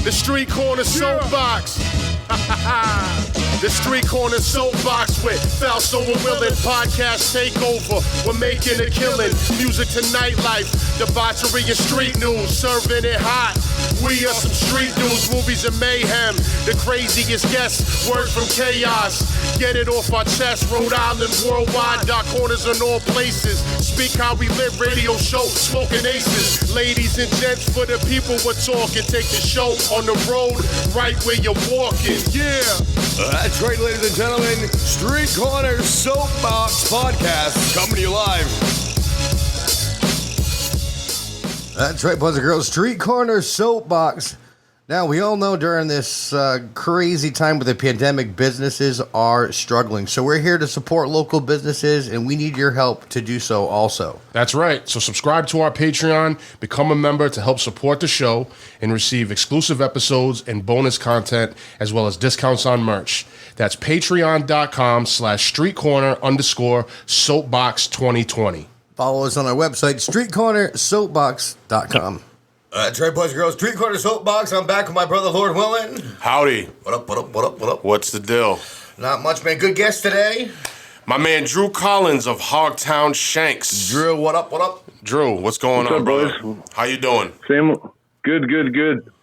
The Street Corner Soapbox. The Street Corner Soapbox with Falso and Willin. Podcast takeover. We're making a killing. Music to nightlife. Debauchery and street news. Serving it hot. We are some street news, movies and mayhem. The craziest guests, words from chaos. Get it off our chest. Rhode Island, worldwide. Dark corners in all places. Speak how we live. Radio show. Smoking aces. Ladies and gents, for the people we're talking. Take the show on the road, right where you're walking. Yeah. That's right, ladies and gentlemen. Street Corner Soapbox Podcast coming to you live. That's right, boys and girls. Street Corner Soapbox. Now, we all know during this crazy time with the pandemic, businesses are struggling. So we're here to support local businesses, and we need your help to do so also. That's right. So subscribe to our Patreon, become a member to help support the show, and receive exclusive episodes and bonus content, as well as discounts on merch. That's patreon.com/streetcorner_soapbox2020. Follow us on our website, streetcornersoapbox.com. That's right, boys and girls. Street Corner Soapbox. I'm back with my brother, Lord Willin. Howdy. What up, what up, what up, what up? What's the deal? Not much, man. Good guest today. My man, Drew Collins of Hogtown Shanks. Drew, what up, what up? Drew, what's going on, brother? How you doing? Same. Good.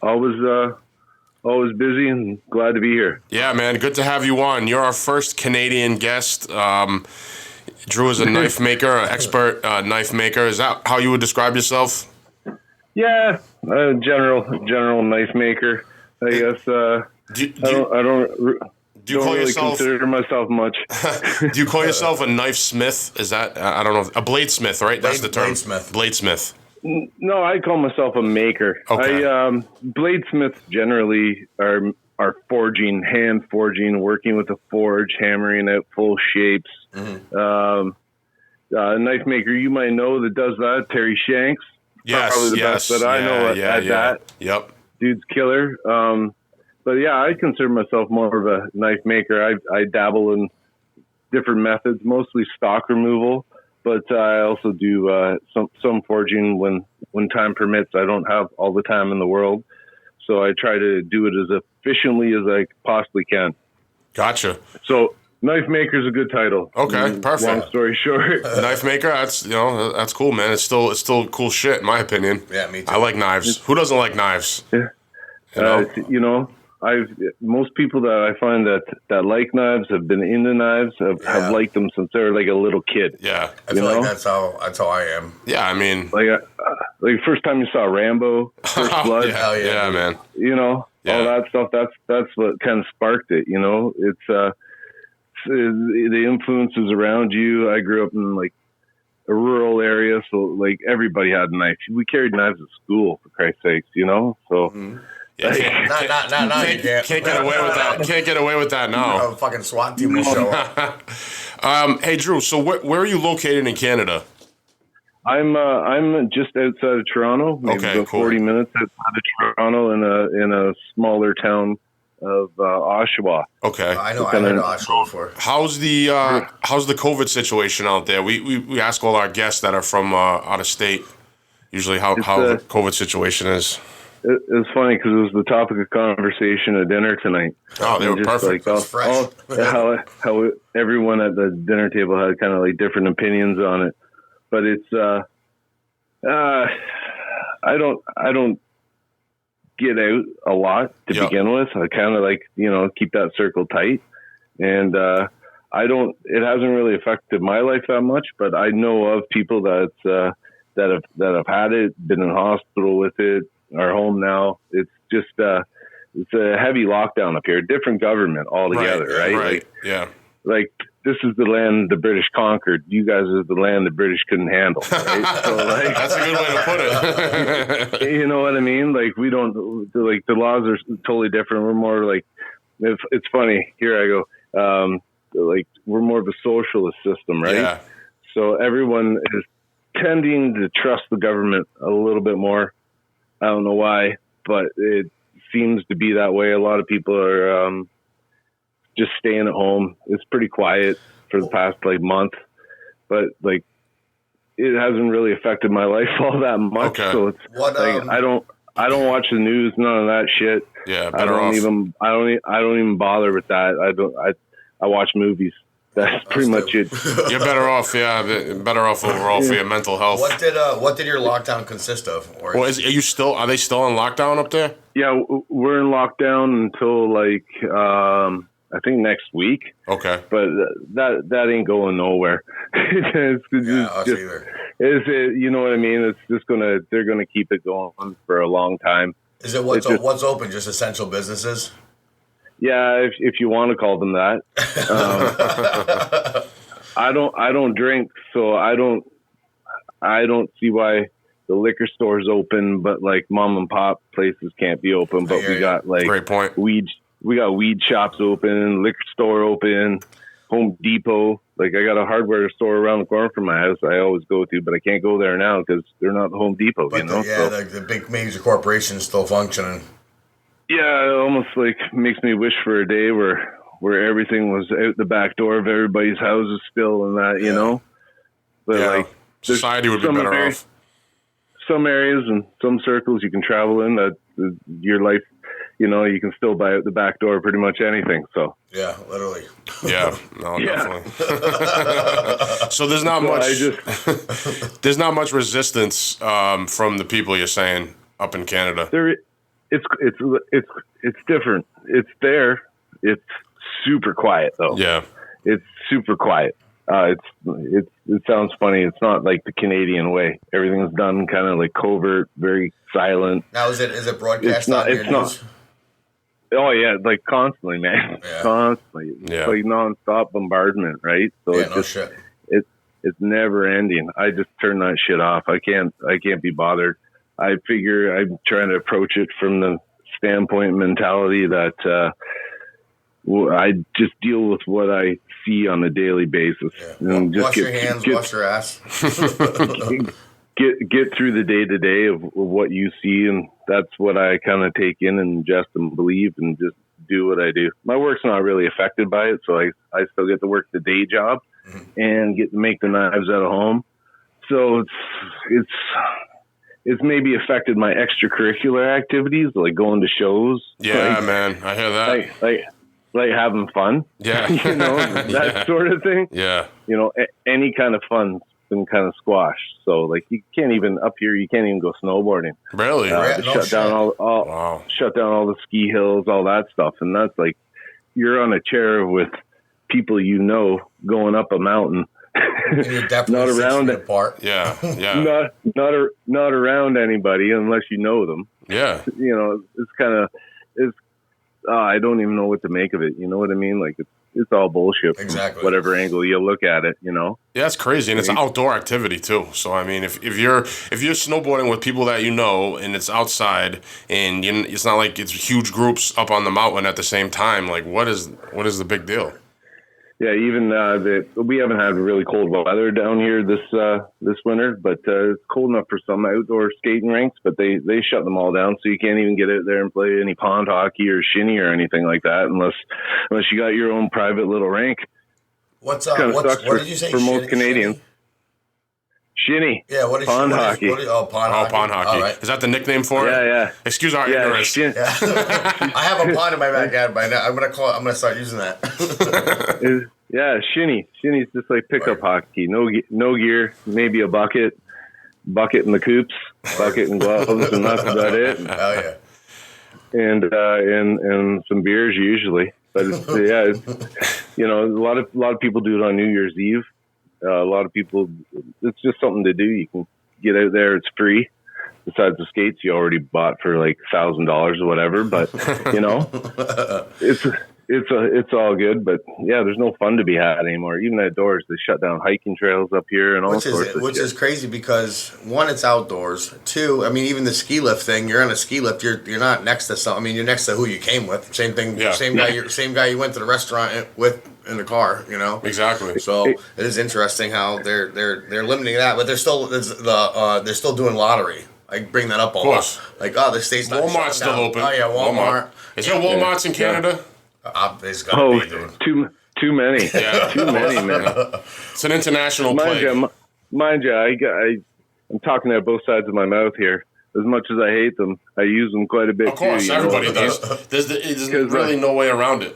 Always busy and glad to be here. Yeah, man. Good to have you on. You're our first Canadian guest. Drew is a knife maker, an expert knife maker. Is that how you would describe yourself? Yeah, general knife maker. I guess. I don't really consider myself much. Do you call yourself a knife smith? Is that I don't know, a bladesmith, right? That's the term. Bladesmith. No, I call myself a maker. Okay. Bladesmiths generally are forging, hand forging, working with a forge, hammering out full shapes. Mm-hmm. A knife maker you might know that does that, Terry Shanks. Yes, probably the best that I know at that. Yep. Dude's killer. But yeah, I consider myself more of a knife maker. I dabble in different methods, mostly stock removal, but I also do some forging when time permits. I don't have all the time in the world, so I try to do it as efficiently as I possibly can. Gotcha. So knife maker is a good title. Okay, perfect. Long story short, knife maker. That's cool, man. It's still cool shit, in my opinion. Yeah, me too. I like knives. Who doesn't like knives? Yeah. Most people that I find that like knives have been into knives have liked them since they were like a little kid. Yeah, I feel like that's how I am. Yeah, I mean, like first time you saw Rambo, First Blood. yeah, man. All that stuff. That's what kind of sparked it. It's the influences around you. I grew up in like a rural area, so like everybody had a knife. We carried knives at school, for Christ's sakes. So. Mm-hmm. Yeah, can't get away with that. Can't get away with that now. A fucking SWAT team will show up. Hey, Drew. So where are you located in Canada? I'm just outside of Toronto. Maybe about 40 minutes outside of Toronto, in a smaller town of Oshawa. Okay, I know. I've been to Oshawa before. How's the COVID situation out there? We ask all our guests that are from out of state usually how the COVID situation is. It was funny because it was the topic of conversation at dinner tonight. Oh, they were perfect. That's fresh. How everyone at the dinner table had kind of like different opinions on it, but it's I don't get out a lot to begin with. I kind of keep that circle tight, and it hasn't really affected my life that much. But I know of people that have had it, been in hospital with it. Are home now. It's just it's a heavy lockdown up here. Different government altogether, right? Right. Yeah. Like this is the land the British conquered. You guys are the land the British couldn't handle. Right? So that's a good way to put it. You know what I mean? Like we don't like the laws are totally different. We're more like it's funny. Here I go. Like we're more of a socialist system, right? Yeah. So everyone is tending to trust the government a little bit more. I don't know why, but it seems to be that way. A lot of people are just staying at home. It's pretty quiet for the past month, but it hasn't really affected my life all that much. Okay. So it's I don't watch the news, none of that shit. Yeah, I don't even bother with that. I watch movies. That's pretty much it. You're better off, better off overall for your mental health. What did your lockdown consist of? Or Well, are they still in lockdown up there? Yeah, we're in lockdown until like I think next week. Okay. But that ain't going nowhere. It's you know what I mean? It's just they're gonna keep it going for a long time. Is it what's open? Just essential businesses? Yeah, if you want to call them that. I don't drink, so I don't see why the liquor store's open, but like mom and pop places can't be open. But we got like great point. We got weed shops open, liquor store open, Home Depot. Like I got a hardware store around the corner from my house I always go to, but I can't go there now because they're not the Home Depot. But the big major corporations still functioning. Yeah, it almost like makes me wish for a day where everything was out the back door of everybody's houses still and that, you know. But like society would be better off. Some areas and some circles you can travel in that your life, you know, you can still buy out the back door pretty much anything. So yeah, literally. Yeah, no, definitely. So there's not much. There's not much resistance from the people you're saying up in Canada. It's different. It's there. It's super quiet though. Yeah, it's super quiet. It sounds funny. It's not like the Canadian way. Everything's done kind of like covert, very silent. Now is it broadcast on your news? Oh yeah, like constantly, man. Yeah. Constantly. Yeah. It's like nonstop bombardment, right? So it's never ending. I just turn that shit off. I can't be bothered. I figure I'm trying to approach it from the standpoint mentality that I just deal with what I see on a daily basis. Yeah. And wash your hands, wash your ass. Get through the day to day of what you see, and that's what I kind of take in and ingest and believe, and just do what I do. My work's not really affected by it, so I still get to work the day job and get to make the knives at home. So it's maybe affected my extracurricular activities, like going to shows. Yeah, man, I hear that. Like having fun. Yeah, you know, that sort of thing. Yeah, you know, any kind of fun's been kind of squashed. So like you can't even go snowboarding. Really? Shut down all the ski hills, all that stuff, and that's like you're on a chair with people you know going up a mountain. And you're definitely not around apart. Yeah. Not around anybody unless you know them. Yeah. You know, it's kind of I don't even know what to make of it. You know what I mean? Like it's all bullshit. Exactly. Whatever angle you look at it, you know. Yeah, it's crazy, and it's an outdoor activity too. So I mean, if you're snowboarding with people that you know, and it's outside, and it's not like it's huge groups up on the mountain at the same time. Like, what is the big deal? Yeah, even we haven't had really cold weather down here this winter, but it's cold enough for some outdoor skating rinks. But they shut them all down, so you can't even get out there and play any pond hockey or shinny or anything like that, unless you got your own private little rink. What did you say for most Canadians? Shinny. Yeah, what is pond hockey? Pond hockey. All right. Is that the nickname for it? Yeah. Excuse our ignorance. Yeah. I have a pond in my backyard by now. I'm gonna start using that. Shinny. Shinny's just like pickup hockey. No gear, maybe a bucket and the coops, bucket and gloves, and that's about it. Oh yeah. And some beers usually, but it's you know, a lot of people do it on New Year's Eve. A lot of people, it's just something to do. You can get out there; it's free. Besides the skates, you already bought for like $1,000 or whatever. But you know, it's all good. But yeah, there's no fun to be had anymore. Even outdoors, they shut down hiking trails up here and all sorts. Which is crazy because one, it's outdoors. Two, I mean, even the ski lift thing. You're on a ski lift. You're not next to something. I mean, you're next to who you came with. Same thing. Yeah. Same guy you went to the restaurant with. In the car, you know. Exactly. So it is interesting how they're limiting that, but they're still doing lottery. I bring that up a lot. Like, the state's not Walmart's still open. Oh yeah, Walmart. Is there Walmarts in Canada? There's gotta be, dude. Too many. Yeah, too many, man. It's an international play. Mind you, I'm talking out both sides of my mouth here. as much as I hate them, I use them quite a bit. Of course, too, everybody does. There's really no way around it.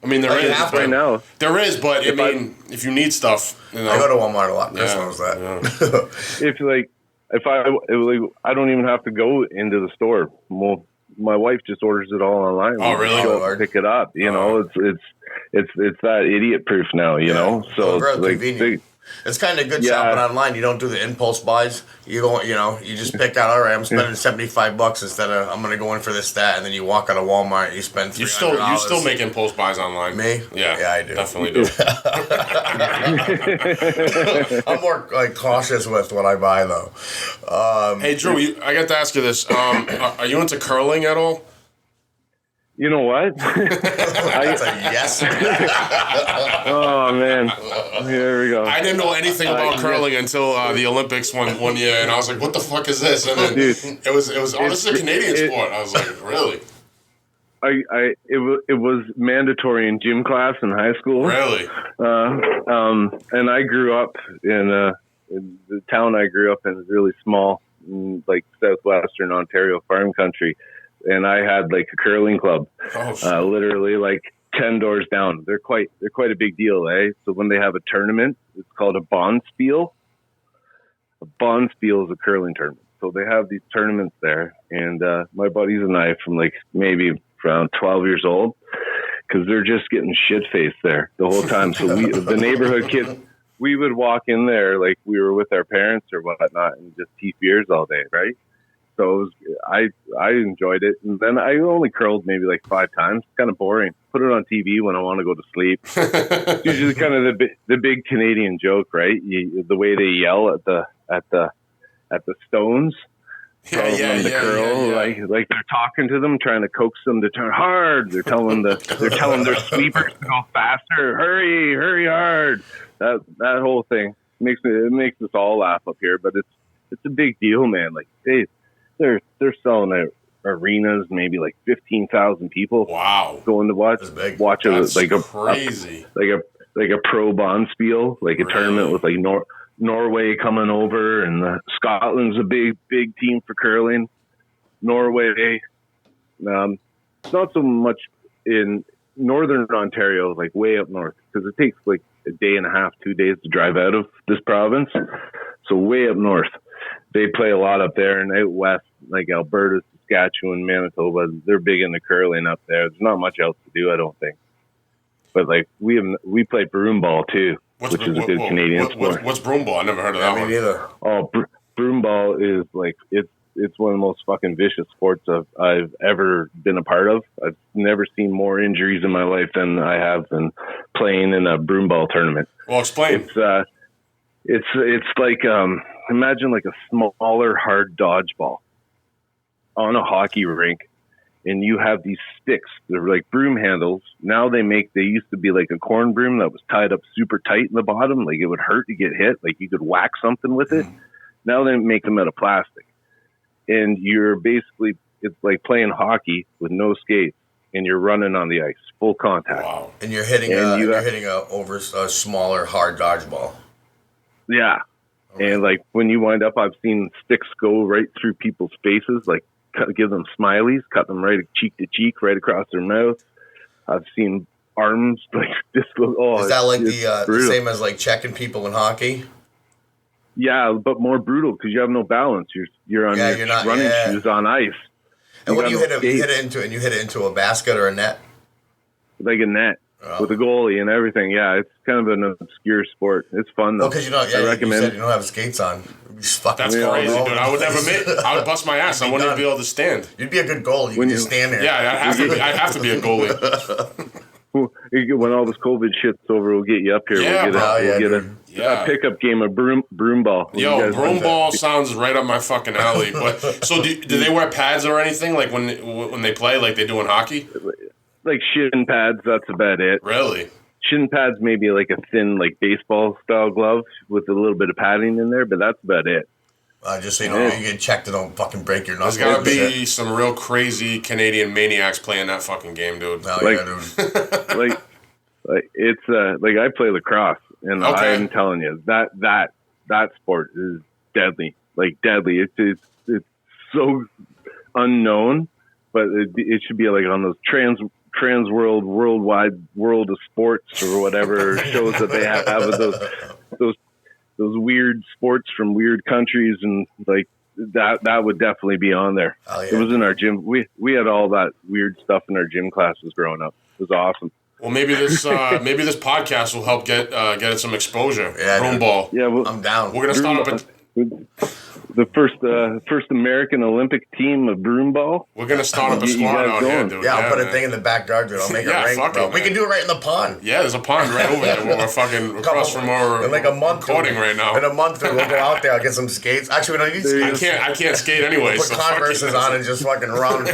I mean, there is right now. There is, but if you need stuff, I go to Walmart a lot. Chris knows that. Yeah. I don't even have to go into the store. Well, my wife just orders it all online. Oh, really? She'll pick it up. You know, it's that idiot proof now. You know, so it's convenient. It's kind of good shopping online. You don't do the impulse buys. You go, you just pick out. All right, I'm spending $75 instead of I'm going to go in for this, that, and then you walk out of Walmart. You spend $300. You still make impulse buys online. Me? Yeah, I do. Definitely do. I'm more cautious with what I buy though. Hey Drew, I got to ask you this. Are you into curling at all? You know what? That's a yes. Oh man, here we go. I didn't know anything about curling until the Olympics one year, and I was like, "What the fuck is this?" And then it was. Oh, this is a Canadian sport. I was like, "Really?" It was mandatory in gym class in high school. Really? And I grew up in the town I grew up in is really small, like southwestern Ontario farm country. And I had like a curling club, literally like 10 doors down. They're quite a big deal, eh? So when they have a tournament, it's called a bonspiel. A bonspiel is a curling tournament. So they have these tournaments there, and my buddies and I, from like maybe around 12 years old, because they're just getting shit faced there the whole time. So the neighborhood kids, we would walk in there like we were with our parents or whatnot, and just teeth beers all day, right? So I enjoyed it, and then I only curled maybe like 5 times. It's kind of boring. Put it on TV when I want to go to sleep. It's usually kind of the big Canadian joke, right? The way they yell at the stones. Curl, like they're talking to them, trying to coax them to turn hard. They're telling their sweepers to go faster. Hurry hard. That whole thing makes us all laugh up here, but it's a big deal, man. Like they're selling out arenas, maybe like 15,000 people. Wow, going to watch crazy, like a pro bonspiel, like a tournament with like Norway coming over, and Scotland's a big team for curling. Norway, not so much in northern Ontario, like way up north, because it takes like a day and a half, 2 days to drive out of this province. So way up north, they play a lot up there, and out west, like Alberta, Saskatchewan, Manitoba, they're big into curling up there. There's not much else to do, I don't think. But like we play broomball too, which is a good Canadian sport. What's broomball? I never heard of that one. Me neither. Oh, broomball is like it's one of the most fucking vicious sports I've ever been a part of. I've never seen more injuries in my life than I have been playing in a broomball tournament. Well, explain. It's like imagine like a smaller hard dodgeball on a hockey rink, and you have these sticks. They're like broom handles. Now they used to be like a corn broom that was tied up super tight in the bottom, like it would hurt to get hit, like you could whack something with it. Now they make them out of plastic, and it's like playing hockey with no skates, and you're running on the ice, full contact. Wow! And you're hitting over a smaller hard dodgeball. Yeah. Okay. And like when you wind up, I've seen sticks go right through people's faces, like give them smileys, cut them right cheek to cheek, right across their mouth. I've seen arms like this. Is that like the same as like checking people in hockey? Yeah, but more brutal because you have no balance. You're on your running shoes on ice. And what do you hit it into? And you hit it into a basket or a net? Like a net. With a goalie and everything, yeah, it's kind of an obscure sport. It's fun though. Well, because I recommend. You said you don't have skates on. That's crazy, dude. I would never I would bust my ass. I wouldn't be able to stand. You'd be a good goalie. You just stand there. Yeah, I'd have to be a goalie. When all this COVID shit's over, we'll get you up here. Yeah, we'll get a pickup game of broom ball. Yo, broom ball sounds right up my fucking alley. But so do they wear pads or anything like when they play, like they do in hockey? Like shin pads, that's about it. Really? Shin pads, maybe like a thin, like baseball style glove with a little bit of padding in there, but that's about it. Just so you know, you get checked to don't fucking break your knuckles. There's gotta be some real crazy Canadian maniacs playing that fucking game, dude. No, dude. like it's like I play lacrosse, and I'm telling you that sport is deadly. Like deadly. It's so unknown, but it should be like on those worldwide world of sports or whatever shows that they have of those weird sports from weird countries, and like that would definitely be on there. Oh, yeah. It was in our gym. We had all that weird stuff in our gym classes growing up. It was awesome. Well, maybe this podcast will help get it some exposure. Yeah, broom ball. Yeah, well, I'm down. We're gonna start up the first American Olympic team of broom ball. We're gonna start up a squad out here, dude. Yeah, I'll put a thing in the backyard, dude. I'll make a ring, bro. We can do it right in the pond. Yeah, there's a pond right over there where we're fucking across from our recording right now. In a month, we'll go out there. I'll get some skates. Actually, we don't need skates. I can't skate anyway. We'll put Converses on and just fucking run.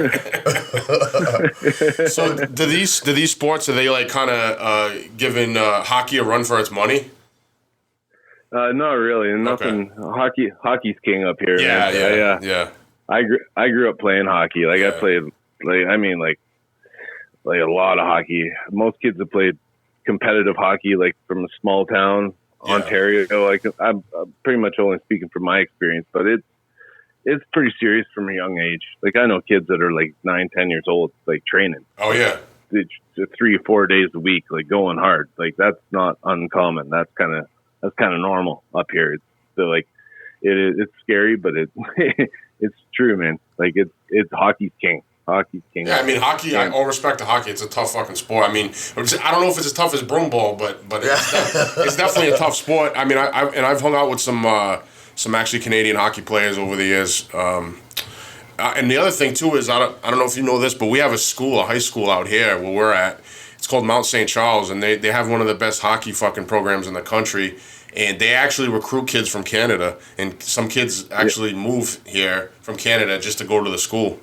So, do these sports, are they like kind of giving hockey a run for its money? Not really. Nothing. Okay. Hockey's king up here. Yeah. I grew up playing hockey. Like I played, like a lot of hockey. Most kids have played competitive hockey, like from a small town, Ontario. Like I'm pretty much only speaking from my experience, but it's pretty serious from a young age. Like I know kids that are like 9, 10 years old, like training. Oh yeah. It's 3 or 4 days a week, like going hard. Like that's not uncommon. That's kind of normal up here. It's scary, but it's true, man. Like it's hockey's king. Hockey's king. Yeah, I mean hockey. Yeah. All respect to hockey. It's a tough fucking sport. I mean, I don't know if it's as tough as broom ball, but it's definitely a tough sport. I mean, I've hung out with some actually Canadian hockey players over the years. And the other thing too is I don't know if you know this, but we have a high school out here where we're at. It's called Mount St. Charles, and they have one of the best hockey fucking programs in the country. And they actually recruit kids from Canada, and some kids actually move here from Canada just to go to the school.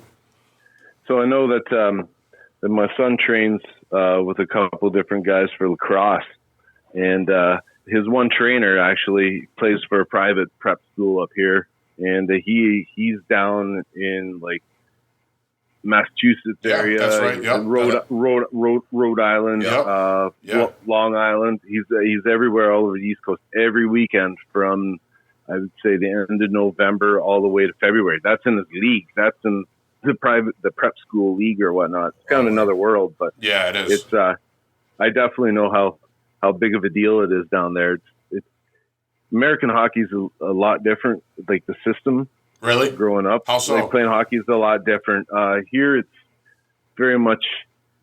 So I know that my son trains with a couple different guys for lacrosse, and his one trainer actually plays for a private prep school up here, and he's down in like Massachusetts area, that's right. Yep. Rhode Island, Long Island. He's everywhere all over the East Coast every weekend from I would say the end of November all the way to February. That's in his league. That's in the prep school league or whatnot. It's kind of another world, but yeah, it is. It's I definitely know how big of a deal it is down there. It's American hockey's a lot different, like the system. Really? Growing up, how so? Like playing hockey is a lot different. Here, it's very much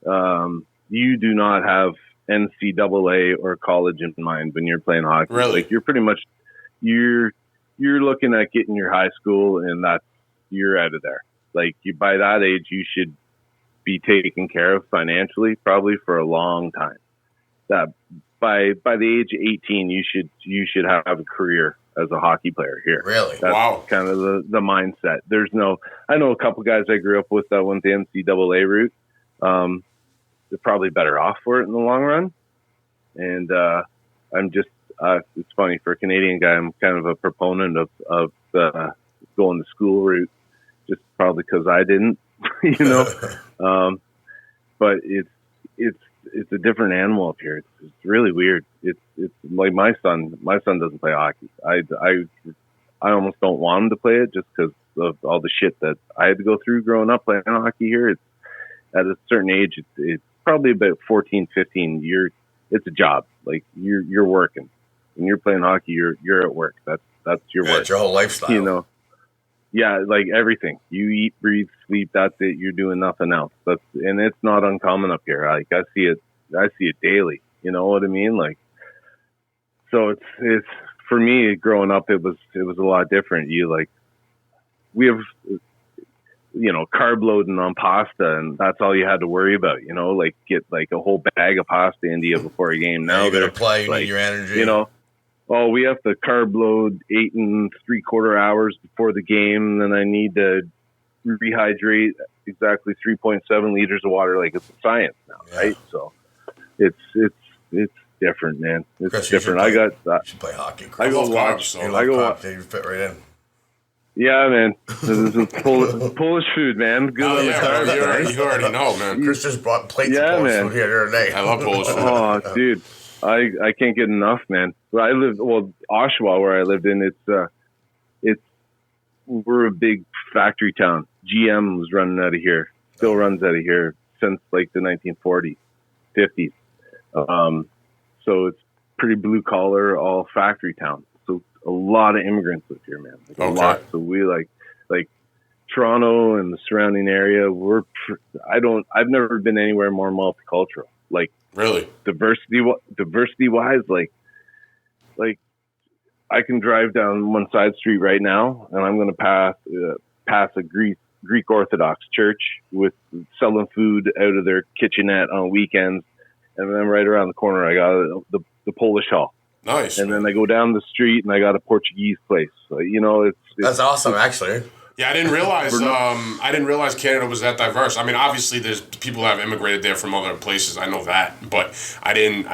you do not have NCAA or college in mind when you're playing hockey. Really? Like you're pretty much you're looking at getting your high school, and you're out of there. Like by that age, you should be taken care of financially, probably for a long time. That by the age of 18, you should have a career as a hockey player here. Really? That's kind of the mindset. I know a couple guys I grew up with that went the NCAA route. They're probably better off for it in the long run. And I'm just, it's funny for a Canadian guy, I'm kind of a proponent of going the school route, just probably because I didn't, but it's a different animal up here. It's really weird. It's like my son doesn't play hockey. I almost don't want him to play it just because of all the shit that I had to go through growing up playing hockey here. It's at a certain age, it's probably about 14, 15. It's a job. Like you're working. When you're playing hockey, you're at work. That's your work. It's your whole lifestyle. Yeah, like everything. You eat, breathe, sleep. That's it. You're doing nothing else. And it's not uncommon up here. Like I see it daily. You know what I mean? Like, so it's for me growing up. It was a lot different. We have, carb loading on pasta, and that's all you had to worry about. Like get like a whole bag of pasta into you before a game. Now you're gonna play. You need your energy. Oh, we have to carb load 8 3/4 hours before the game. Then I need to rehydrate exactly 3.7 liters of water. Like it's a science now, right? So it's different, man. It's Chris, different. You should play hockey. Chris. I love watch. You fit right in. Yeah, man. This is Polish food, man. Good on the carbs. You already know, man. Chris just brought plates of Polish food here the other day. I love Polish food. Oh, dude. I can't get enough, man. Oshawa, where I lived in, we're a big factory town. GM was running out of here, still runs out of here since like the 1940s, 50s. So it's pretty blue collar, all factory town. So a lot of immigrants live here, man. Like a lot. So we like Toronto and the surrounding area. I've never been anywhere more multicultural. Like really diversity wise, like I can drive down one side street right now, and I'm going to pass a Greek Orthodox church with selling food out of their kitchenette on weekends, and then right around the corner I got the Polish Hall. Nice. And then I go down the street and I got a Portuguese place. So, it's that's awesome, actually. Yeah, I didn't realize Canada was that diverse. I mean, obviously, there's people that have immigrated there from other places. I know that, but I didn't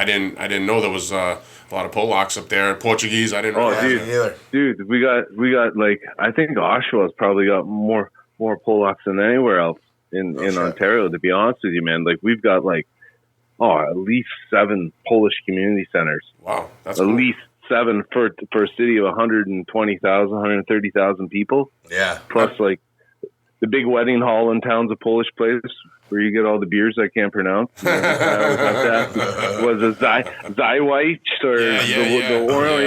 know there was a lot of Polacks up there. Portuguese, I didn't realize. Dude, we got like, I think Oshawa's probably got more Polacks than anywhere else in Ontario. To be honest with you, man, like we've got like at least 7 Polish community centers. Wow, that's at cool. least 7 for a city of 120,000, 130,000 people. Yeah. Plus, like, the big wedding hall in town's a Polish place where you get all the beers I can't pronounce. That was a Zywich or the Oral,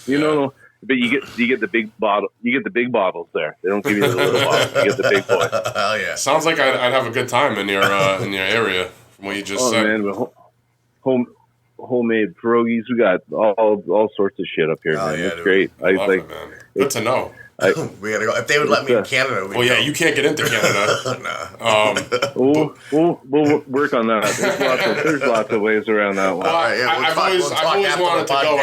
you know. But you get the big bottle. You get the big bottles there. They don't give you the little bottles. You get the big boys. Hell yeah! Sounds like I'd have a good time in your area from what you just said. Man, homemade pierogies. We got all sorts of shit up here, man. It's great. I love it, man. Good to know. We gotta go. If they would let me in Canada, well, yeah, you can't get into Canada. We'll work on that. There's lots of ways around that one. I've always wanted to go.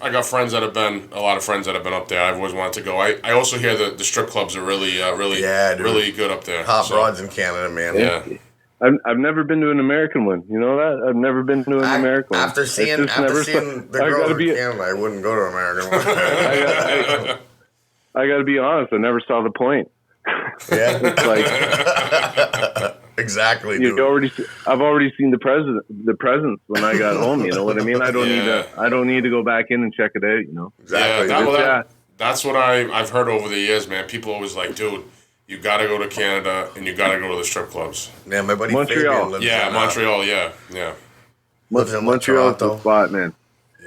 I got friends that have been a lot of friends that have been up there. I've always wanted to go. I also hear the strip clubs are really good up there. Top broads in Canada, man. Yeah. I've never been to an American one. You know that? I've never been to an American one. After seeing the girls in Canada, I wouldn't go to an American one. I got to be honest. I never saw the point. Yeah, it's like exactly. Dude. I've already seen the presents when I got home. You know what I mean? I don't need to go back in and check it out. You know exactly. That's what I've heard over the years, man. People always like, dude, you got to go to Canada and you got to go to the strip clubs. Yeah, my buddy Montreal. Montreal. Yeah. Montreal's the spot, man.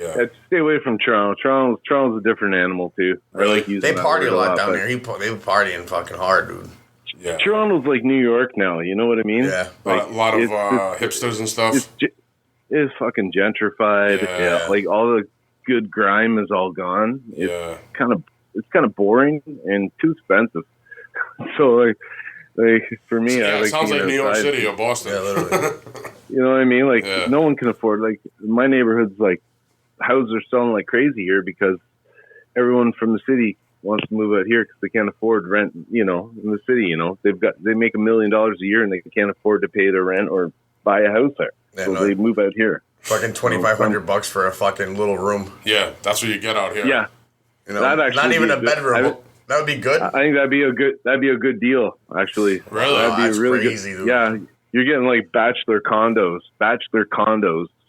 Yeah. Stay away from Toronto. Toronto's a different animal too. Really? I like using they party a lot down there. They partying fucking hard, dude. Yeah. Toronto's like New York now. You know what I mean? Yeah. Like, a lot of hipsters and stuff. It's fucking gentrified. Yeah. Like all the good grime is all gone. It's kind of boring and too expensive. So like for me, I like it sounds like New York City or Boston. Yeah, literally. You know what I mean? Like no one can afford. Like my neighborhood's like. Houses are selling like crazy here because everyone from the city wants to move out here because they can't afford rent. You know, in the city, you know, they make $1 million a year and they can't afford to pay their rent or buy a house there, so they move out here. Fucking $2,500 for a fucking little room. Yeah, that's what you get out here. Yeah, you know, not even a bedroom. That would be good. I think that'd be a good deal, actually. Really? That'd be really crazy, good. Dude. Yeah, you're getting like bachelor condos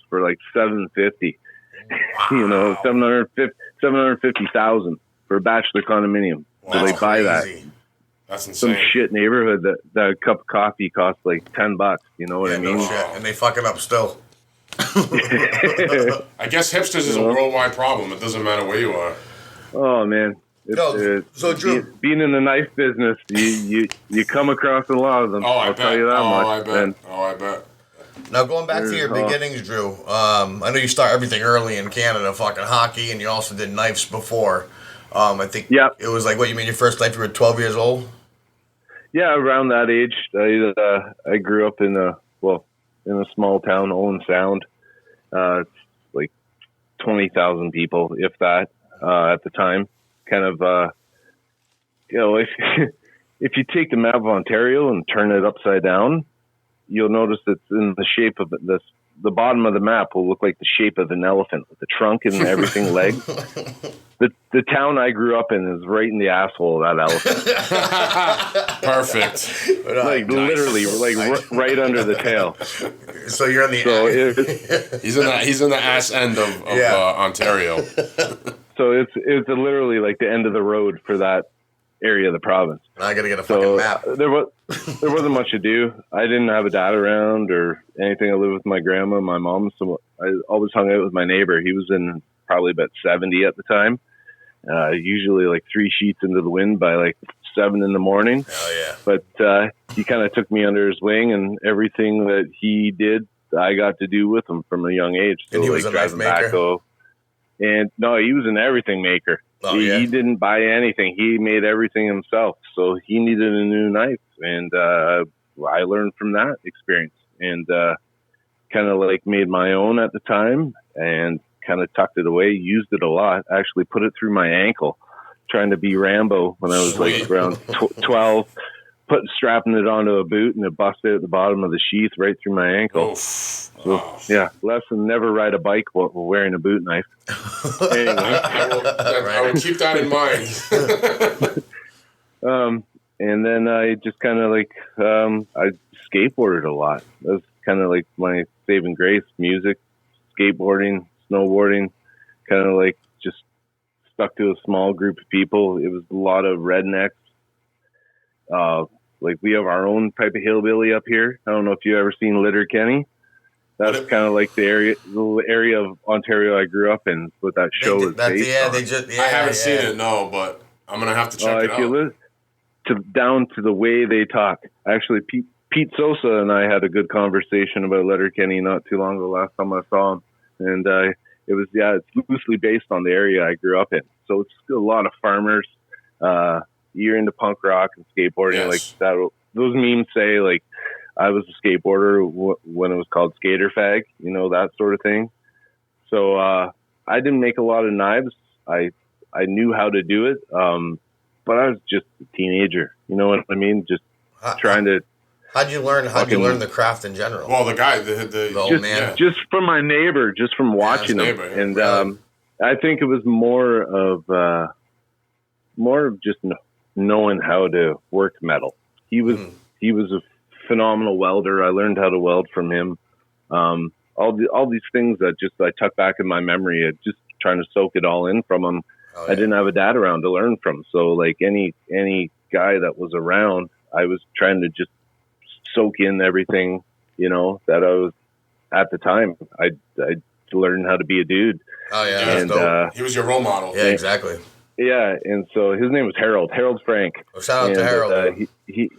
for like $750. Wow. You know, $750,000 for a bachelor condominium. Wow, so they buy that. That's insane. Some shit neighborhood that a cup of coffee costs like $10. You know what I mean? No shit. And they fuck it up still. I guess hipsters is a worldwide problem. It doesn't matter where you are. Oh man. So Drew, being in the knife business, you come across a lot of them. I'll tell you that much. I bet. Now, going back to your beginnings, Drew, I know you start everything early in Canada, fucking hockey, and you also did knives before. I think it was like, you made your first knife, you were 12 years old? Yeah, around that age. I grew up in a small town, Owen Sound. It's like 20,000 people, if that, at the time. Kind of, if you take the map of Ontario and turn it upside down, you'll notice it's in the shape of this. The bottom of the map will look like the shape of an elephant with the trunk and everything leg. The town I grew up in is right in the asshole of that elephant. Perfect. Like literally, right under the tail. So you're on the. He's in the ass end of Ontario. So it's literally like the end of the road for that area of the province. I got to get a fucking map. There wasn't much to do. I didn't have a dad around or anything. I lived with my grandma and my mom, so I always hung out with my neighbor. He was in probably about 70 at the time. Usually like 3 sheets into the wind by like 7 in the morning. Oh yeah. But he kind of took me under his wing, and everything that he did, I got to do with him from a young age. So, and he was a knife maker. And no, he was an everything maker. Oh, yeah. He didn't buy anything. He made everything himself. So he needed a new knife, and I learned from that experience, and kind of like made my own at the time, and kind of tucked it away. Used it a lot. Actually, put it through my ankle, trying to be Rambo when I was like around 12. Strapping it onto a boot, and it busted at the bottom of the sheath right through my ankle. So yeah, lesson: never ride a bike while wearing a boot knife. Anyway, I will keep that in mind. And then I just kind of like I skateboarded a lot. That was kind of like my saving grace: music, skateboarding, snowboarding. Kind of like just stuck to a small group of people. It was a lot of rednecks. Like we have our own type of hillbilly up here. I don't know if you ever seen Letterkenny. That's kind of like the area of Ontario I grew up in. What that show is based on. I haven't seen it, no, but I'm gonna have to check it out. If you listen down to the way they talk, actually, Pete Sosa and I had a good conversation about Letterkenny not too long ago. Last time I saw him, and it's loosely based on the area I grew up in. So it's a lot of farmers. You're into punk rock and skateboarding, yes. Like that. Those memes say like I was a skateboarder when it was called skater fag, that sort of thing. So I didn't make a lot of knives. I knew how to do it, but I was just a teenager. You know what I mean? Just trying to. How'd you learn the craft in general? Well, the guy, the old man, just from my neighbor, just from watching him, and really? I think it was more of just knowing how to work metal. He was a phenomenal welder. I learned how to weld from him. All these things that just I tuck back in my memory, just trying to soak it all in from him. Oh, yeah. I didn't have a dad around to learn from, so like any guy that was around, I was trying to just soak in everything, that I was at the time. I learned how to be a dude. Oh yeah, and he was your role model. Yeah, exactly. Yeah, and so his name was Harold Frank. Well, shout out to Harold. He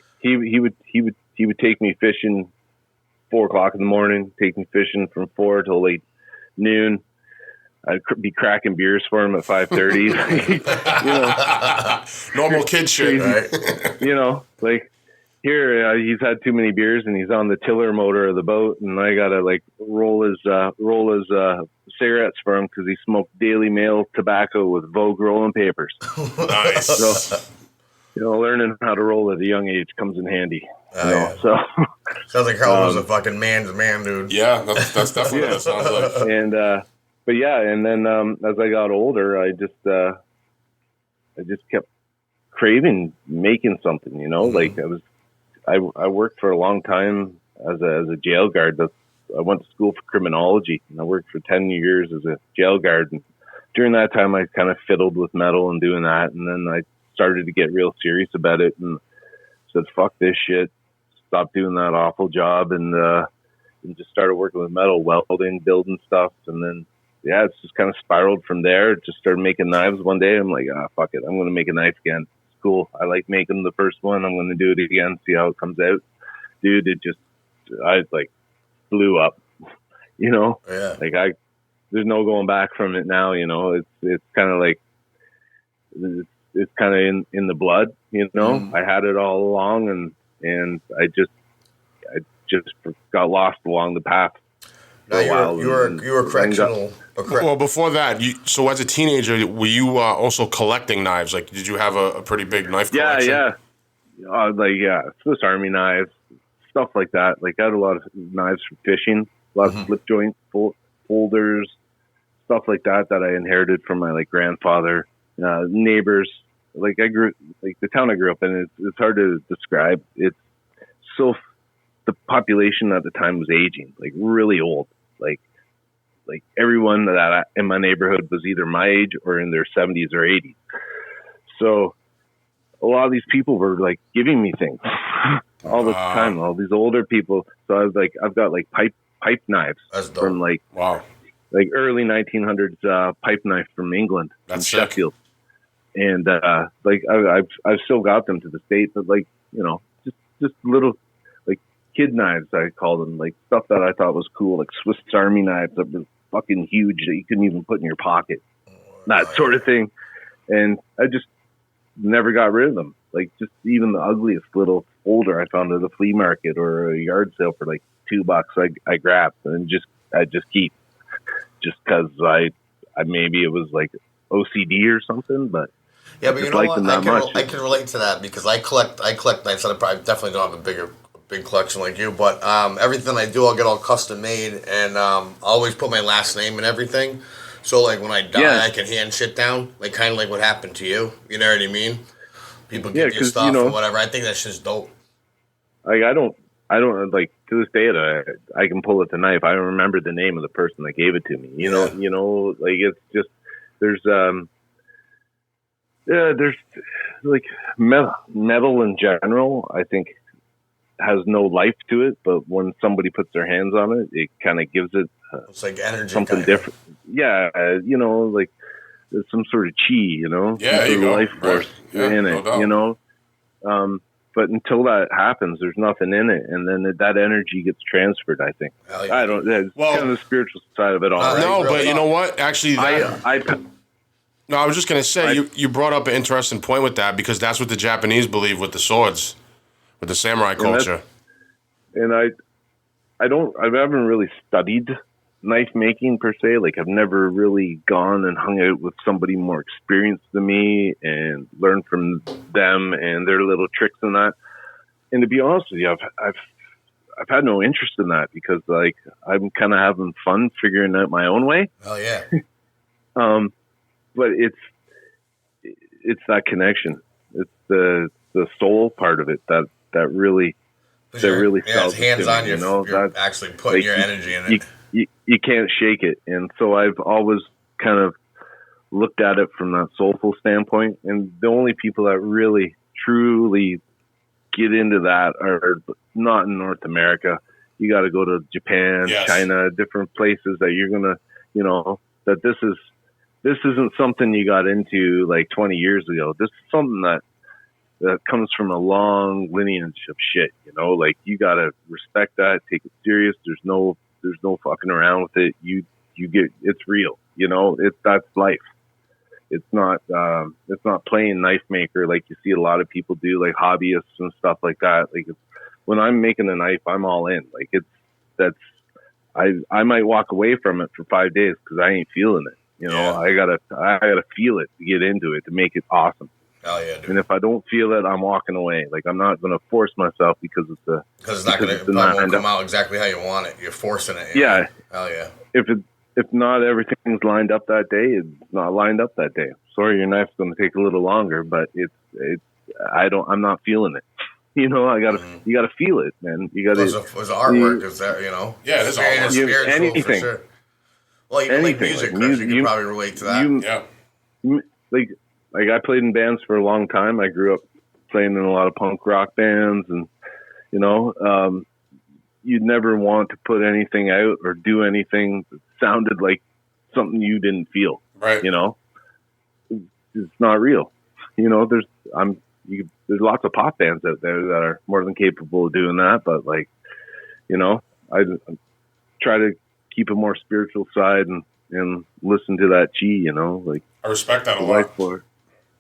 would take me fishing 4:00 in the morning, take me fishing from 4 till late noon. I'd be cracking beers for him at 5:30. Normal kid shit, right? Like here he's had too many beers and he's on the tiller motor of the boat, and I gotta like roll his cigarettes for him because he smoked Daily Mail tobacco with Vogue rolling papers. Nice. So, learning how to roll at a young age comes in handy. Yeah. So sounds like Harold was a fucking man's man, dude. Yeah, that's definitely what it sounds like. And but yeah, and then as I got older, I just kept craving making something. Like I worked for a long time as a jail guard. I went to school for criminology, and I worked for 10 years as a jail guard. And during that time, I kind of fiddled with metal and doing that. And then I started to get real serious about it and said, fuck this shit. Stopped doing that awful job and just started working with metal, welding, building stuff. And then, it's just kind of spiraled from there. Just started making knives one day. I'm like, fuck it. I'm going to make a knife again. It's cool. I like making the first one. I'm going to do it again, see how it comes out. Dude, I blew up, Yeah. Like there's no going back from it now, it's kind of like, it's kind of in the blood, I had it all along and I just got lost along the path. Now you were correctional. Well, before that, so as a teenager, were you also collecting knives? Like, did you have a pretty big knife collection? Yeah. Swiss Army knives, stuff like that. Like I had a lot of knives from fishing, a lot of slip joint folders, stuff like that I inherited from my grandfather, neighbors. Like the town I grew up in, it's hard to describe. It's so the population at the time was aging, like really old. Like everyone that in my neighborhood was either my age or in their 70s or 80s. So a lot of these people were like giving me things all the time. All these older people. So I was like, I've got like pipe knives from like early 1900s pipe knife from England, from Sheffield, and like I've still got them to the States, but like just little like kid knives, I call them, like stuff that I thought was cool, like Swiss Army knives that were fucking huge that you couldn't even put in your pocket, that sort of thing. And I just never got rid of them. Like just even the ugliest little folder I found at a flea market or a yard sale for like $2, I grabbed and I just keep, just because I maybe it was like OCD or something, but yeah, but you know what? I can relate to that because I collect knives. I probably definitely don't have a big collection like you, but everything I do, I'll get all custom made, and I'll always put my last name and everything. So like when I die, I can hand shit down, like kind of like what happened to you. You know what I mean? People get your stuff or whatever. I think that shit's dope. Like I don't like to this day that I can pull at the knife. I don't remember the name of the person that gave it to me. You know, like it's just there's like metal in general, I think has no life to it, but when somebody puts their hands on it, it kind of gives it it's like energy, something different. Yeah, like there's some sort of chi, yeah, you go. Life force in it, but until that happens, there's nothing in it, and then that energy gets transferred. I think. Yeah. I don't. It's kind of the spiritual side of it all. No, but you know what? Actually, no, I was just gonna say you brought up an interesting point with that because that's what the Japanese believe with the swords, with the samurai culture. And I haven't really studied knife making per se. Like I've never really gone and hung out with somebody more experienced than me and learned from them and their little tricks and that. And to be honest with you, I've had no interest in that because like I'm kind of having fun figuring out my own way. Oh yeah. But it's that connection. It's the soul part of it that really it's hands on. You're actually putting like your energy in it. You can't shake it, and so I've always kind of looked at it from that soulful standpoint. And the only people that really truly get into that are not in North America. You got to go to Japan, China, different places that you're gonna, that this isn't something you got into like 20 years ago. This is something that comes from a long lineage of shit, like you got to respect that, take it serious. There's no fucking around with it. You get, it's real, that's life. It's not playing knife maker like you see a lot of people do, like hobbyists and stuff like that. Like when I'm making a knife, I'm all in. Like I might walk away from it for 5 days because I ain't feeling it. I gotta feel it to get into it to make it awesome. Oh yeah, dude. And if I don't feel it, I'm walking away. Like I'm not gonna force myself because it's not gonna come out exactly how you want it. You're forcing it. Yeah. Oh yeah. If not everything's lined up that day, it's not lined up that day. Sorry, your knife's gonna take a little longer, but I'm not feeling it. You gotta feel it, man. You gotta. There's artwork, is that Yeah, there's artwork. Anything. For sure. Well, even like music, Chris, you can probably relate to that. Like I played in bands for a long time. I grew up playing in a lot of punk rock bands, and you'd never want to put anything out or do anything that sounded like something you didn't feel. Right. It's not real. There's lots of pop bands out there that are more than capable of doing that, but like, I try to keep a more spiritual side and listen to that chi. Like I respect that a lot.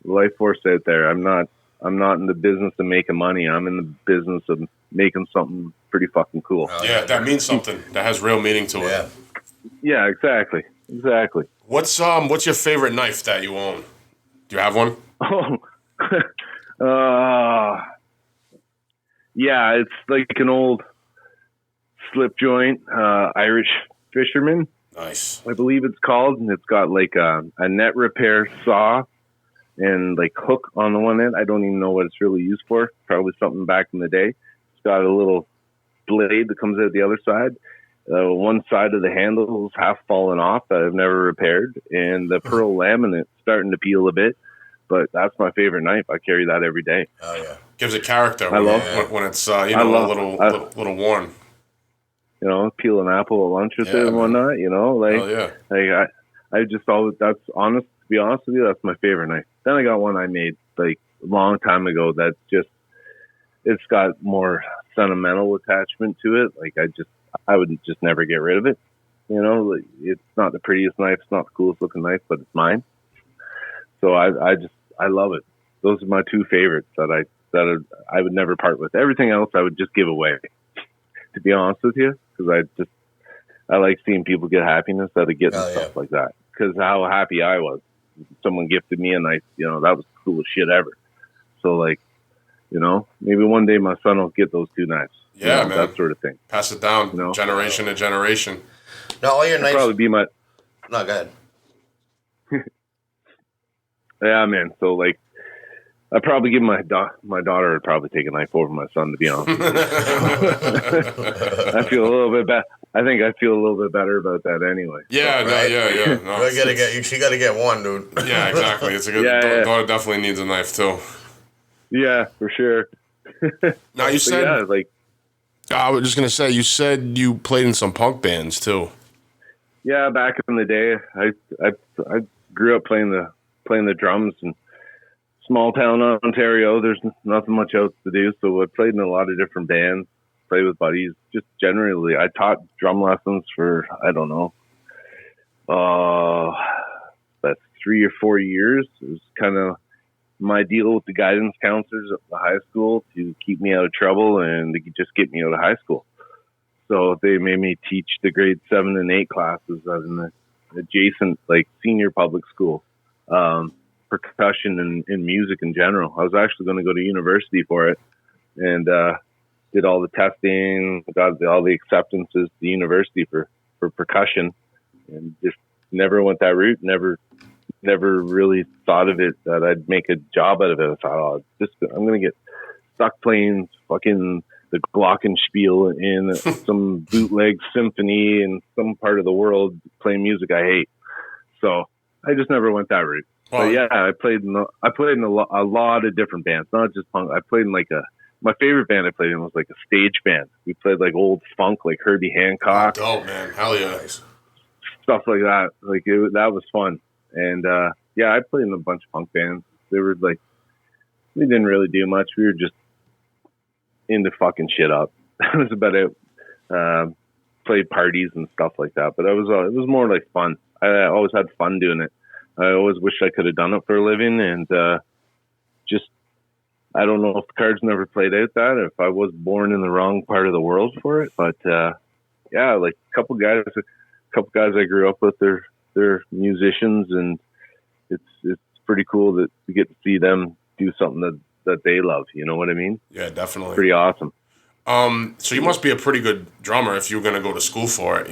Life force out there. I'm not in the business of making money. I'm in the business of making something pretty fucking cool. Yeah, that means something. That has real meaning to it. Yeah, exactly. What's your favorite knife that you own? Do you have one? Yeah, it's like an old slip joint Irish fisherman. Nice. I believe it's called, and it's got like a net repair saw and like hook on the one end. I don't even know what it's really used for. Probably something back in the day. It's got a little blade that comes out the other side. One side of the handle is half fallen off that I've never repaired, and the pearl laminate's starting to peel a bit. but that's my favorite knife. I carry that every day. Oh yeah, gives it character. When it's a little worn. Peel an apple at lunch with it and whatnot. I just always, that's honest. To be honest with you, that's my favorite knife. Then I got one I made like a long time ago. That's just, it's got more sentimental attachment to it. Like I would just never get rid of it. It's not the prettiest knife, it's not the coolest looking knife, but it's mine. So I love it. Those are my two favorites that I would never part with. Everything else I would just give away, to be honest with you, because I like seeing people get happiness out of getting stuff like that. Because how happy I was, someone gifted me a knife. That was the coolest shit ever. So maybe one day my son will get those two knives. Yeah, man. That sort of thing. Pass it down, generation to generation. Now all your knives probably be my. No, go ahead. Yeah, man. So I'd probably give my daughter would probably take a knife over my son, to be honest. I feel a little bit bad. I think I feel a little bit better about that anyway. Yeah, so, No, she got to get one, dude. Yeah, exactly. It's a good. Daughter definitely needs a knife too. Yeah, for sure. Now you said, I was just gonna say, you said you played in some punk bands too. Yeah, back in the day, I grew up playing the drums in small town Ontario. There's nothing much else to do, so I played in a lot of different bands. Played with buddies. Just generally, I taught drum lessons for about 3 or 4 years. It was kind of my deal with the guidance counselors at the high school to keep me out of trouble and to just get me out of high school. So they made me teach the grade 7 and 8 classes at an adjacent, senior public school, percussion and music in general. I was actually going to go to university for it, and did all the testing, got all the acceptances to the university for percussion, and just never went that route. Never really thought of it that I'd make a job out of it. I thought, I'm going to get stuck playing fucking the glockenspiel in some bootleg symphony in some part of the world, playing music I hate. So I just never went that route. But yeah, I played in a lot of different bands, not just punk. I played in my favorite band I played in was a stage band. We played old funk, like Herbie Hancock. Oh, dope, man. Hell yeah. Stuff like that. That was fun. And I played in a bunch of punk bands. They were we didn't really do much. We were just into fucking shit up. That was about it. Played parties and stuff like that. But it was more like fun. I always had fun doing it. I always wish I could have done it for a living, and I don't know if the cards never played out that, if I was born in the wrong part of the world for it. But a couple guys I grew up with, they're musicians, and it's pretty cool that you get to see them do something that they love. You know what I mean? Yeah, definitely. Pretty awesome. So you must be a pretty good drummer if you were going to go to school for it.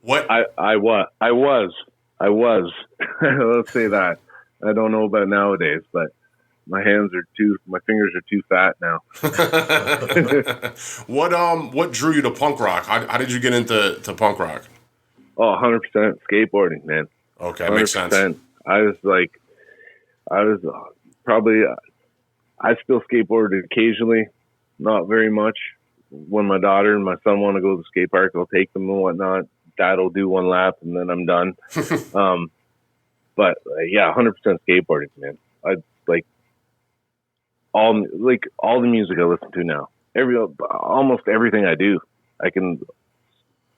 What? I was. Let's say that. I don't know about nowadays, but my fingers are too fat now. What drew you to punk rock? How did you get into punk rock? Oh, 100% skateboarding, man. Okay, 100%. Makes sense. I still skateboard occasionally, not very much. When my daughter and my son want to go to the skate park, I'll take them and whatnot. Dad'll do one lap and then I'm done. But 100% skateboarding, man. All the music I listen to now, almost everything I do, I can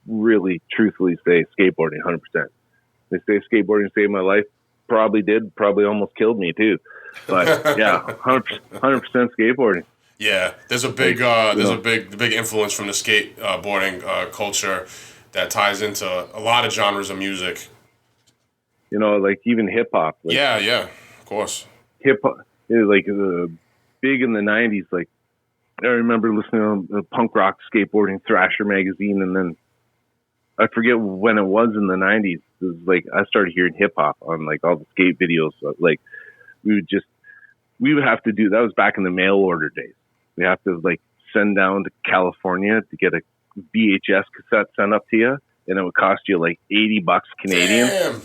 really truthfully say skateboarding 100%. They say skateboarding saved my life. Probably did. Probably almost killed me too. But 100% skateboarding. Yeah, there's a big big influence from the skateboarding culture that ties into a lot of genres of music. Even hip hop. Yeah, of course. Hip hop is big in the 90s. I remember listening to punk rock skateboarding Thrasher magazine, and then I forget when it was in the 90s. It was I started hearing hip hop on all the skate videos. We would have to do, that was back in the mail order days. We have to send down to California to get a VHS cassette sent up to you, and it would cost you $80 Canadian. Damn.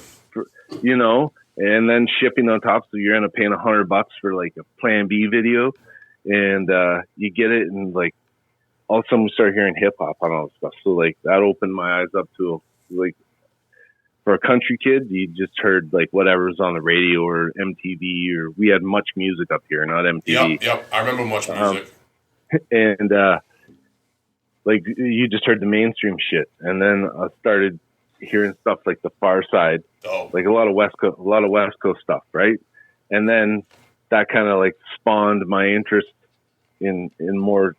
and then shipping on top. So you end up paying $100 for like a Plan B video, and you get it, and like all of a sudden we start hearing hip hop on all this stuff. So like that opened my eyes up to like, for a country kid, you just heard like whatever's on the radio or MTV, or we had Much Music up here, not MTV. Yep. I remember Much Music. And like you just heard the mainstream shit, and then I started hearing stuff like the Far Side, like a lot of West Coast stuff, right? And then that kind of like spawned my interest in more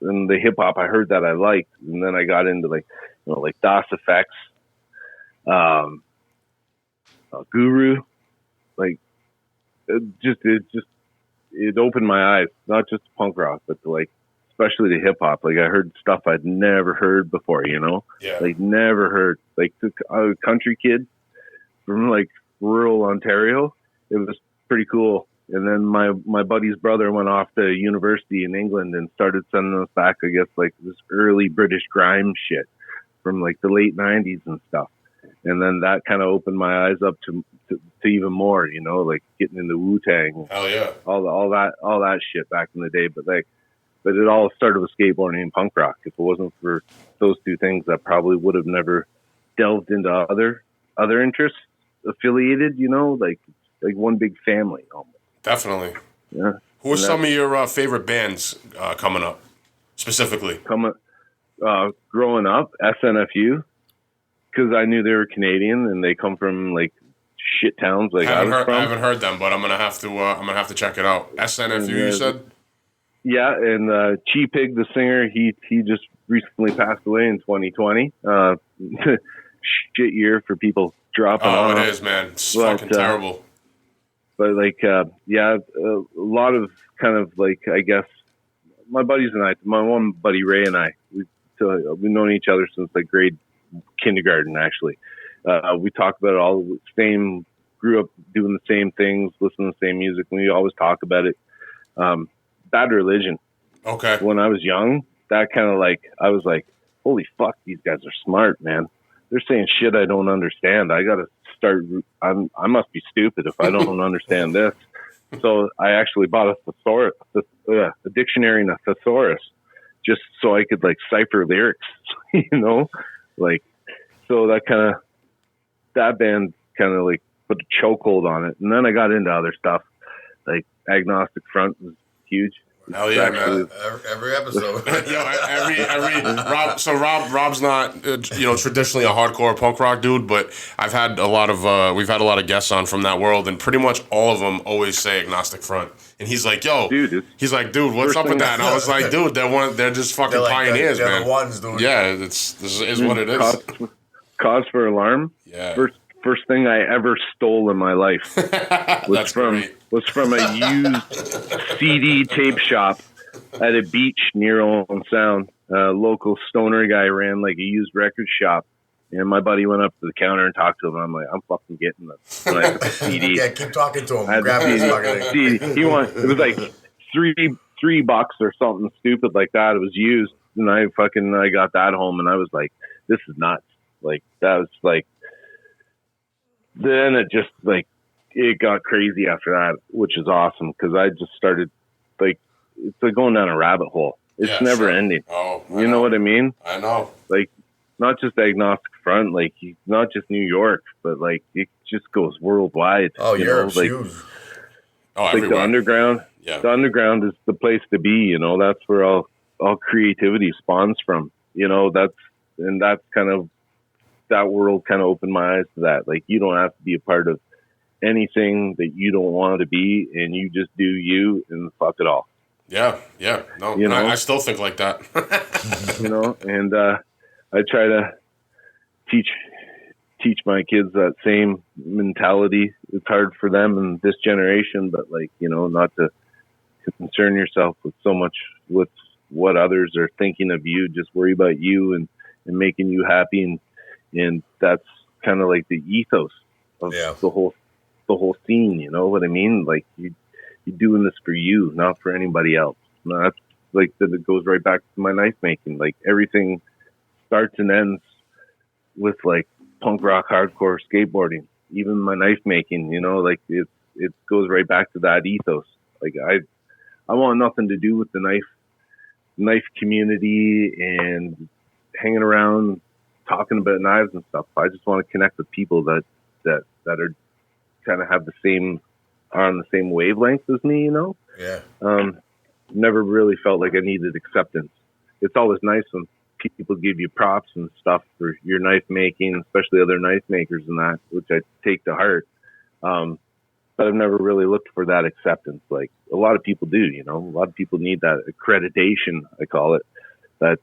in the hip hop I heard that I liked, and then I got into like, you know, like DOS Effects, Guru, like it opened my eyes, not just to punk rock, but to like, especially to hip hop. Like I heard stuff I'd never heard before, you know, like never heard, like a country kid from like rural Ontario. It was pretty cool. And then my buddy's brother went off to university in England and started sending us back, I guess, like this early British grime shit from like the late 90s and stuff. And then that kind of opened my eyes up to even more, you know, like getting into Wu-Tang. Hell yeah. All that shit back in the day. But it all started with skateboarding and punk rock. If it wasn't for those two things, I probably would have never delved into other interests affiliated, you know, like one big family almost. Definitely. Yeah. Who are some of your favorite bands coming up, specifically? Growing up, SNFU, because I knew they were Canadian and they come from like shit towns like I haven't heard them, but I'm gonna have to check it out. SNFU, you said? Yeah, and Chi Pig, the singer, he just recently passed away in 2020. Shit year for people dropping off. Oh, it is, man. It's fucking terrible. But like, a lot of kind of like, I guess, my buddies and I, my one buddy Ray and I, we've known each other since like grade kindergarten. Actually, we talk about it all. Grew up doing the same things, listening to the same music. We always talk about it. Bad Religion. Okay. When I was young, that kind of like, I was like, holy fuck, these guys are smart, man. They're saying shit I don't understand. I gotta start. I must be stupid if I don't understand this. So I actually bought a dictionary and a thesaurus, just so I could like cipher lyrics, you know, like. So that band kind of like put a chokehold on it, and then I got into other stuff, like Agnostic Front was huge. Hell yeah, man! Every episode. Rob's not traditionally a hardcore punk rock dude, but we've had a lot of guests on from that world, and pretty much all of them always say Agnostic Front. And he's like, "Yo, dude, what's up with that?" And I was like, "Dude, they're just fucking pioneers, man. They're the ones, dude. Yeah, this is what it is." Cause for alarm. Yeah. First thing I ever stole in my life was from a used CD tape shop at a beach near Owen Sound. A local stoner guy ran like a used record shop, and my buddy went up to the counter and talked to him. And I'm like, I'm fucking getting this. And I had the CD. Yeah, keep talking to him. I had Grab his the CD. It was like $3 or something stupid like that. It was used, and I got that home, and I was like, this is nuts. Like that was like. Then it just like it got crazy after that, which is awesome because I just started like it's like going down a rabbit hole. It's never ending. Oh, you know what I mean? I know. Like not just Agnostic Front, like not just New York, but like it just goes worldwide. Oh, Europe's like, huge. Oh, like everywhere. the underground. Yeah. The underground is the place to be. You know, that's where all creativity spawns from. You know, that's kind of. That world kind of opened my eyes to that. Like, you don't have to be a part of anything that you don't want to be, and you just do you and fuck it all. Yeah. No, you know? I still think like that. You know, and I try to teach my kids that same mentality. It's hard for them in this generation, but like, you know, not to concern yourself with so much with what others are thinking of you. Just worry about you and making you happy, and that's kind of like the ethos of the whole scene. You know what I mean? Like you're doing this for you, not for anybody else. No, that's like that. It goes right back to my knife making. Like everything starts and ends with like punk rock, hardcore skateboarding. even my knife making, like it goes right back to that ethos. Like I want nothing to do with the knife community and hanging around talking about knives and stuff. I just want to connect with people that are kind of are on the same wavelength as me, Yeah. Never really felt like I needed acceptance. It's always nice when people give you props and stuff for your knife making, especially other knife makers and that, which I take to heart. But I've never really looked for that acceptance. Like a lot of people do, a lot of people need that accreditation, I call it, that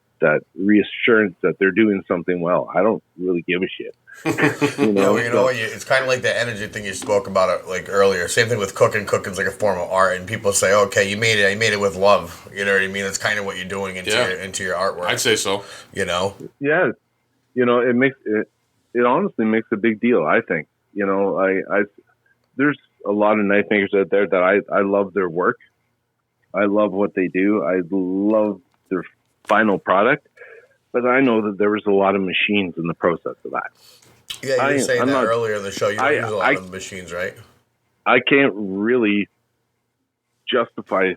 reassurance that they're doing something well. I don't really give a shit. It's kind of like the energy thing you spoke about like earlier. Same thing with cooking. Cooking's like a form of art, and people say, "Okay, you made it. I made it with love." You know what I mean? It's kind of what you're doing into your artwork. I'd say so. Yeah. It honestly makes a big deal. I think. There's a lot of knife makers out there that I love their work. I love what they do. I love their final product, but I know that there was a lot of machines in the process of that. Yeah, you were saying that earlier in the show. You don't use a lot of machines, right? I can't really justify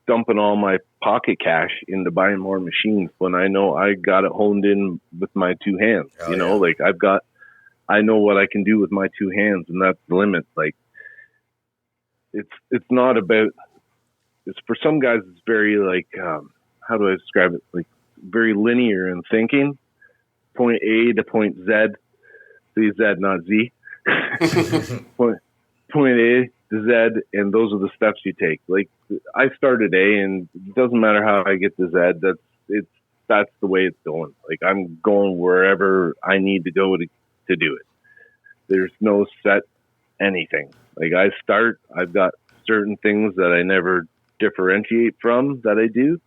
dumping all my pocket cash into buying more machines when I know I got it honed in with my two hands. Like I know what I can do with my two hands, and that's the limit. Like it's not about. It's for some guys. It's very like. How do I describe it? Like very linear in thinking. Point A to point Z. See Z, not Z. point A to Z, and those are the steps you take. Like I started A, and it doesn't matter how I get to Z. That's the way it's going. Like I'm going wherever I need to go to do it. There's no set anything. Like I've got certain things that I never differentiate from that I do.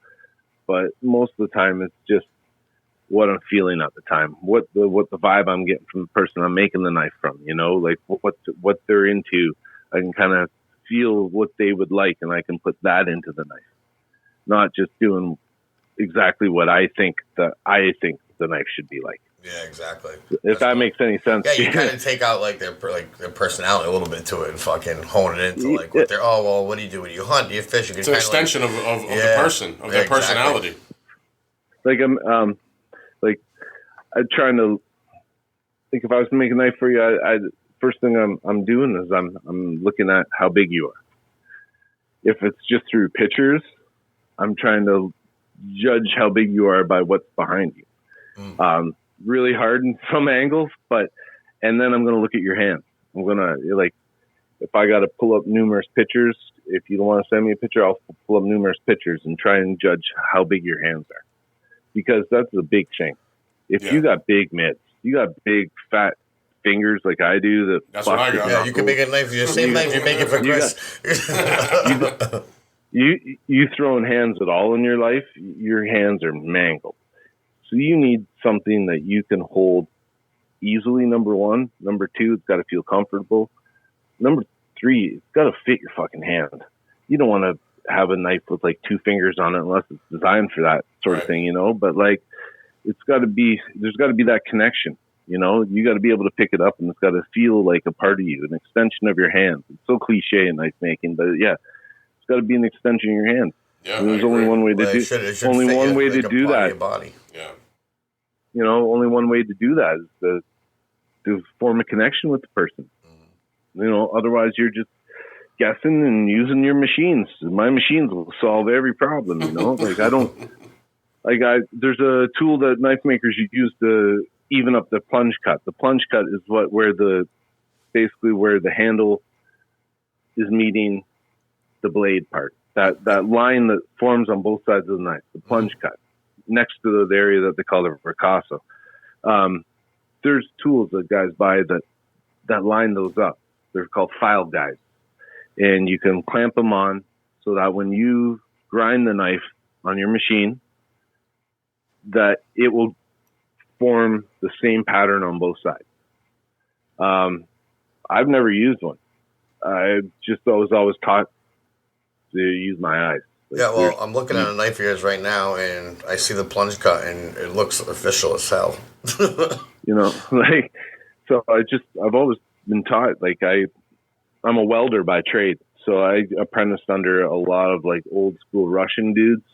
But most of the time, it's just what I'm feeling at the time, what the vibe I'm getting from the person I'm making the knife from. Like what they're into. I can kind of feel what they would like, and I can put that into the knife. Not just doing exactly what I think the knife should be like. Yeah, exactly. If that makes any sense. Yeah, you kind of take out like their personality a little bit to it and fucking hone it into like what they're. Oh well, what do you do? You hunt? Do you fish? It's an extension of the person, of their personality. Like I'm trying to think. If I was to make a knife for you, I first thing I'm doing is I'm looking at how big you are. If it's just through pictures, I'm trying to judge how big you are by what's behind you. Really hard in some angles, and then I'm going to look at your hands. I'm going to, if I got to pull up numerous pictures, if you don't want to send me a picture, I'll pull up numerous pictures and try and judge how big your hands are. Because that's a big thing. If you got big mitts, you got big fat fingers like I do. That's what I got. Yeah, you can make a knife. The same knife you make it for Chris. You throwing hands at all in your life, your hands are mangled. So you need something that you can hold easily, number one. Number two, it's got to feel comfortable. Number three, it's got to fit your fucking hand. You don't want to have a knife with like two fingers on it unless it's designed for that sort of thing, But it's got to be, there's got to be that connection, You got to be able to pick it up, and it's got to feel like a part of you, an extension of your hand. It's so cliche in knife making, but yeah, it's got to be an extension of your hand. Yeah, and there's only one way to do. Only one way to do that. Body. Yeah. Only one way to do that is to form a connection with the person. Otherwise you're just guessing and using your machines. My machines will solve every problem. There's a tool that knife makers use to even up the plunge cut. The plunge cut is where the handle is meeting the blade part. That line that forms on both sides of the knife, the plunge cut, next to the area that they call the ricasso. There's tools that guys buy that line those up. They're called file guides. And you can clamp them on so that when you grind the knife on your machine, that it will form the same pattern on both sides. I've never used one. I was always taught to use my eyes. I'm looking at a knife of yours right now, and I see the plunge cut, and it looks official as hell. So I've always been taught, like I'm a welder by trade. So I apprenticed under a lot of like old school Russian dudes,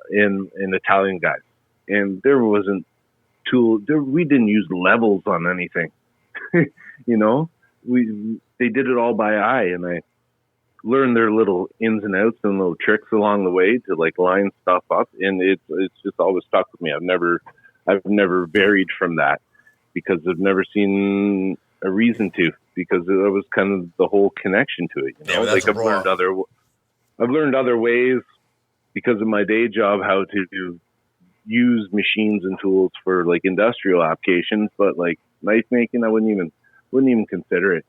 and Italian guys. And there wasn't we didn't use levels on anything. You know, they did it all by eye, and I learned their little ins and outs and little tricks along the way to like line stuff up. And it's just always stuck with me. I've never varied from that because I've never seen a reason to, because it was kind of the whole connection to it. You know, like I've learned other ways because of my day job how to use machines and tools for like industrial applications, but like knife making, I wouldn't even consider it.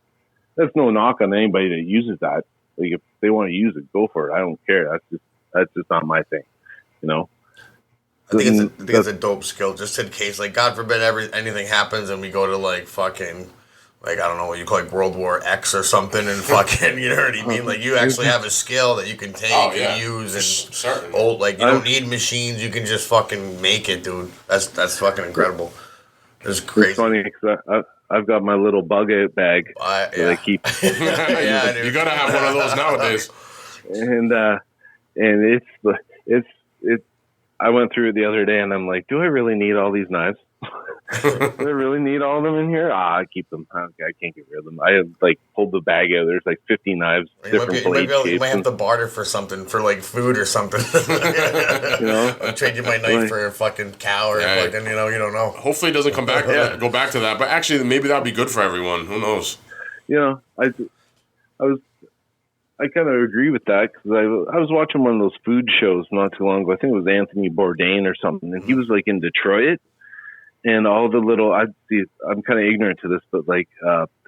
That's no knock on anybody that uses that. Like if they want to use it, go for it. I don't care. That's just not my thing, you know. I think it's a dope skill, just in case, like God forbid anything happens and we go to like fucking, like I don't know what you call like World War X or something, and fucking, you know what I mean? Like you actually have a skill that you can take and use, and certainly. Like you don't need machines, you can just fucking make it, dude. That's fucking incredible. It's crazy. It's funny because I've got my little bug out bag that I keep. Yeah, dude. You gotta have one of those nowadays. And it's I went through it the other day, and I'm like, do I really need all these knives? Do I really need all of them in here? I keep them. I can't get rid of them. I like pulled the bag out. There's like 50 knives, different blade shapes. You might have to barter for something, for like food or something. You know, I'll trade you my knife for a fucking cow or fucking, you don't know. Hopefully it doesn't come back. Go back to that. But actually, maybe that'd be good for everyone. Who knows? You know, I kind of agree with that, because I was watching one of those food shows not too long ago. I think it was Anthony Bourdain or something, and he was like in Detroit, and all the little I'm kind of ignorant to this, but like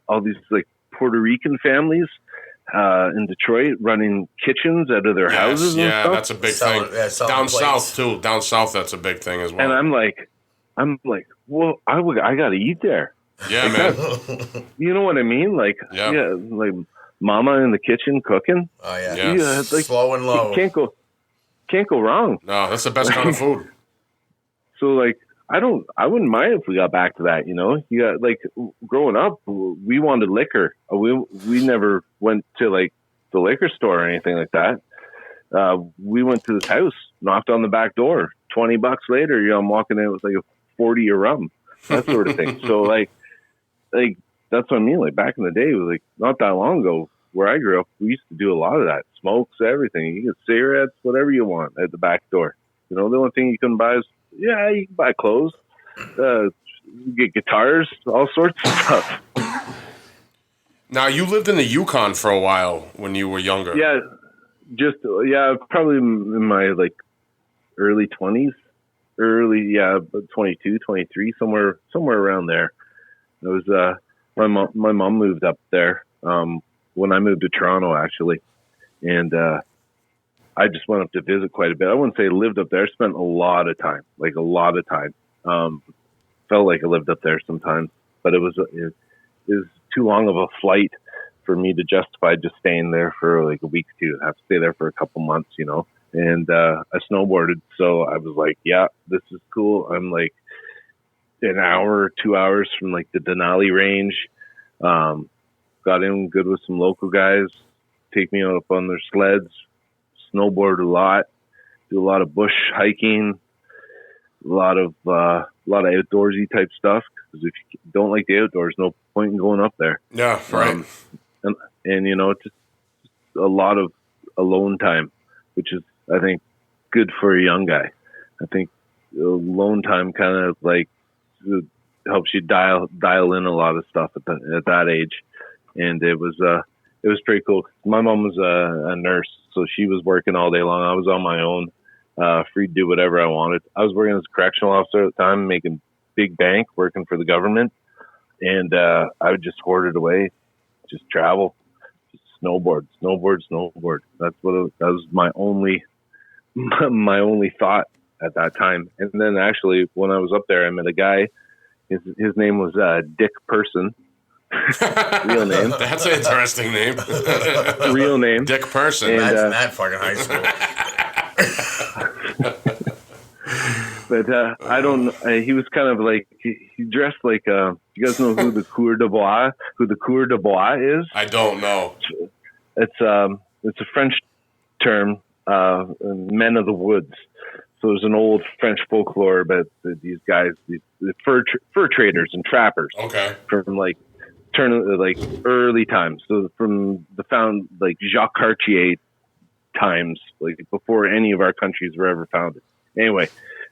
all these like Puerto Rican families in Detroit running kitchens out of their houses. And stuff. That's a big thing. Down south too. Down south, that's a big thing as well. And I'm like, well, I got to eat there. Yeah, like man. You know what I mean? Like, like mama in the kitchen cooking. Oh yeah. It's like slow and low. Can't go wrong. No, that's the best kind of food. So like, I wouldn't mind if we got back to that. You know, you got like growing up, we wanted liquor. We never went to like the liquor store or anything like that. We went to this house, knocked on the back door. $20 later, I'm walking in with like a 40 of rum, that sort of thing. So like that's what I mean. Like back in the day, it was like not that long ago, where I grew up, we used to do a lot of that. Smokes, everything. You get cigarettes, whatever you want at the back door. You know, the only thing you couldn't buy is, you can buy clothes, you get guitars, all sorts of stuff. Now, you lived in the Yukon for a while when you were younger. Yeah, probably in my like early 20s, but 22, 23, somewhere around there. It was my mom moved up there when I moved to Toronto, actually, and I just went up to visit quite a bit. I wouldn't say lived up there. Spent a lot of time. Felt like I lived up there sometimes, but it was too long of a flight for me to justify just staying there for like a week too. I have to stay there for a couple months, you know. And I snowboarded, so I was like, yeah, this is cool. I'm like an hour or 2 hours from like the Denali range. Got in good with some local guys, take me up on their sleds, snowboard a lot, do a lot of bush hiking, a lot of outdoorsy type stuff. Because if you don't like the outdoors, no point in going up there. Yeah, right. And you know, just a lot of alone time, which is, I think, good for a young guy. I think alone time kind of like helps you dial in a lot of stuff at that age. And it was pretty cool. My mom was a nurse, so she was working all day long. I was on my own, free to do whatever I wanted. I was working as a correctional officer at the time, making big bank, working for the government, and I would just hoard it away, just travel, just snowboard. That was my only thought at that time. And then actually, when I was up there, I met a guy. His name was Dick Person. Real name. That's an interesting name. Real name. Dick Person. And, Imagine that fucking high school. But I don't. He was kind of like he dressed like You guys know who the Coeur de Bois is? I don't know. It's a French term, men of the woods. So there's an old French folklore about these guys, these fur traders and trappers. Okay. From early times. So from Jacques Cartier times, like before any of our countries were ever founded. Anyway,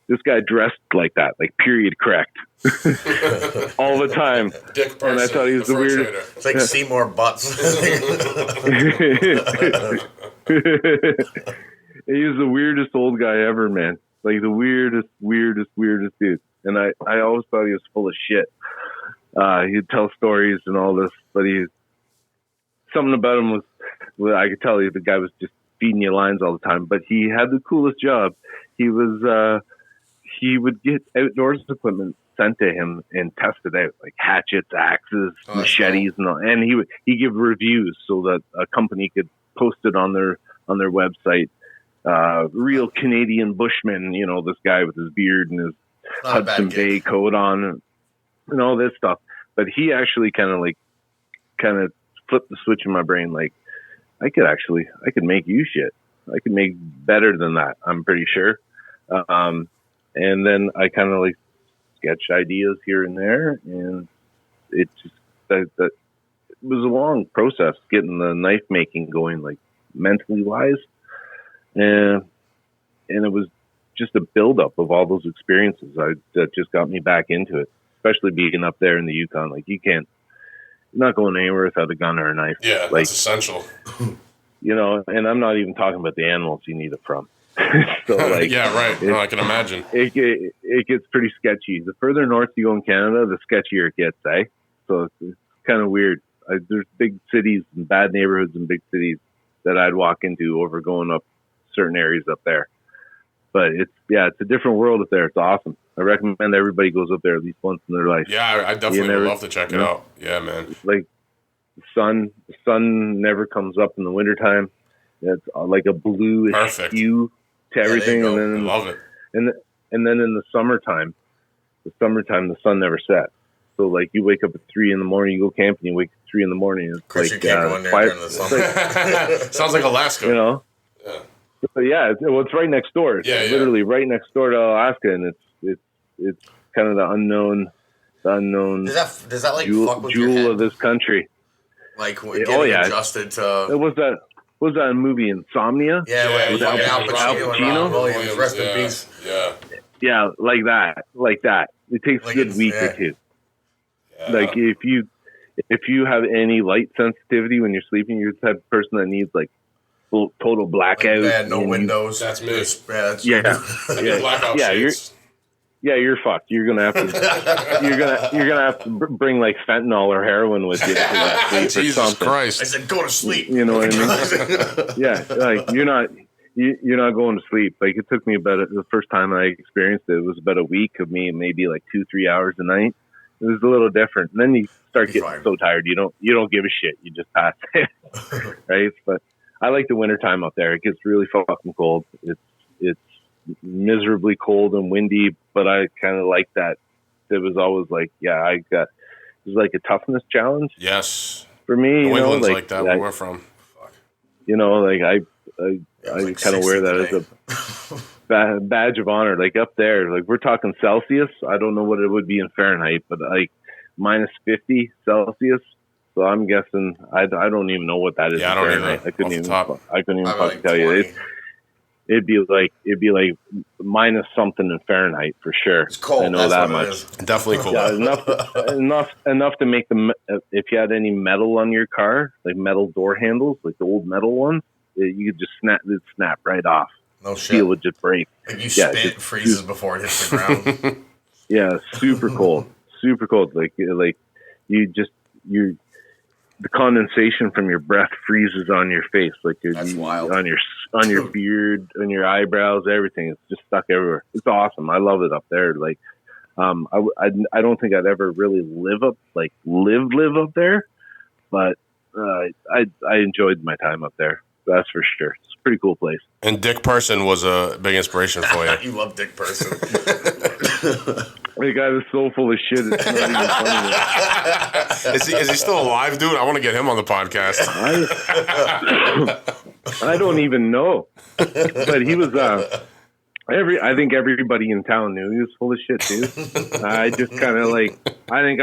this guy dressed like that, like period correct, all the time. Dick person, and I thought he was the weirdest. Trader. It's like Seymour Butts. He was the weirdest old guy ever, man. Like the weirdest dude. And I always thought he was full of shit. He'd tell stories and all this, but something about him was I could tell you the guy was just feeding you lines all the time. But he had the coolest job. He would get outdoors equipment sent to him and test it out, like hatchets, axes, machetes, and all. And he'd give reviews so that a company could post it on their website. Real Canadian bushman, this guy with his beard and his Hudson Bay coat on and all this stuff. But he actually kind of flipped the switch in my brain. Like I could make you shit. I could make better than that. I'm pretty sure. And then I kind of sketch ideas here and there, and it just that it was a long process getting the knife making going, like mentally wise, and it was just a buildup of all those experiences that just got me back into it, especially being up there in the Yukon. Like you're not going anywhere without a gun or a knife. Yeah, that's essential. And I'm not even talking about the animals you need it from. So yeah, right. No, I can imagine. It gets pretty sketchy. The further north you go in Canada, the sketchier it gets, eh? So it's kind of weird. There's big cities and bad neighborhoods in big cities that I'd walk into over going up certain areas up there. But it's a different world up there. It's awesome. I recommend everybody goes up there at least once in their life. Yeah, I definitely would love to check it out. Yeah, man. Like the sun never comes up in the wintertime. It's like a bluish hue to everything, and then I love it. And then in the summertime, the sun never sets. So like you wake up at 3 a.m, you go camping, you wake up at 3 a.m. It's Chris, like you can't go in there during the summer. Sounds like Alaska. Yeah. But yeah, it's right next door. It's literally right next door to Alaska, and it's kind of the unknown. Does that like jewel, fuck with your head? Of this country? Like getting adjusted to. Was that a movie Insomnia? Yeah, with Al Pacino. Rest in peace. Yeah. Yeah, like that. It takes a good week or two. Yeah. Like if you have any light sensitivity when you're sleeping, you're the type of person that needs like total blackout. Like, no windows. That's me. Blackout shades. You're fucked. You're gonna have to bring like fentanyl or heroin with you. Jesus Christ! I said go to sleep. You know what I mean? Yeah, like you're not going to sleep. Like it took me the first time I experienced it was about a week of me, maybe like 2-3 hours a night. It was a little different. And then you start getting so tired you don't give a shit. You just pass it, right? But I like the wintertime up there. It gets really fucking cold. It's miserably cold and windy, but I kind of like that. It was always like, it was like a toughness challenge. Yes. For me, New England's like that where we're from. Fuck. I kind of wear that as a badge of honor. Like up there, like we're talking Celsius. I don't know what it would be in Fahrenheit, but like -50 Celsius. So I'm guessing I don't even know what that is in Fahrenheit. I couldn't even fucking tell you. It'd be like minus something in Fahrenheit for sure. It's cold. I know that much. Definitely cold. Yeah, enough to make them. If you had any metal on your car, like metal door handles, like the old metal ones, you could just snap right off. No shit. Steel would just break. Like you spit, it freezes before it hits the ground. Yeah, super cold. Super cold. Like the condensation from your breath freezes on your face, like that's wild. On your beard, on your eyebrows, everything. It's just stuck everywhere. It's awesome. I love it up there. Like, I don't think I'd ever really live up up there, but I enjoyed my time up there. That's for sure. It's a pretty cool place. And Dick Person was a big inspiration for you. You love Dick Person. The guy was so full of shit. It's not even funny. Is he still alive, dude? I want to get him on the podcast. I don't even know, but he was. I think everybody in town knew he was full of shit, dude. I just kind of like. I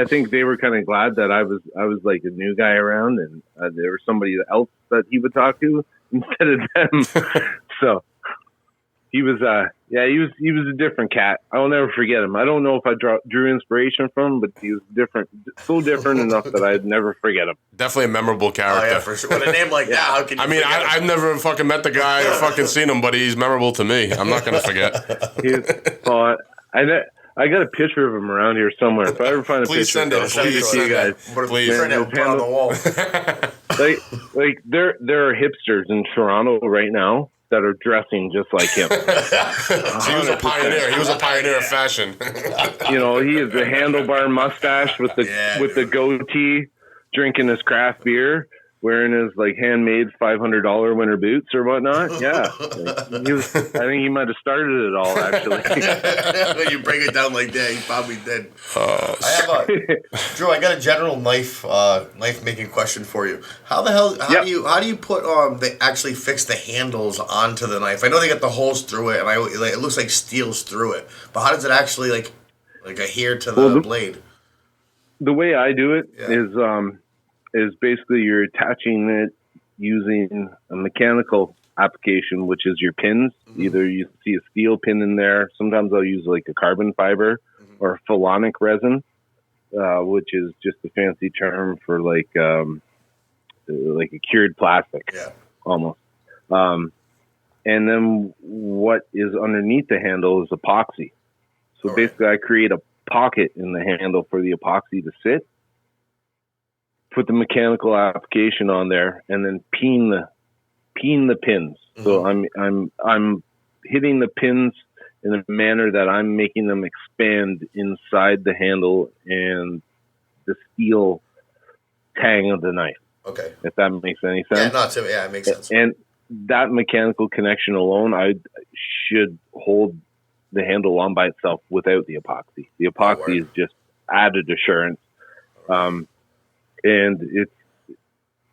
think they were kind of glad that I was like a new guy around, and there was somebody else that he would talk to instead of them. So. He was, he was a different cat. I'll never forget him. I don't know if I drew inspiration from him, but he was different, so different enough that I'd never forget him. Definitely a memorable character. Oh, yeah, for sure. With a name like that, how can you I've never fucking met the guy or fucking seen him, but he's memorable to me. I'm not going to forget. I got a picture of him around here somewhere. If I ever find a Please picture, send it. I'll send it to you guys. Please send it. Put it on the wall. like there are hipsters in Toronto right now that are dressing just like him. So he was a pioneer. He was a pioneer of fashion. You know, he has a handlebar mustache with the goatee, drinking his craft beer, wearing his like handmade $500 winter boots or whatnot. Yeah, I think he might have started it all actually. When you break it down like that, he probably did. Drew, I got a general knife making question for you. How the hell? How do you put they actually fix the handles onto the knife? I know they got the holes through it, and it looks like steel's through it. But how does it actually like adhere to the blade? The way I do it is basically you're attaching it using a mechanical application, which is your pins. Mm-hmm. Either you see a steel pin in there. Sometimes I'll use like a carbon fiber or phenolic resin, which is just a fancy term for like a cured plastic, almost. And then what is underneath the handle is epoxy. So basically I create a pocket in the handle for the epoxy to sit. Put the mechanical application on there, and then peen the pins. Mm-hmm. So I'm hitting the pins in a manner that I'm making them expand inside the handle and the steel tang of the knife. Okay, if that makes any sense. Yeah, it makes sense. And that mechanical connection alone, I should hold the handle on by itself without the epoxy. The epoxy is just added assurance. And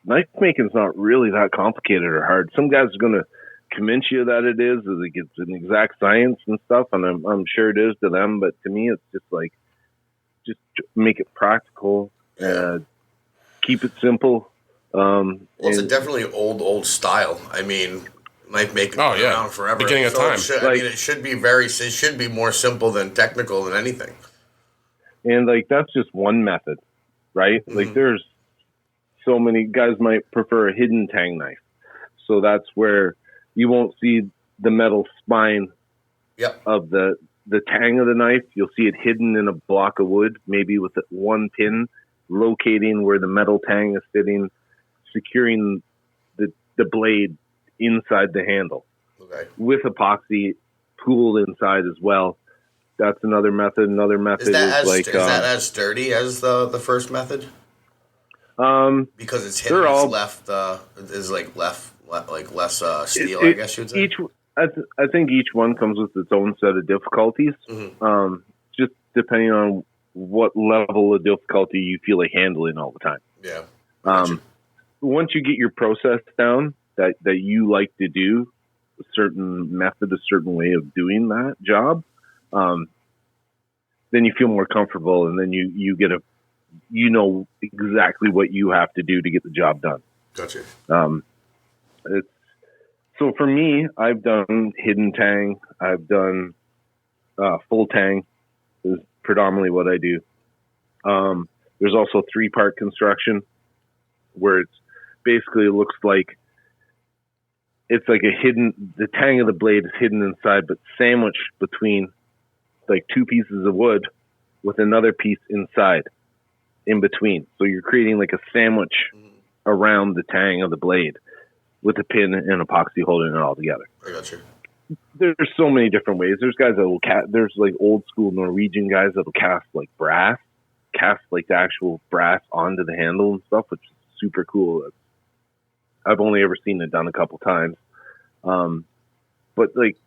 knife making is not really that complicated or hard. Some guys are going to convince you that it is, like it's an exact science and stuff, and I'm sure it is to them. But to me, it's just like, just make it practical, keep it simple. It's definitely old style. I mean, knife making been around forever. Beginning of time. It should be more simple than technical than anything. And like that's just one method. Right? Mm-hmm. Like there's so many guys might prefer a hidden tang knife. So that's where you won't see the metal spine of the tang of the knife. You'll see it hidden in a block of wood, maybe with one pin locating where the metal tang is sitting, securing the blade inside the handle. Okay. With epoxy pooled inside as well. That's another method. Another method is that as sturdy as the first method? Because it's hidden, less steel. I guess you'd say. I think each one comes with its own set of difficulties. Mm-hmm. Just depending on what level of difficulty you feel like handling all the time. Yeah. Once you get your process down that you like to do a certain method, a certain way of doing that job. Then you feel more comfortable, and then you get you know exactly what you have to do to get the job done. Gotcha. So for me, I've done hidden tang. I've done full tang is predominantly what I do. There's also 3-part construction where it's basically, it looks like it's like the tang of the blade is hidden inside, but sandwiched between like 2 pieces of wood with another piece inside in between. So you're creating like a sandwich around the tang of the blade with a pin and epoxy holding it all together. I got you. There's so many different ways. There's guys that will there's like old school Norwegian guys that will cast like like the actual brass onto the handle and stuff, which is super cool. I've only ever seen it done a couple times. But like,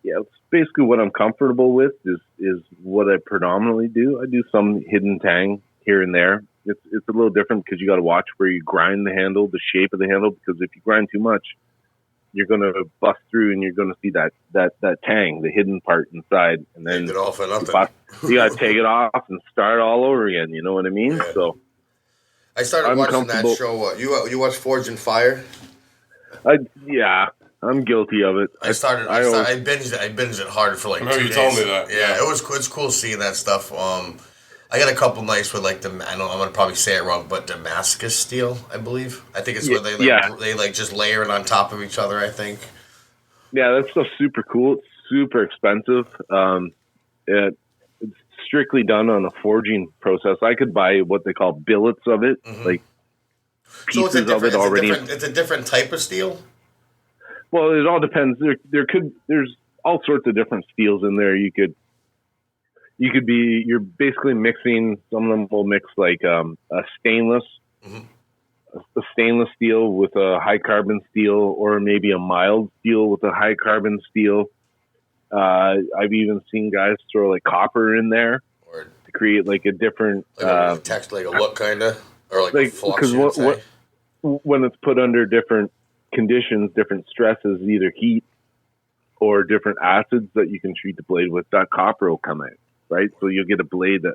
Yeah, it's basically what I'm comfortable with is what I predominantly do. I do some hidden tang here and there. It's a little different because you got to watch where you grind the handle, the shape of the handle, because if you grind too much, you're going to bust through and you're going to see that tang, the hidden part inside, and then Take it off and nothing. You got to take it off and start all over again. You know what I mean? Yeah. So I started watching that show. You watched Forged in Fire? Yeah, I'm guilty of it. I binged it. I binged it hard for like 2 days. You told me that. Yeah, it's cool seeing that stuff. I got a couple nights with like I'm gonna probably say it wrong, but Damascus steel, I believe. I think it's where they just layer it on top of each other, I think. Yeah, that stuff's super cool. It's super expensive. It's strictly done on a forging process. I could buy what they call billets of it, like pieces of it already. It's a different type of steel? Well, it all depends. There's all sorts of different steels in there. You're basically mixing, some of them will mix like a stainless, a stainless steel with a high carbon steel, or maybe a mild steel with a high carbon steel. I've even seen guys throw like copper in there to create like a different, like a look kind of, or like a flux, because when it's put under different conditions, different stresses, either heat or different acids that you can treat the blade with, that copper will come out. Right, so you'll get a blade that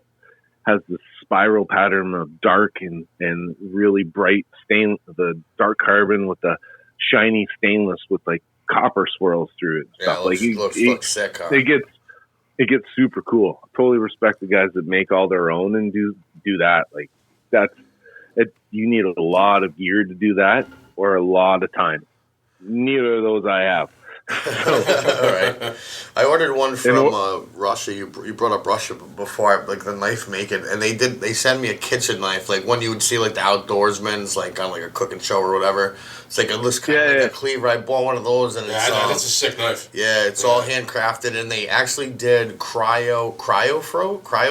has this spiral pattern of dark and really bright the dark carbon with the shiny stainless with like copper swirls through it. Yeah, stuff. looks sick. Huh? It gets super cool. I totally respect the guys that make all their own and do that. Like that's it. You need a lot of gear to do that, or a lot of time. Neither of those I have. All right. I ordered one from Russia. You brought up Russia before, like the knife making, and they sent me a kitchen knife, like one you would see like the outdoorsmen's, like on like a cooking show or whatever. It's like it looks kind of like a cleaver. I bought one of those, and that's a sick knife. Yeah, it's all handcrafted, and they actually did cryo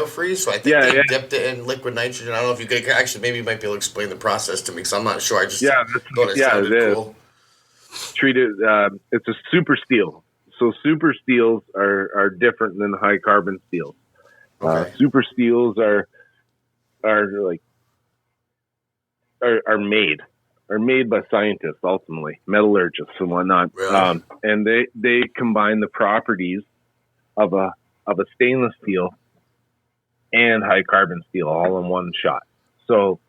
freeze. So I think they dipped it in liquid nitrogen. I don't know if you could actually, maybe you might be able to explain the process to me, because I'm not sure. I just thought it sounded cool. Treated, it's a super steel. So super steels are different than high carbon steels. Okay. Super steels are made by scientists, ultimately metallurgists and whatnot. Really? And they combine the properties of a stainless steel and high carbon steel all in one shot. So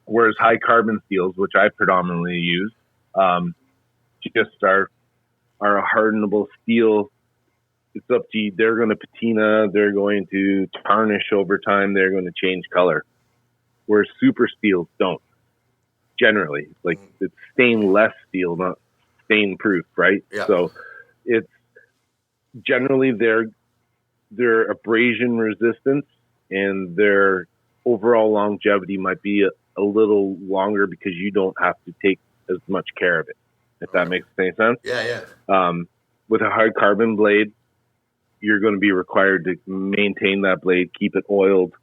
whereas high carbon steels, which I predominantly use, just are a hardenable steel. It's up to you. They're going to patina. They're going to tarnish over time. They're going to change color. Whereas super steels don't. Generally, like it's stainless steel, not stain proof, right? Yeah. So it's generally their abrasion resistance and their overall longevity might be a little longer because you don't have to take as much care of it. If that makes any sense. Yeah. With a hard carbon blade, you're going to be required to maintain that blade, keep it oiled.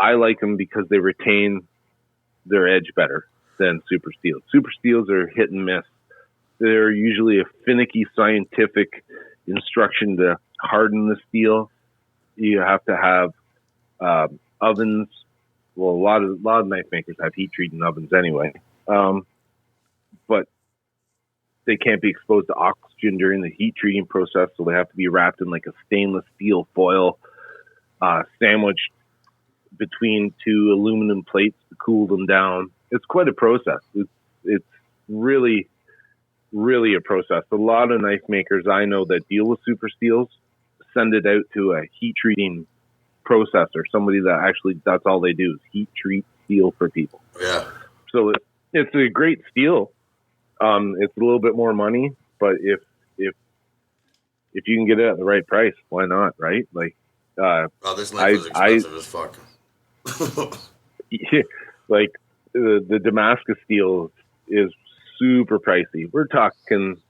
I like them because they retain their edge better than super steels. Super steels are hit and miss. They're usually a finicky scientific instruction to harden the steel. You have to have ovens. Well, a lot of knife makers have heat treating ovens anyway. But they can't be exposed to oxygen during the heat treating process, so they have to be wrapped in like a stainless steel foil, sandwiched between two aluminum plates to cool them down. It's quite a process. It's really, really a process. A lot of knife makers I know that deal with super steels send it out to a heat treating processor, somebody that actually, that's all they do is heat treat steel for people. Yeah. So it's a great steel. It's a little bit more money, but if you can get it at the right price, why not? Right? Like, this knife is expensive as fuck. Yeah, like the Damascus steel is super pricey. We're talking,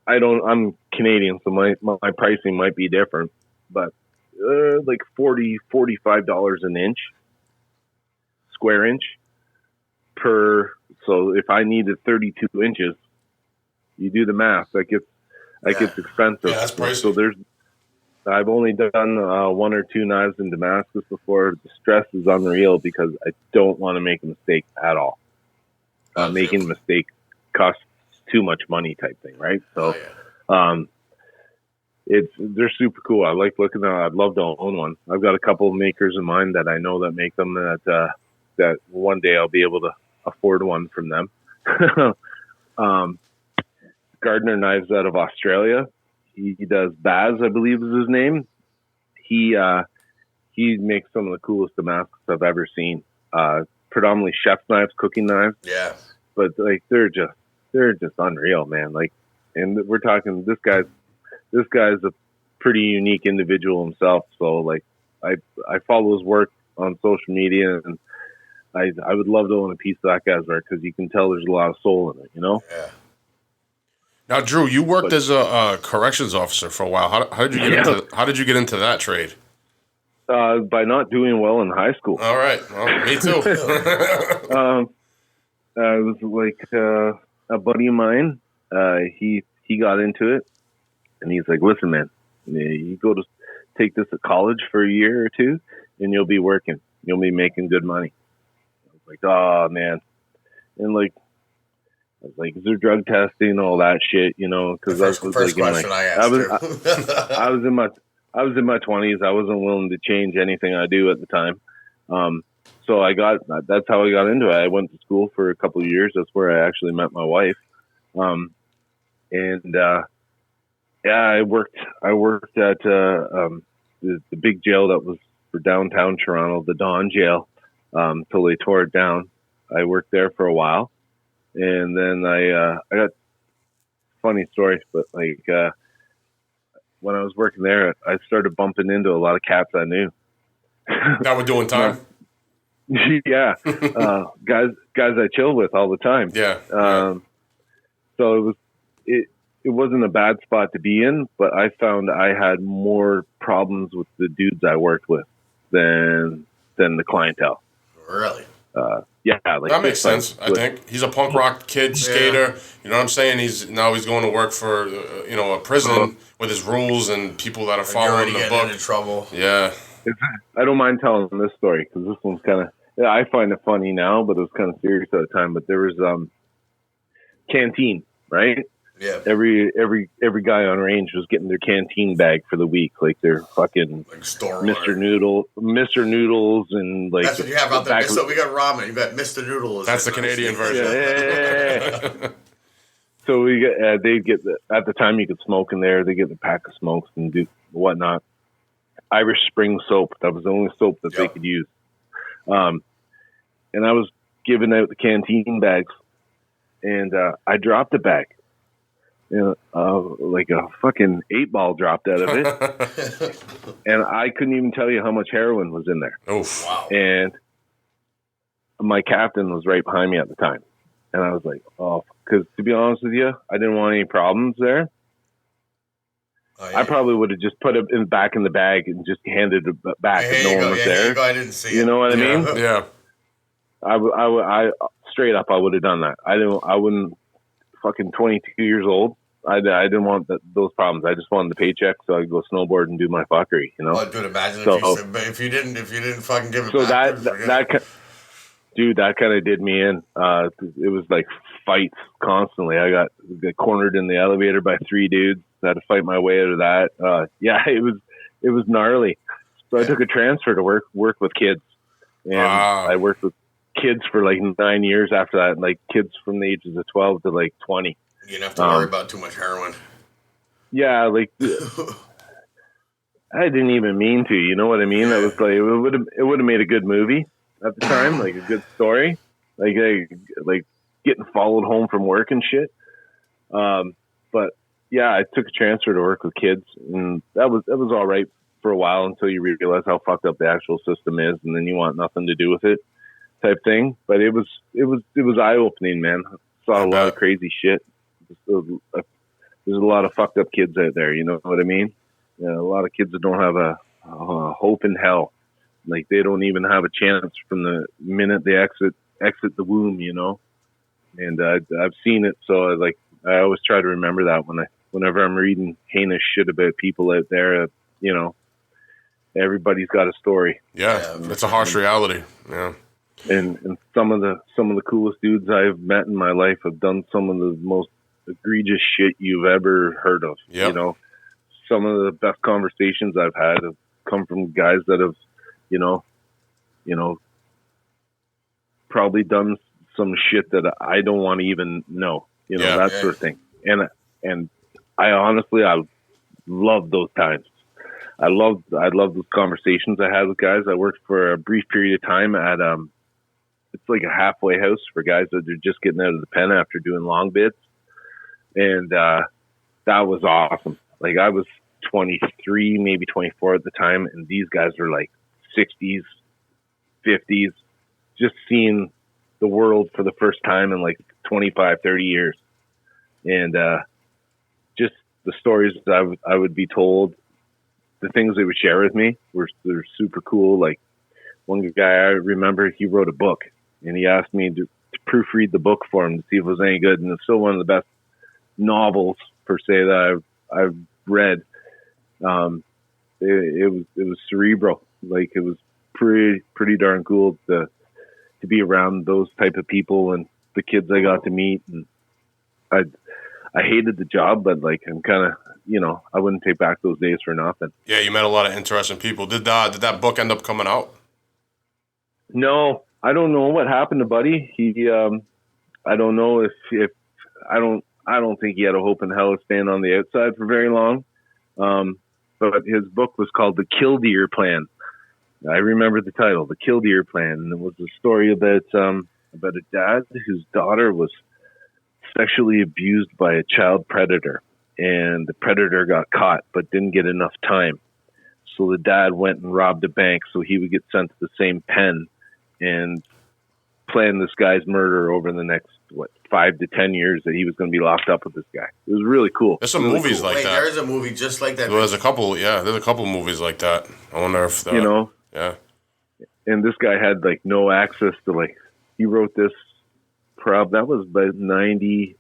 I'm Canadian, so my pricing might be different, but like $45 an inch, square inch. So if I needed 32 inches, you do the math. That gets expensive. Yeah, that's pricey. So I've only done 1 or 2 knives in Damascus before. The stress is unreal because I don't want to make a mistake at all. Making a mistake costs too much money, type thing, right? So, they're super cool. I like looking at. I'd love to own one. I've got a couple of makers in mind that I know that make them. That one day I'll be able to afford one from them. Gardner Knives out of Australia. He does Baz, I believe is his name. He makes some of the coolest Damascus I've ever seen. Predominantly chef's knives, cooking knives. Yeah. But like they're just unreal, man. Like, and we're talking this guy's a pretty unique individual himself. So like I follow his work on social media, and I would love to own a piece of that guy's work because you can tell there's a lot of soul in it, you know? Yeah. Now, Drew, you worked as a corrections officer for a while. How did you get into that trade? By not doing well in high school. All right. Well, me too. It was like a buddy of mine. He got into it, and he's like, "Listen, man, you go to take this at college for a year or two, and you'll be working. You'll be making good money." I was like, "Oh man," and like. I was like, is there drug testing, all that shit, you know? Because I was like, I was in my 20s. I wasn't willing to change anything I do at the time. So that's how I got into it. I went to school for a couple of years. That's where I actually met my wife. I worked at the big jail that was for downtown Toronto, the Dawn Jail, till they tore it down. I worked there for a while. And then I got funny stories, but like when I was working there, I started bumping into a lot of cats I knew. That were doing time. Yeah, guys I chill with all the time. Yeah. So it wasn't a bad spot to be in, but I found I had more problems with the dudes I worked with than the clientele. Really? Yeah, like that makes sense. I think he's a punk rock kid skater. You know what I'm saying? He's going to work for a prison with his rules and people that are following the book. Into trouble. Yeah, I don't mind telling this story because this one's kind of I find it funny now, but it was kind of serious at the time. But there was canteen, right? Yeah. Every guy on range was getting their canteen bag for the week, like their fucking like store Mr. Noodles, and like that's what you have out there. So we got ramen. You got Mr. Noodles. That's the Canadian version. Yeah. So we get they'd get at the time you could smoke in there. They get the pack of smokes and do whatnot. Irish Spring soap. That was the only soap that they could use. And I was giving out the canteen bags, and I dropped a bag. Like a fucking 8-ball dropped out of it. And I couldn't even tell you how much heroin was in there. Oof. Wow. And my captain was right behind me at the time. And I was like, oh, because to be honest with you, I didn't want any problems there. Oh, yeah. I probably would have just put it back in the bag and just handed it back if no one was there. I didn't see it. You know what I mean? Yeah. I straight up, I would have done that. I wouldn't. Fucking 22 years old. I didn't want those problems. I just wanted the paycheck so I could go snowboard and do my fuckery, you know? Well, dude, imagine if you didn't fucking give it back. So that kind of did me in. It was like fights constantly. I got cornered in the elevator by 3 dudes. I had to fight my way out of that. It was gnarly. So I took a transfer to work with kids. And I worked with kids for like 9 years after that, like kids from the ages of 12 to like 20. You didn't have to worry about too much heroin. Yeah, like I didn't even mean to. You know what I mean? That was like it would have made a good movie at the time, like a good story, like getting followed home from work and shit. But yeah, I took a transfer to work with kids, and that was all right for a while until you realize how fucked up the actual system is, and then you want nothing to do with it, type thing. But it was eye opening, man. I saw a lot of crazy shit. There's a lot of fucked up kids out there. You know what I mean? Yeah, a lot of kids that don't have a hope in hell. Like they don't even have a chance from the minute they exit the womb. You know, and I've seen it. So I always try to remember that whenever I'm reading heinous shit about people out there. Everybody's got a story. Yeah, it's a harsh reality. Yeah. And some of the coolest dudes I've met in my life have done some of the most egregious shit you've ever heard of. Yep. Some of the best conversations I've had have come from guys that have, probably done some shit that I don't want to even know, that sort of thing. And I honestly, I love those times. I love those conversations I had with guys. I worked for a brief period of time at, it's like a halfway house for guys that are just getting out of the pen after doing long bids. And, that was awesome. Like I was 23, maybe 24 at the time. And these guys were like 60s, 50s, just seeing the world for the first time in like 25, 30 years. And, just the stories that I would be told, the things they would share with me were super cool. Like one guy I remember, he wrote a book and he asked me to proofread the book for him to see if it was any good. And it's still one of the best novels per se that I've read. It was cerebral. Like it was pretty darn cool to be around those type of people and the kids I got to meet. And I hated the job, but like I'm kind of, I wouldn't take back those days for nothing. Yeah, you met a lot of interesting people. Did that book end up coming out? No, I don't know what happened to Buddy. He, I don't know if I don't think he had a hope in hell of staying on the outside for very long. But his book was called The Killdeer Plan. I remember the title, The Killdeer Plan, and it was a story about a dad whose daughter was sexually abused by a child predator, and the predator got caught but didn't get enough time. So the dad went and robbed a bank so he would get sent to the same pen and planned this guy's murder over the next 5 to 10 years that he was going to be locked up with this guy. It was really cool. There's some movies cool. Like that. There is a movie just like that. Well, there's a couple movies like that. I wonder if yeah. And this guy had like no access to like, he wrote this that was about 90,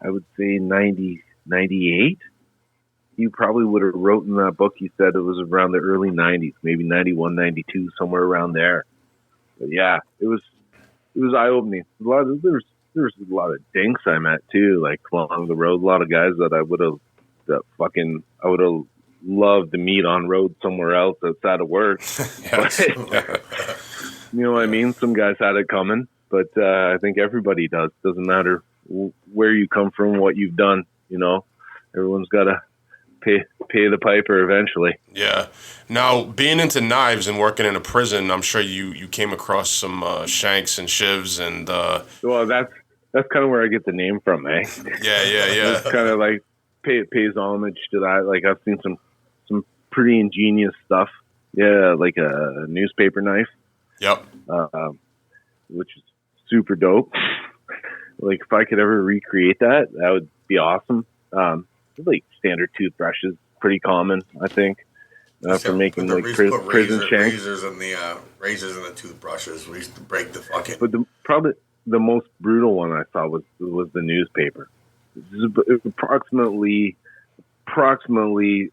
I would say 90, 98. He probably would have wrote in that book. He said it was around the early 90s, maybe 91, 92, somewhere around there. But yeah, it was eye-opening. There's a lot of dinks I met too, like along the road. A lot of guys that I would have loved to meet on road somewhere else outside of work. But, you know what I mean? Some guys had it coming, but I think everybody does. Doesn't matter where you come from, what you've done. Everyone's got to pay the piper eventually. Yeah. Now, being into knives and working in a prison, I'm sure you came across some shanks and shivs and. Well, that's kind of where I get the name from, eh? Yeah. It's kind of like pays homage to that. Like I've seen some pretty ingenious stuff. Yeah, like a newspaper knife. Yep. Which is super dope. Like if I could ever recreate that would be awesome. Like standard toothbrushes, pretty common, I think, for making like prison shanks. Razors and the toothbrushes. We used to break the fucking. But probably the most brutal one I saw was the newspaper. It was approximately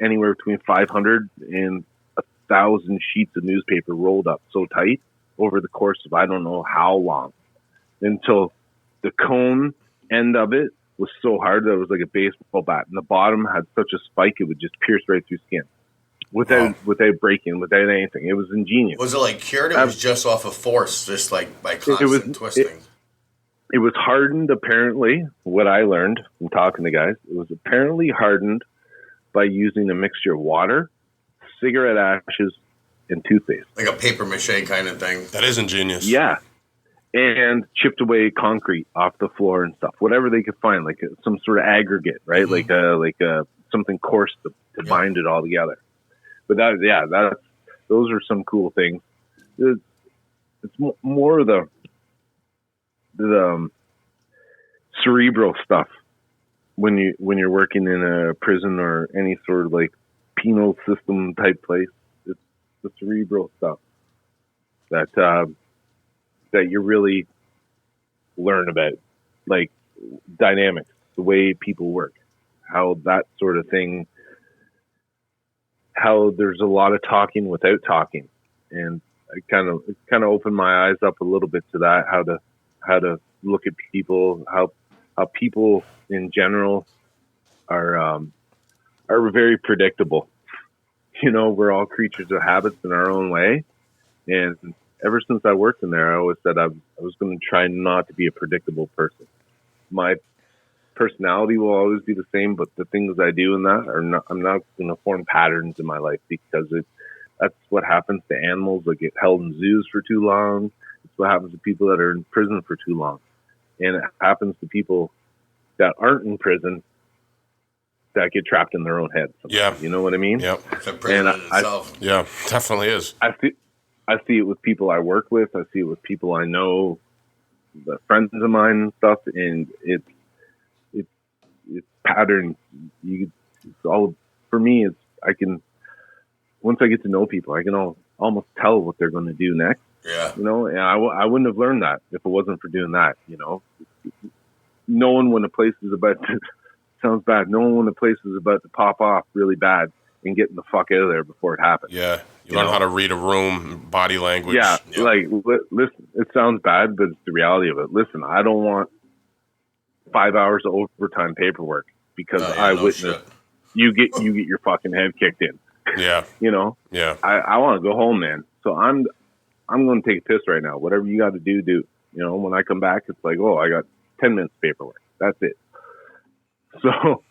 anywhere between 500 and 1,000 sheets of newspaper rolled up so tight over the course of I don't know how long, until the cone end of it was so hard that it was like a baseball bat, and the bottom had such a spike it would just pierce right through skin without breaking, without anything. It was ingenious. Was it like cured? It was just off of force, just like by constant twisting. It was hardened, apparently. What I learned from talking to guys, it was apparently hardened by using a mixture of water, cigarette ashes, and toothpaste. Like a paper mache kind of thing. That is ingenious. Yeah. And chipped away concrete off the floor and stuff, whatever they could find, like some sort of aggregate, right? Mm-hmm. Like something coarse to bind it all together. But those are some cool things. It's more of the cerebral stuff when you're working in a prison or any sort of like penal system type place. It's the cerebral stuff that you really learn about, like dynamics, the way people work, how that sort of thing, how there's a lot of talking without talking. And it kind of opened my eyes up a little bit to that, how to look at people, how people in general are very predictable. You know, we're all creatures of habits in our own way. And ever since I worked in there, I always said I was going to try not to be a predictable person. My personality will always be the same, but the things I do in that I'm not going to form patterns in my life, because that's what happens to animals that get held in zoos for too long. It's what happens to people that are in prison for too long. And it happens to people that aren't in prison that get trapped in their own heads. Yeah. You know what I mean? Yep. It's a prison in itself. Yeah, definitely is. I see it with people I work with. I see it with people I know, the friends of mine and stuff. And it's pattern. It's all, for me, once I get to know people, I can almost tell what they're going to do next. Yeah. You know, and I wouldn't have learned that if it wasn't for doing that, you know. Knowing when a place is about to, sounds bad, knowing when a place is about to pop off really bad and getting the fuck out of there before it happens. Yeah. You learn how to read a room, body language. Yeah, like, listen, it sounds bad, but it's the reality of it. Listen, I don't want 5 hours of overtime paperwork because I witnessed you get your fucking head kicked in. Yeah. You know? Yeah. I want to go home, man. So I'm going to take a piss right now. Whatever you got to do. You know, when I come back, it's like, oh, I got 10 minutes paperwork. That's it. So.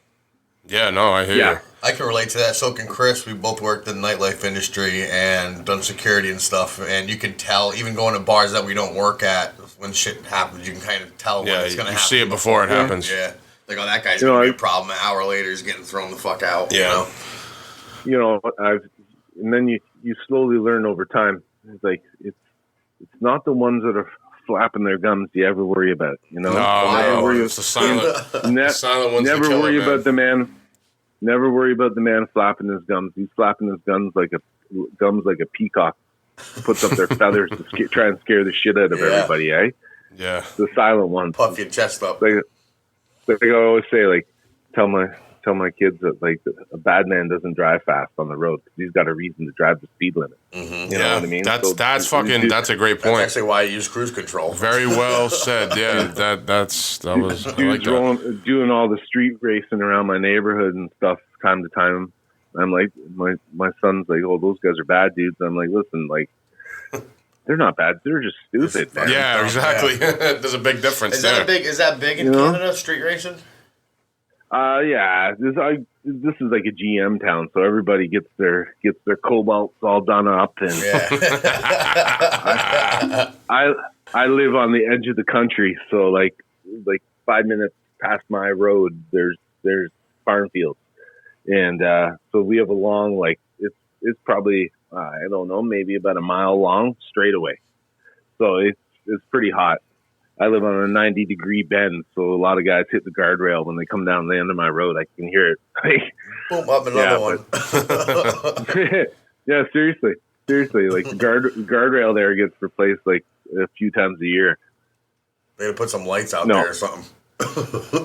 Yeah, no, I hear you. I can relate to that. So can Chris. We both worked in the nightlife industry and done security and stuff. And you can tell, even going to bars that we don't work at, when shit happens, you can kind of tell when it's going to happen. You see it before it happens. Yeah. Like, oh, that guy's going to be a problem. An hour later, he's getting thrown the fuck out. Yeah. You know, and then you slowly learn over time. It's like, it's not the ones that are flapping their gums you ever worry about, you know? No, it's the silent ones. Never worry about the man. Never worry about the man flapping his gums. He's flapping his gums like a peacock. Puts up their feathers to try and scare the shit out of everybody, eh? Yeah. The silent ones. Puff your chest up. Like I always say, like, tell my kids that, like, a bad man doesn't drive fast on the road because he's got a reason to drive the speed limit. Mm-hmm. You know what I mean? That's that's a great point. That's actually why I use cruise control. Very well said. Yeah, that was. I like that. Doing all the street racing around my neighborhood and stuff time to time. I'm like, my son's like, oh, those guys are bad dudes. I'm like, listen, like, they're not bad. They're just stupid. Man. Yeah, exactly. There's a big difference there. Is that big in Canada, street racing? Yeah. This is like a GM town, so everybody gets their cobalts all done up, and I live on the edge of the country, so like 5 minutes past my road, there's farm fields, and so we have a long, like, it's probably I don't know, maybe about a mile long straightaway, so it's pretty hot. I live on a 90-degree bend, so a lot of guys hit the guardrail when they come down the end of my road. I can hear it. Boom, up another one. Yeah, seriously. Like, the guardrail there gets replaced like a few times a year. They gotta put some lights out there or something.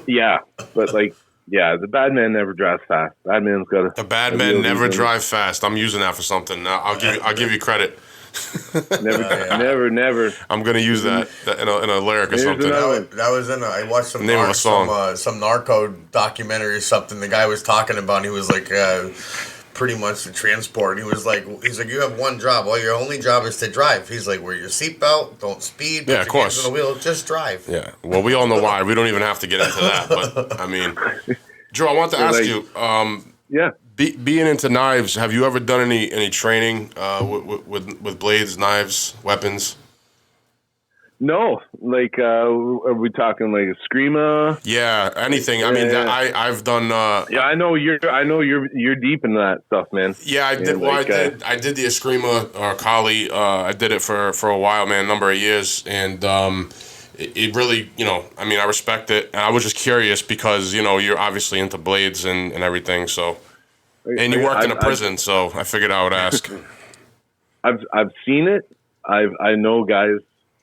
Yeah, but the bad man never drives fast. The bad men never drive fast. I'm using that for something. I'll give you credit. Never. I'm gonna use that in a lyric or something. That was in I watched some narco documentary or something. The guy was talking about. He was like, pretty much the transport. He's like, you have one job. Well, your only job is to drive. He's like, wear your seatbelt, don't speed. Yeah, of course. On the wheel, just drive. Yeah. Well, we all know why. We don't even have to get into that. But I mean, Drew, I want to ask you. Yeah. Being into knives, have you ever done any training with blades, knives, weapons? No, like, are we talking like a Screama? Yeah, anything. I mean, I've done. Yeah, I know you're deep in that stuff, man. Yeah, I did. Well, I did the Screama or Kali. I did it for a while, man, a number of years, and it really, I mean, I respect it, and I was just curious because you're obviously into blades and everything, so. And you worked in a prison, so I figured I would ask. I've seen it. I know guys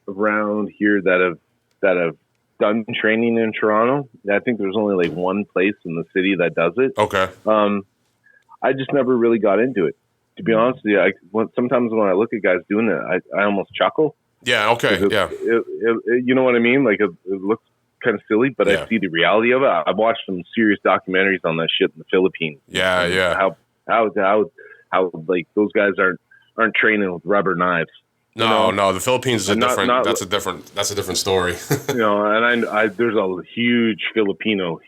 around here that have done training in Toronto. I think there's only like one place in the city that does it. Okay. I just never really got into it. To be honest with you, sometimes when I look at guys doing it, I almost chuckle. Yeah. Okay. Yeah. You know what I mean? Like it looks kind of silly, but I see the reality of it. I've watched some serious documentaries on that shit in the Philippines. Yeah. Yeah. How like those guys aren't training with rubber knives. No, the Philippines is that's a different story. And I there's a huge Filipino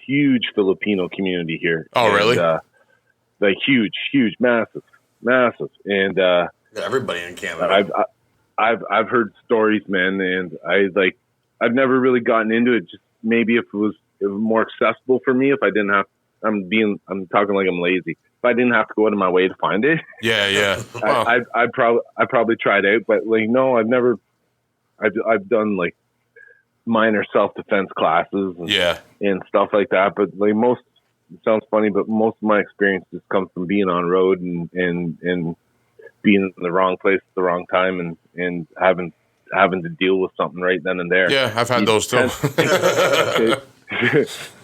community here. Oh, really? Like huge, massive. And everybody in Canada. I've heard stories, man, and I've never really gotten into it. Just maybe if it was more accessible for me, if I didn't have, I'm talking like I'm lazy. If I didn't have to go out of my way to find it, yeah. Wow. I'd probably try it out. But like, no, I've done like minor self-defense classes and stuff like that. But like it sounds funny, but most of my experience just comes from being on road and being in the wrong place at the wrong time and having to deal with something right then and there. Yeah, I've had those too.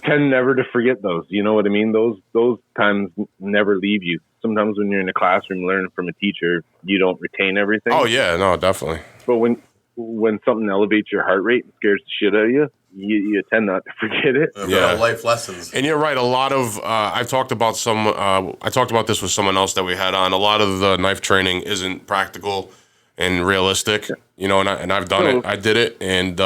Tend never to forget those. You know what I mean? Those times never leave you. Sometimes when you're in a classroom learning from a teacher, you don't retain everything. Oh yeah, no, definitely. But when something elevates your heart rate and scares the shit out of you, you tend not to forget it. Yeah, life lessons. And you're right. A lot of I talked about this with someone else that we had on. A lot of the knife training isn't practical and realistic, and I've done it. I did it, and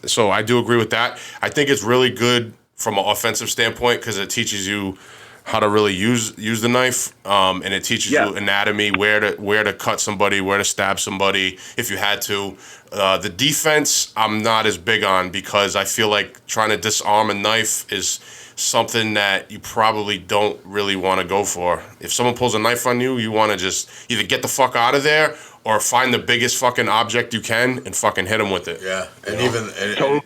so I do agree with that. I think it's really good from an offensive standpoint because it teaches you how to really use the knife, and it teaches you anatomy, where to cut somebody, where to stab somebody if you had to. The defense, I'm not as big on because I feel like trying to disarm a knife is something that you probably don't really want to go for. If someone pulls a knife on you, you want to just either get the fuck out of there or find the biggest fucking object you can and fucking hit them with it. Yeah, and totally.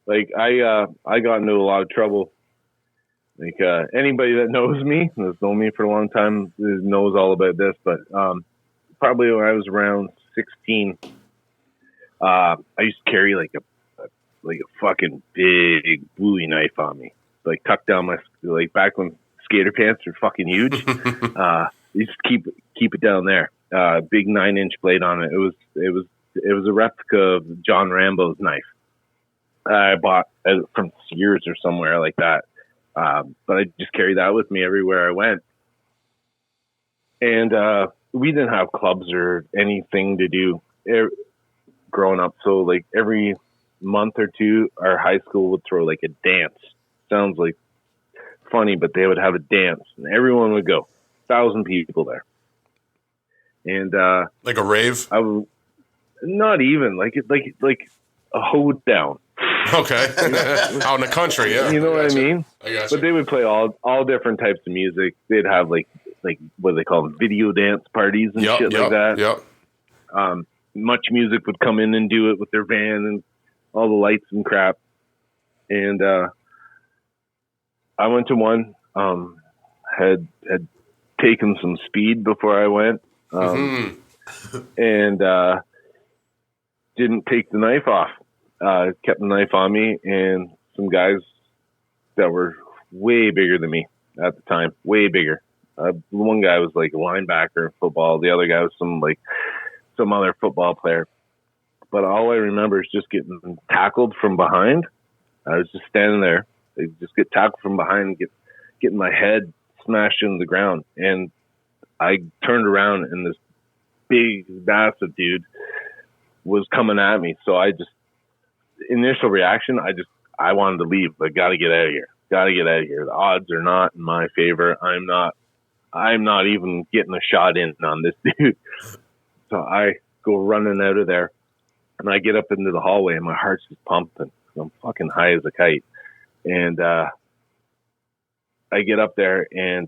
Like I got into a lot of trouble. Like anybody that knows me, that's known me for a long time, knows all about this. But probably when I was around 16, I used to carry like a fucking big Bowie knife on me, like tucked down my back when skater pants were fucking huge. You just keep it down there. Big 9-inch blade on it. It was a replica of John Rambo's knife. I bought from Sears or somewhere like that. But I just carried that with me everywhere I went. And we didn't have clubs or anything to do growing up. So like every month or two, our high school would throw like a dance. Sounds like funny, but they would have a dance and everyone would go. 1,000 people there. And like a rave? Not even like a hoedown. Okay. Out in the country, yeah. You know what I mean? I got you. But they would play all different types of music. They'd have like what do they call them, video dance parties and shit like that. Yep. Much Music would come in and do it with their van and all the lights and crap. And I went to one. Had taken some speed before I went, and didn't take the knife off. Kept the knife on me, and some guys that were way bigger than me at the time, way bigger. One guy was like a linebacker in football. The other guy was some other football player. But all I remember is just getting tackled from behind. I was just standing there. They just get tackled from behind, and getting my head smashed into the ground. And I turned around, and this big, massive dude was coming at me. So initial reaction, I wanted to leave. I got to get out of here. The odds are not in my favor. I'm not even getting a shot in on this dude. So I go running out of there, and I get up into the hallway, and my heart's just pumping. I'm fucking high as a kite. And I get up there, and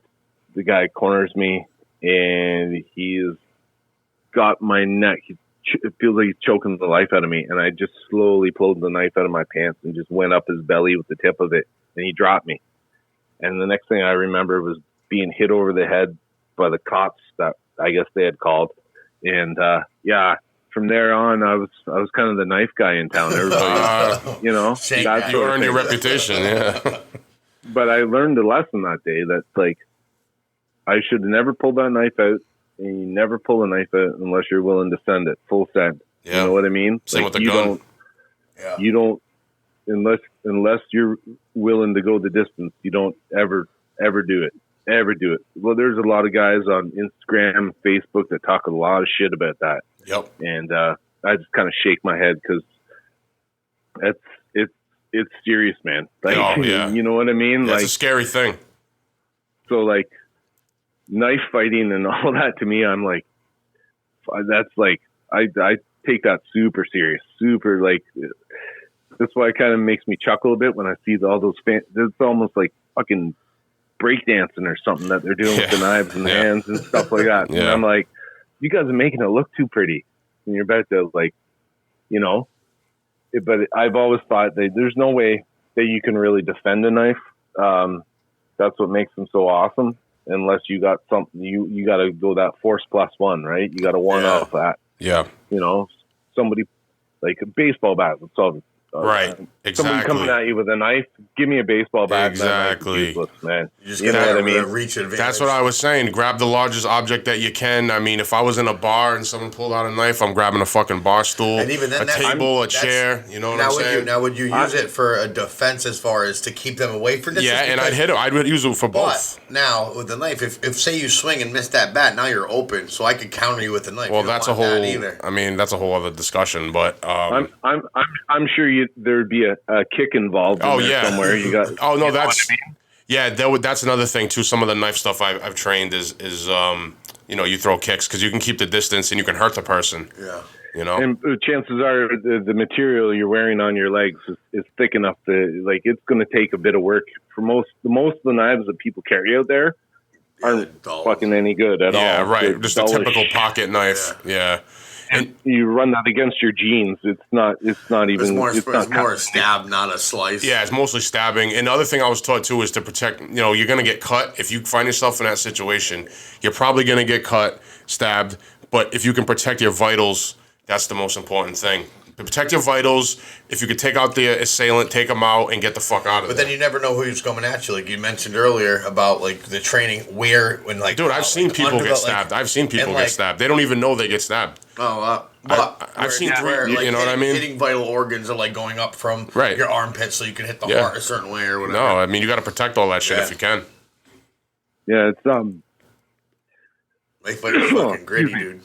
the guy corners me, and he's got my neck. It feels like he's choking the life out of me. And I just slowly pulled the knife out of my pants and just went up his belly with the tip of it. And he dropped me. And the next thing I remember was being hit over the head by the cops that I guess they had called. And from there on, I was kind of the knife guy in town. Everybody, you know, you earned your reputation, yeah. But I learned a lesson that day that like I should have never pulled that knife out, and you never pull a knife out unless you're willing to send it full send. Yeah. You know what I mean? Same like, with the gun. You don't unless you're willing to go the distance. You don't ever do it. Ever do it. Well, there's a lot of guys on Instagram, Facebook that talk a lot of shit about that. Yep. And I just kind of shake my head because it's serious, man. Like, oh, yeah. You know what I mean? That's like, a scary thing. So, like, knife fighting and all that, to me, I'm like, that's like, I take that super serious, super, like, that's why it kind of makes me chuckle a bit when I see all those fans. It's almost like fucking breakdancing or something that they're doing with the knives and the hands and stuff like that. And I'm like, you guys are making it look too pretty. And you're about to, like, you know, but I've always thought that there's no way that you can really defend a knife. That's what makes them so awesome. Unless you got something, you got to go that force +1, right? You got to warn off that. Yeah. You know, somebody like a baseball bat would solve it. Right. Exactly. Somebody coming at you with a knife, give me a baseball bat. Exactly. Useless, man. You just know what I mean? Reach advantage. That's what I was saying. Grab the largest object that you can. I mean, if I was in a bar and someone pulled out a knife, I'm grabbing a fucking bar stool, and even then, a table, a chair. You know what I'm saying? Would you use it for a defense as far as to keep them away from distance? Yeah, and I'd hit it. I'd use it for both. But now with the knife, if say you swing and miss that bat, now you're open, so I could counter you with the knife. Well, that's a whole. I mean, that's a whole other discussion. But I'm sure there'd be a kick involved. Somewhere you got. Oh no, that's that's another thing too. Some of the knife stuff I've trained is you know, you throw kicks because you can keep the distance and you can hurt the person. Yeah. You know, and chances are the material you're wearing on your legs is thick enough to, like, it's going to take a bit of work. For most of the knives that people carry out there aren't fucking any good at all. Yeah, right. They're just a typical pocket knife. Yeah. And you run that against your jeans. It's not even. It's more a stab, not a slice. Yeah, it's mostly stabbing. And the other thing I was taught too is to protect. You know, you're gonna get cut if you find yourself in that situation. You're probably gonna get cut, stabbed. But if you can protect your vitals, that's the most important thing. To protect your vitals. If you could take out the assailant, take them out, and get the fuck out of there. But then you never know who's coming at you. Like you mentioned earlier about like the training, dude, I've seen people get stabbed. I've seen people get stabbed. They don't even know they get stabbed. I've seen three. You know what I mean? Hitting vital organs are like going up from your armpit, so you can hit the heart a certain way or whatever. No, I mean you got to protect all that shit if you can. Yeah, it's Knife fight is fucking gritty, dude.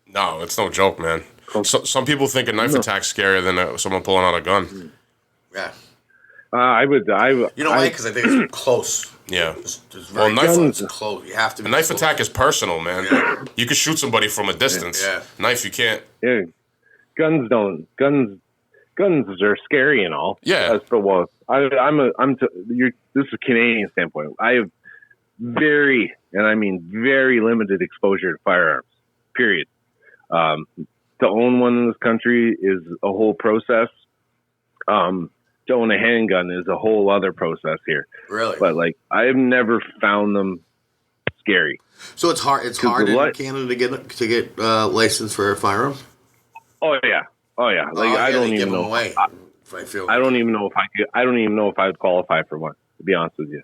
No, it's no joke, man. So, some people think a knife attack's scarier than someone pulling out a gun. Yeah. I would. You know why? Because I think it's close. Yeah. It's very close. It's close. You have to be a knife close. attack is personal, man. Yeah. You can shoot somebody from a distance. Yeah. Knife, you can't. Yeah. Guns are scary and all. Yeah. This is a Canadian standpoint. I have very limited exposure to firearms. Period. To own one in this country is a whole process. To own a handgun is a whole other process here. Really? But like, I've never found them scary. So it's hard. It's hard in Canada to get license for a firearm. Oh yeah. Like I don't even know. I don't even know if I could. I don't even know if I'd qualify for one. To be honest with you,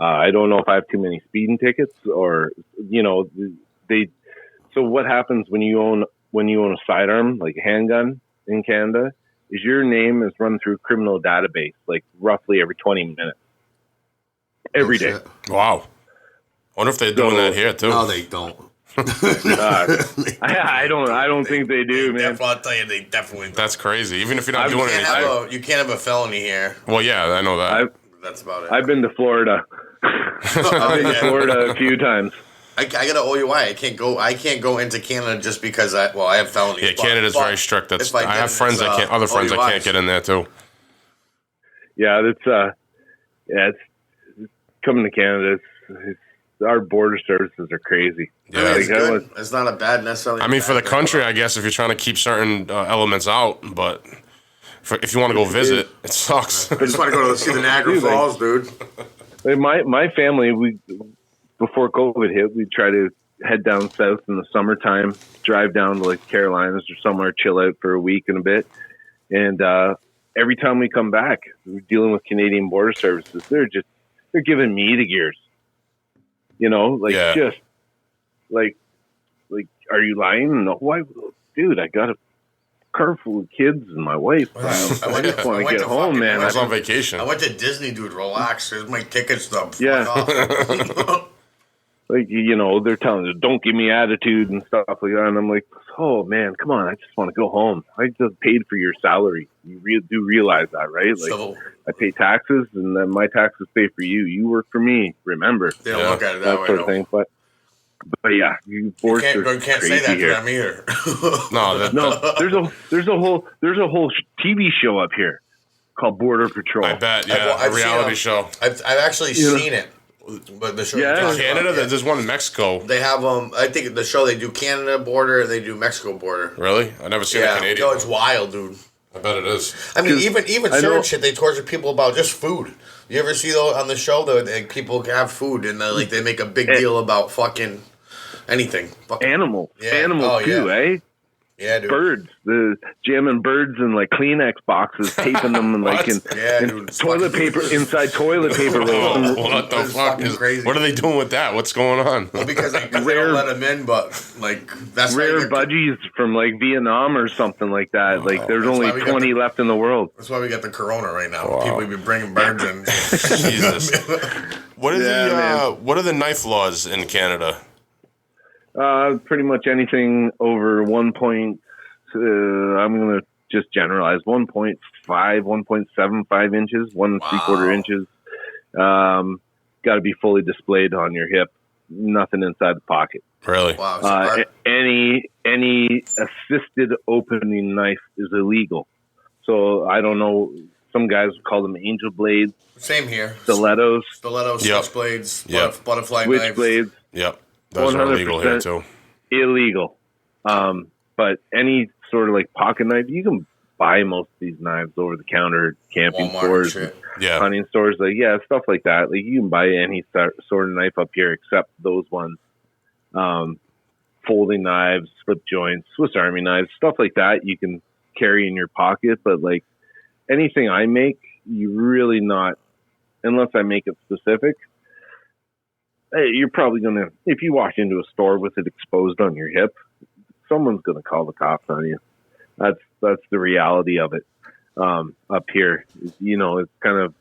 I don't know if I have too many speeding tickets or So what happens when you own a sidearm, like a handgun in Canada, is your name is run through a criminal database, like roughly every 20 minutes. Every day. Wow. I wonder if they're doing that here too. No, they don't. I don't think they do, man. I'll tell you, they definitely don't. That's crazy. Even if you're not doing anything. You can't have a felony here. Well, yeah, I know that. That's about it. I've been to Florida. I've been to Florida a few times. I got to OUI. I can't go into Canada just because I have felonies. Yeah, Canada's very strict. That's I have friends that can't. Other friends that can't get in there too. Yeah, it's coming to Canada. Our border services are crazy. Yeah, it's not a bad necessarily. I mean, for the country, I guess if you're trying to keep certain elements out, but if you want to go visit, it sucks. I just want to go to see the Niagara Falls, dude. My family, before COVID hit, we try to head down south in the summertime, drive down to like Carolinas or somewhere, chill out for a week and a bit. And every time we come back, we're dealing with Canadian Border Services. They're giving me the gears. You know, like just like, are you lying? No, why, dude? I got a car full of kids and my wife. I just want to get home, man. I was on vacation. I went to Disney, dude. Relax. There's my ticket stubs. Yeah. Like, you know, they're telling you, don't give me attitude and stuff like that. And I'm like, oh, man, come on. I just want to go home. I just paid for your salary. You do realize that, right? Like, I pay taxes, and then my taxes pay for you. You work for me, remember. They don't look at it that way, sort of thing. But yeah, you can't say that to them either. There's a whole TV show up here called Border Patrol. I bet, a reality show. I've actually seen it. But the show in Canada, there's one in Mexico. They have I think the show they do Canada border, they do Mexico border. Really? I never seen a Canadian. No, it's wild, dude. I bet it is. I mean, even certain shit they torture people about just food. You ever see though on the show that people have food and they make a big deal about fucking anything. Animals too, eh? Yeah, dude. Birds, jamming birds in like Kleenex boxes, taping them in like in toilet paper inside toilet paper rolls. What the fuck is crazy? What are they doing with that? What's going on? Well, because they don't let them in, but like that's rare budgies from like Vietnam or something like that. Like there's only 20 left in the world. That's why we got the corona right now. Wow. People be bringing birds in. Jesus. What are the knife laws in Canada? Pretty much anything over 1 point, I'm going to just generalize, 1.5, 1.75 inches, 1 3/4 inches. Got to be fully displayed on your hip, nothing inside the pocket. Really? Wow. Any assisted opening knife is illegal. So I don't know, some guys call them angel blades. Same here. Stilettos, switchblades, butterfly knives. Switchblades. Yep. Those are illegal here too. Illegal. But any sort of like pocket knife, you can buy most of these knives over the counter, camping Walmart stores, hunting stores, stuff like that. Like you can buy any sort of knife up here except those ones. Folding knives, slip joints, Swiss Army knives, stuff like that you can carry in your pocket. But like anything I make, you really not, unless I make it specific. You're probably going to, if you walk into a store with it exposed on your hip, someone's going to call the cops on you. That's the reality of it. Up here, you know, it's kind of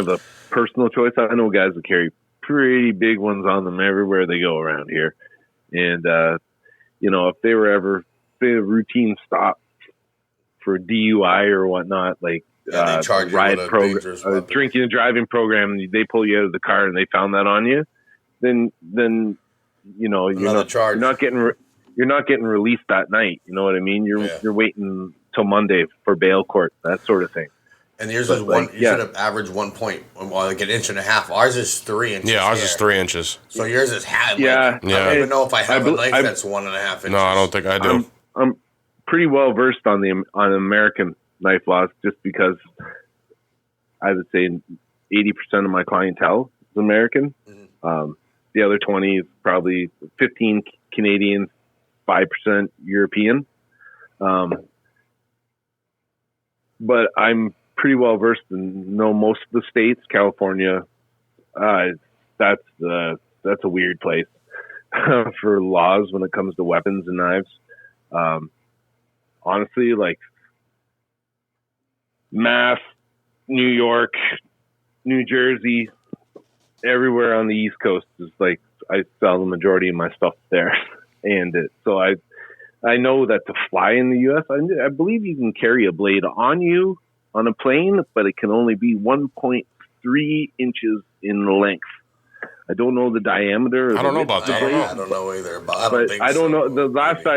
a personal choice. I know guys that carry pretty big ones on them everywhere they go around here. And, you know, if they were ever, say, a routine stop for DUI or whatnot, like, they charge ride program, drinking and driving program, they pull you out of the car and they found that on you, then you know you're not getting released that night. You know what I mean? You're waiting till Monday for bail court, that sort of thing. And yours is one. You should have averaged 1 point, like an inch and a half. Ours is 3 inches. Yeah, ours is 3 inches. So yours is half. Yeah. I don't even know if I have a knife that's 1.5 inches. No, I don't think I do. I'm pretty well versed on American knife laws, just because I would say 80% of my clientele is American. Mm-hmm. The other 20 is probably 15 Canadian, 5% European. But I'm pretty well versed and know most of the states. California, that's a weird place for laws when it comes to weapons and knives. Honestly, like Mass, New York, New Jersey, everywhere on the East Coast is like I sell the majority of my stuff there, and so I know that to fly in the U.S., I believe you can carry a blade on you on a plane, but it can only be 1.3 inches in length. I don't know the diameter. I don't know about that. I don't know either. But I don't know. The last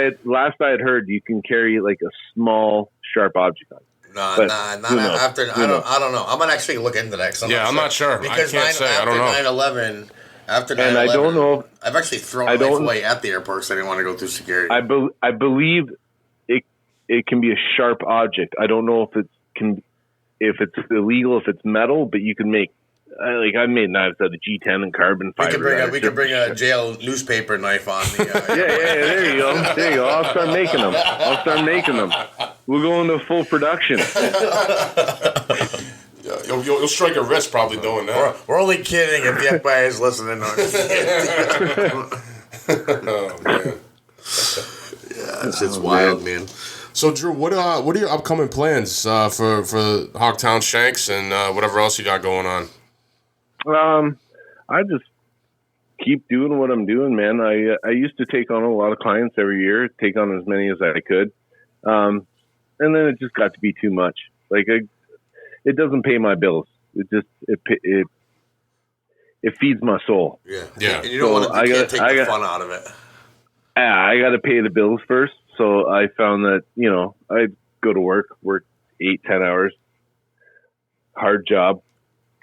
I had heard, you can carry like a small sharp object on. Not after. I don't know. I'm gonna actually look into that. I'm not sure. Because I can't say. I don't know. 9/11. After 9/11, and I don't know. I've actually thrown a knife away at the airport because I didn't want to go through security. I believe it can be a sharp object. I don't know if it's illegal if it's metal, but you can make I made knives out of G10 and carbon fiber. We could bring a jail newspaper knife on the. Yeah, there you go. There you go. I'll start making them. We'll go into full production. Yeah, you'll strike a wrist probably doing that. We're only kidding if the FBI is listening. Oh man. Yeah, it's just wild, man. So Drew, what are your upcoming plans for Hogtown Shanks and whatever else you got going on? I just keep doing what I'm doing, man. I used to take on a lot of clients every year, take on as many as I could, and then it just got to be too much. It doesn't pay my bills. It feeds my soul. Yeah. And you don't want to take the fun out of it. Yeah, I got to pay the bills first. So I found that, I'd go to work 8-10 hours, hard job,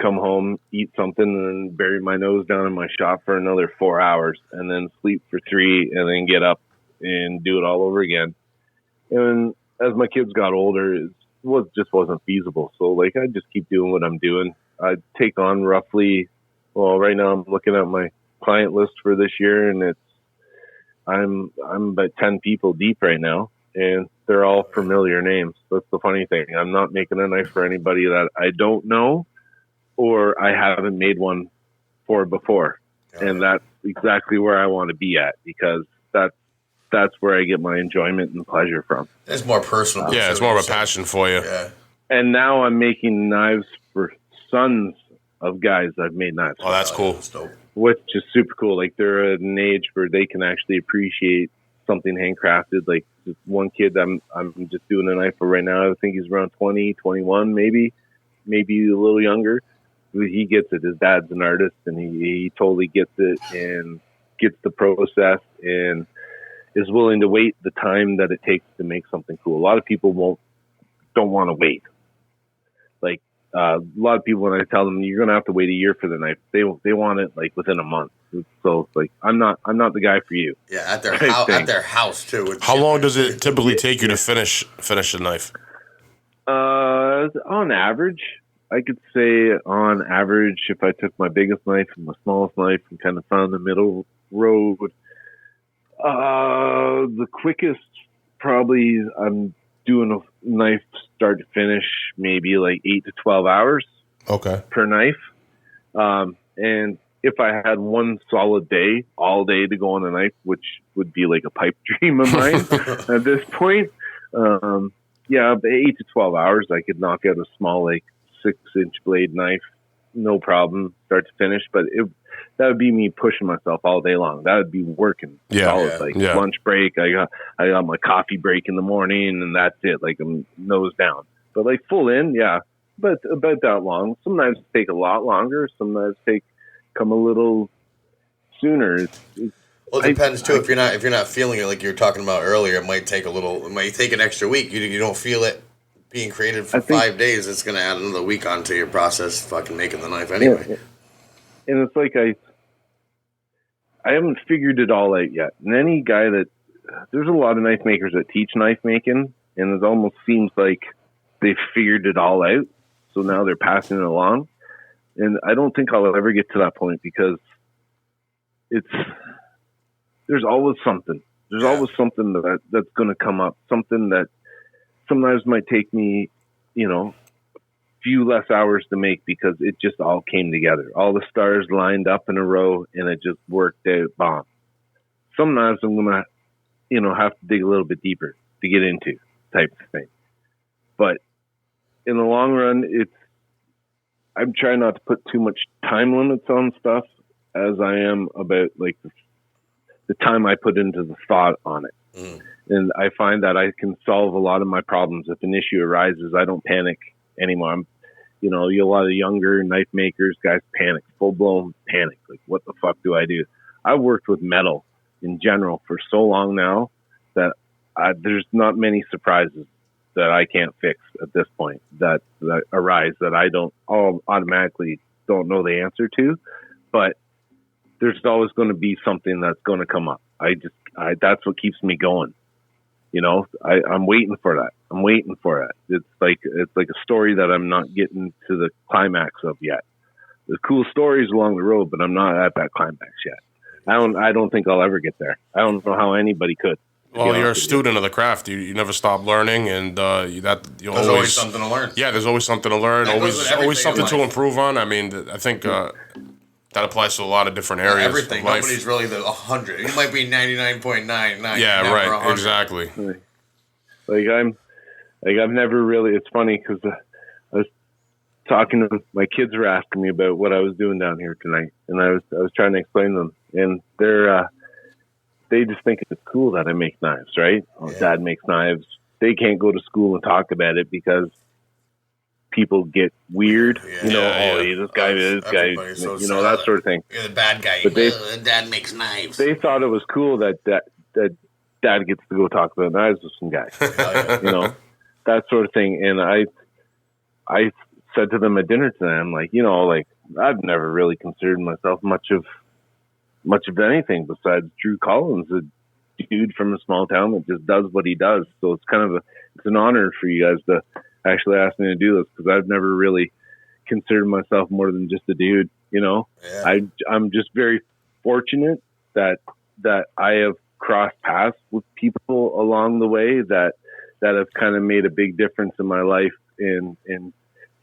come home, eat something, and then bury my nose down in my shop for another 4 hours, and then sleep for 3, and then get up and do it all over again. And as my kids got older, it just wasn't feasible. So I just keep doing what I'm doing. I take on roughly, right now I'm looking at my client list for this year, and I'm about 10 people deep right now, and they're all familiar names. That's the funny thing. I'm not making a knife for anybody that I don't know or I haven't made one for before. And that's exactly where I want to be at, because that's where I get my enjoyment and pleasure from. It's more personal. Yeah, it's more of a passion for you. Yeah. And now I'm making knives for sons of guys I've made knives for. Oh, that's cool. That's dope. Which is super cool. They're at an age where they can actually appreciate something handcrafted. Just one kid I'm just doing a knife for right now. I think he's around 20, 21, maybe a little younger. He gets it. His dad's an artist, and he totally gets it and gets the process and is willing to wait the time that it takes to make something cool. A lot of people don't want to wait. A lot of people, when I tell them you're going to have to wait a year for the knife, they want it within a month. So I'm not the guy for you. Yeah, at their house too. How long does it typically take you to finish the knife? On average, I could say on average, if I took my biggest knife and my smallest knife and kind of found the middle road, the quickest probably I'm doing a knife start to finish, maybe 8 to 12 hours per knife. And if I had one solid day, all day to go on a knife, which would be like a pipe dream of mine at this point, 8 to 12 hours, I could knock out a small 6-inch blade knife, no problem, start to finish. But that would be me pushing myself all day long. That would be working. Lunch break, I got my coffee break in the morning, and that's it. I'm nose down. But full in, but about that long. Some knives take a lot longer. Some knives come a little sooner. Well, it depends too. If you're not feeling it, like you were talking about earlier, it might take an extra week. You don't feel it being created for 5 days. It's going to add another week onto your process, fucking making the knife anyway. Yeah. And it's I haven't figured it all out yet. And any guy there's a lot of knife makers that teach knife making, and it almost seems like they've figured it all out. So now they're passing it along. And I don't think I'll ever get to that point, because there's always something. There's always something that's going to come up. Something that sometimes might take me, few less hours to make, because it just all came together. All the stars lined up in a row, and it just worked out bomb. Some knives I'm going to, have to dig a little bit deeper to get into, type of thing. But in the long run, I'm trying not to put too much time limits on stuff, as I am about the time I put into the thought on it. Mm. And I find that I can solve a lot of my problems. If an issue arises, I don't panic anymore. A lot of younger knife makers, guys panic, full-blown panic. What the fuck do I do? I've worked with metal in general for so long now that there's not many surprises that I can't fix at this point that arise that I don't automatically don't know the answer to. But there's always going to be something that's going to come up. That's what keeps me going. I'm waiting for that. It's like a story that I'm not getting to the climax of yet. there's cool stories along the road, but I'm not at that climax yet. I don't think I'll ever get there. I don't know how anybody could. Well, you're a student of the craft. You never stop learning, and there's always something to learn. Yeah, there's always something to learn. Always something to improve on. I mean, I think that applies to a lot of different areas. Everything. Of life. Nobody's really the 100. You might be 99.99. Yeah, right. 100. Exactly. I've never really. It's funny because I was talking to my kids were asking me about what I was doing down here tonight, and I was trying to explain to them, and they just think it's cool that I make knives, right? Oh, yeah. Dad makes knives. They can't go to school and talk about it because people get weird. Yeah. This guy, so that sort of thing. You're the bad guy. But Dad makes knives. They thought it was cool that Dad gets to go talk about knives with some guys. That sort of thing. And I said to them at dinner tonight, I'm like, I've never really considered myself much of anything besides Drew Collins, a dude from a small town that just does what he does. So it's kind of it's an honor for you guys to actually ask me to do this, because I've never really considered myself more than just a dude. I'm just very fortunate that I have crossed paths with people along the way that have kind of made a big difference in my life and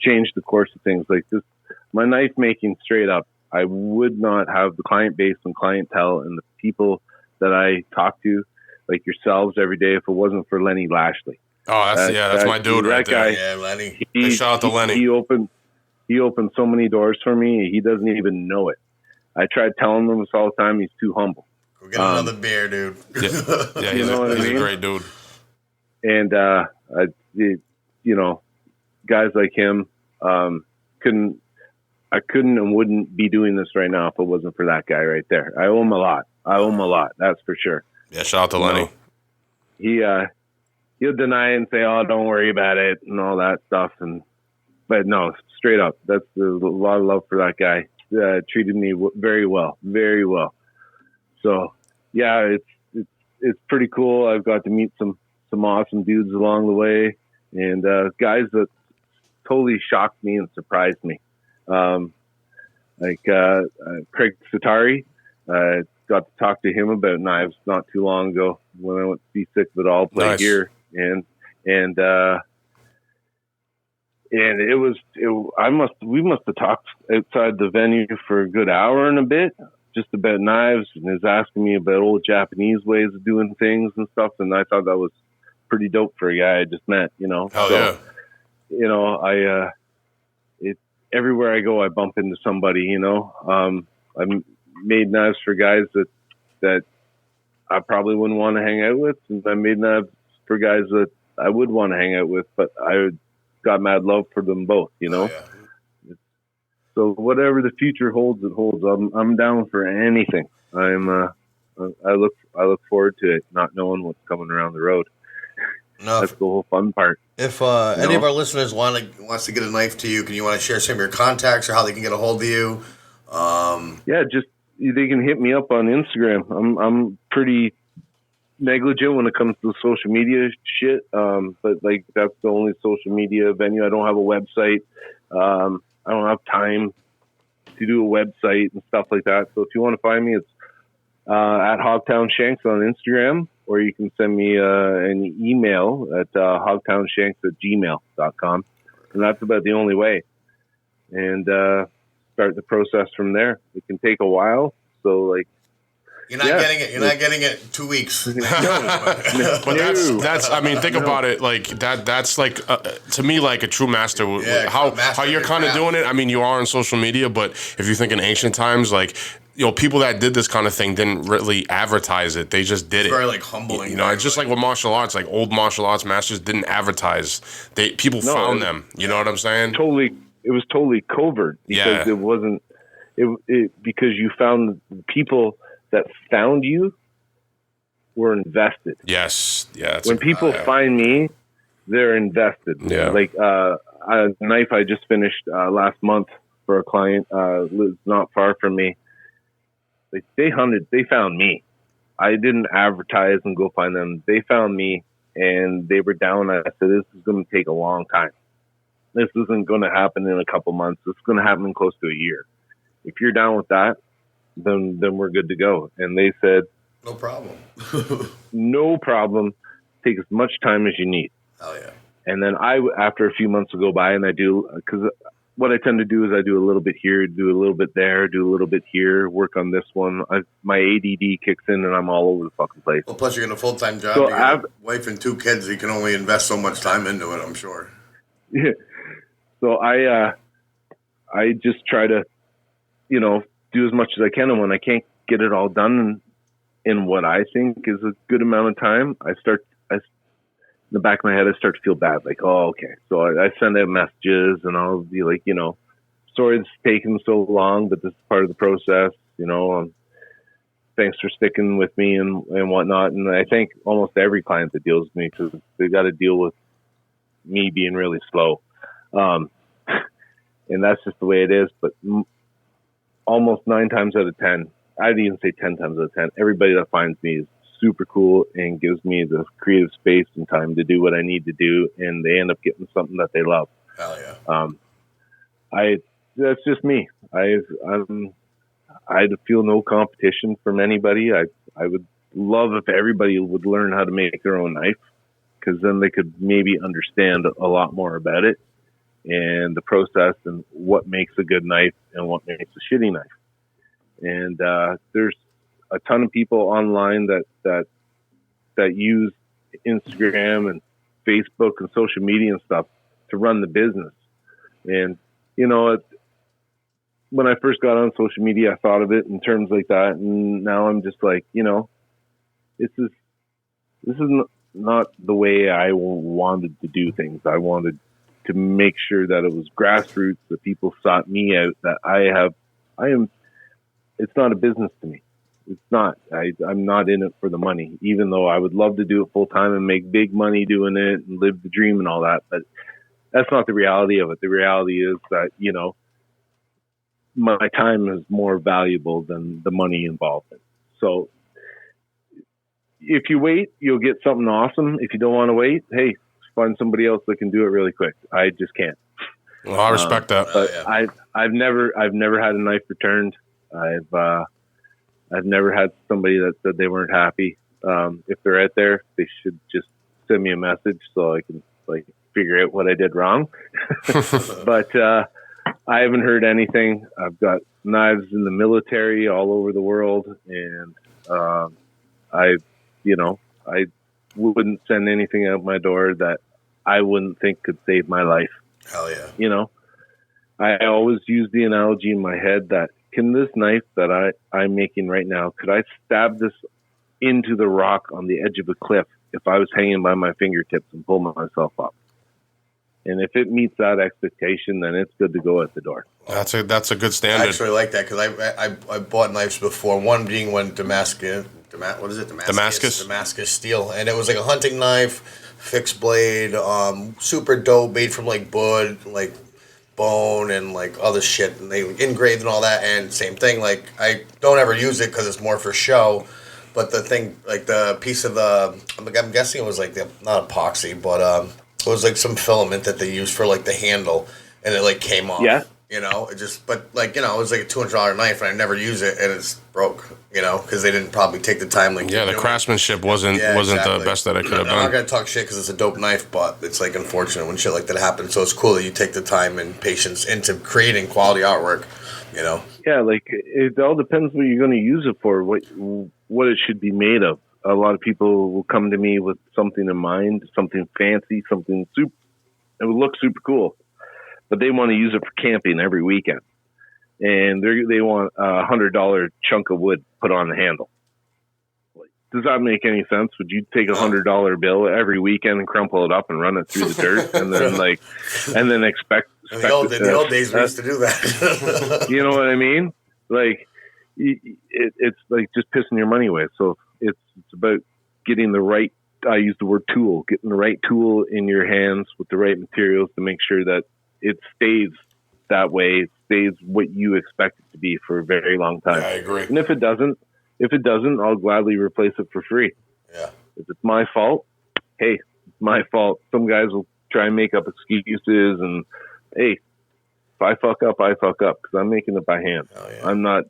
changed the course of things. Like this, my knife making, straight up, I would not have the client base and clientele and the people that I talk to, like yourselves, every day if it wasn't for Lenny Lashley. Oh, that's my dude right there. Yeah, Lenny. Shout out to Lenny. He opened so many doors for me. He doesn't even know it. I tried telling him this all the time. He's too humble. Go get another beer, dude. Yeah, he's a great dude. And guys like him I couldn't and wouldn't be doing this right now if it wasn't for that guy right there. I owe him a lot. That's for sure. Yeah, shout out to Lenny. He'll deny it and say, "Oh, don't worry about it," and all that stuff. But no, straight up, that's a lot of love for that guy. Treated me very well, very well. So yeah, it's pretty cool. I've got to meet some awesome dudes along the way, and guys that totally shocked me and surprised me. Craig Satari, got to talk to him about knives not too long ago when I went to see Sick of It All play here, and we must have talked outside the venue for a good hour and a bit just about knives, and he was asking me about old Japanese ways of doing things and stuff, and I thought that was pretty dope for a guy I just met, Hell yeah. Everywhere I go, I bump into somebody, I've made knives for guys that I probably wouldn't want to hang out with, and I made knives for guys that I would want to hang out with, but I got mad love for them both, Oh, yeah. So whatever the future holds, it holds. I'm down for anything. I look forward to it, not knowing what's coming around the road. No, that's the whole fun part. If any of our listeners wants to get a knife to you, can you want to share some of your contacts or how they can get a hold of you? Just they can hit me up on Instagram. I'm pretty negligent when it comes to social media shit, but that's the only social media venue. I don't have a website. I don't have time to do a website and stuff like that. So if you want to find me, it's at Hogtown Shanks on Instagram, or you can send me an email at hogtownshanks@gmail.com. And that's about the only way. And start the process from there. It can take a while. So you're not getting it. You're not getting it in 2 weeks. But that's. I mean, think about it. That's to me like a true master. How you're kind of doing it. I mean, you are on social media, but if you think in ancient times, people that did this kind of thing didn't really advertise it. They just did it. Very humbling. It's just like with martial arts. Like old martial arts masters didn't advertise. People found them. You know what I'm saying? It was totally covert because it wasn't. Because you found the people that found you were invested. Yes. Yeah. When people find me, they're invested. Yeah. A knife I just finished last month for a client lives not far from me. They found me. I didn't advertise and go find them. They found me and they were down. I said, this is going to take a long time. this isn't going to happen in a couple months. It's going to happen in close to a year. If you're down with that, then we're good to go. And they said, no problem. no problem. Take as much time as you need. Oh yeah. And then after a few months will go by, and I do, because what I tend to do is I do a little bit here, do a little bit there, do a little bit here, work on this one. My ADD kicks in, and I'm all over the fucking place. Well, plus you're in a full-time job. So you got a wife and 2 kids. You can only invest so much time into it, I'm sure. Yeah. So I just try to, do as much as I can. And when I can't get it all done in what I think is a good amount of time, in the back of my head, I start to feel bad. Like, oh, okay. So I send out messages, and I'll be like, sorry it's taken so long, but this is part of the process, thanks for sticking with me and whatnot. And I thank almost every client that deals with me, because they got to deal with me being really slow. And that's just the way it is. But almost 9 times out of 10, I'd even say 10 times out of 10, everybody that finds me is super cool and gives me the creative space and time to do what I need to do, and they end up getting something that they love. Hell yeah. That's just me. I feel no competition from anybody. I would love if everybody would learn how to make their own knife, because then they could maybe understand a lot more about it and the process and what makes a good knife and what makes a shitty knife. And there's a ton of people online that use Instagram and Facebook and social media and stuff to run the business. And, when I first got on social media, I thought of it in terms like that. And now I'm just like, this is not the way I wanted to do things. I wanted to make sure that it was grassroots, that people sought me out, that it's not a business to me. It's not. I'm not in it for the money, even though I would love to do it full time and make big money doing it and live the dream and all that. But that's not the reality of it. The reality is that, my time is more valuable than the money involved in. So if you wait, you'll get something awesome. If you don't want to wait, hey, find somebody else that can do it really quick. I just can't. Well, I respect that. But yeah. I've never had a knife returned. I've never had somebody that said they weren't happy. If they're out there, they should just send me a message so I can figure out what I did wrong. But I haven't heard anything. I've got knives in the military all over the world, and I wouldn't send anything out my door that I wouldn't think could save my life. Hell yeah. I always use the analogy in my head that, can this knife that I'm making right now, could I stab this into the rock on the edge of a cliff if I was hanging by my fingertips and pull myself up? And if it meets that expectation, then it's good to go at the door. That's a good standard. I actually like that, because I bought knives before. One being Damascus steel, and it was like a hunting knife, fixed blade, super dope, made from wood, bone and other shit, and they engraved and all that. And same thing, I don't ever use it because it's more for show. But the thing, the piece of I'm guessing it was not epoxy, but it was some filament that they used for the handle, and it came off. Yeah. It just, but it was a $200 knife, and I never use it, and it's broke. Because they didn't probably take the time. The craftsmanship wasn't exactly the best that it could have been. I'm not gonna talk shit because it's a dope knife, but it's unfortunate when shit like that happens. So it's cool that you take the time and patience into creating quality artwork. Yeah, it all depends what you're going to use it for. What it should be made of. A lot of people will come to me with something in mind, something fancy, something super. It would look super cool, but they want to use it for camping every weekend, and they want a $100 chunk of wood put on the handle. Does that make any sense? Would you take a $100 bill every weekend and crumple it up and run it through the dirt, and then expect? In the old days, we used to do that. You know what I mean? It's just pissing your money away. So it's about getting the right. I use the word tool. Getting the right tool in your hands with the right materials to make sure that it stays that way. It stays what you expect it to be for a very long time. Yeah, I agree. And if it doesn't, I'll gladly replace it for free. Yeah. If it's my fault, hey, it's my fault. Some guys will try and make up excuses. And hey, if I fuck up, I fuck up because I'm making it by hand. Oh, yeah. I'm not,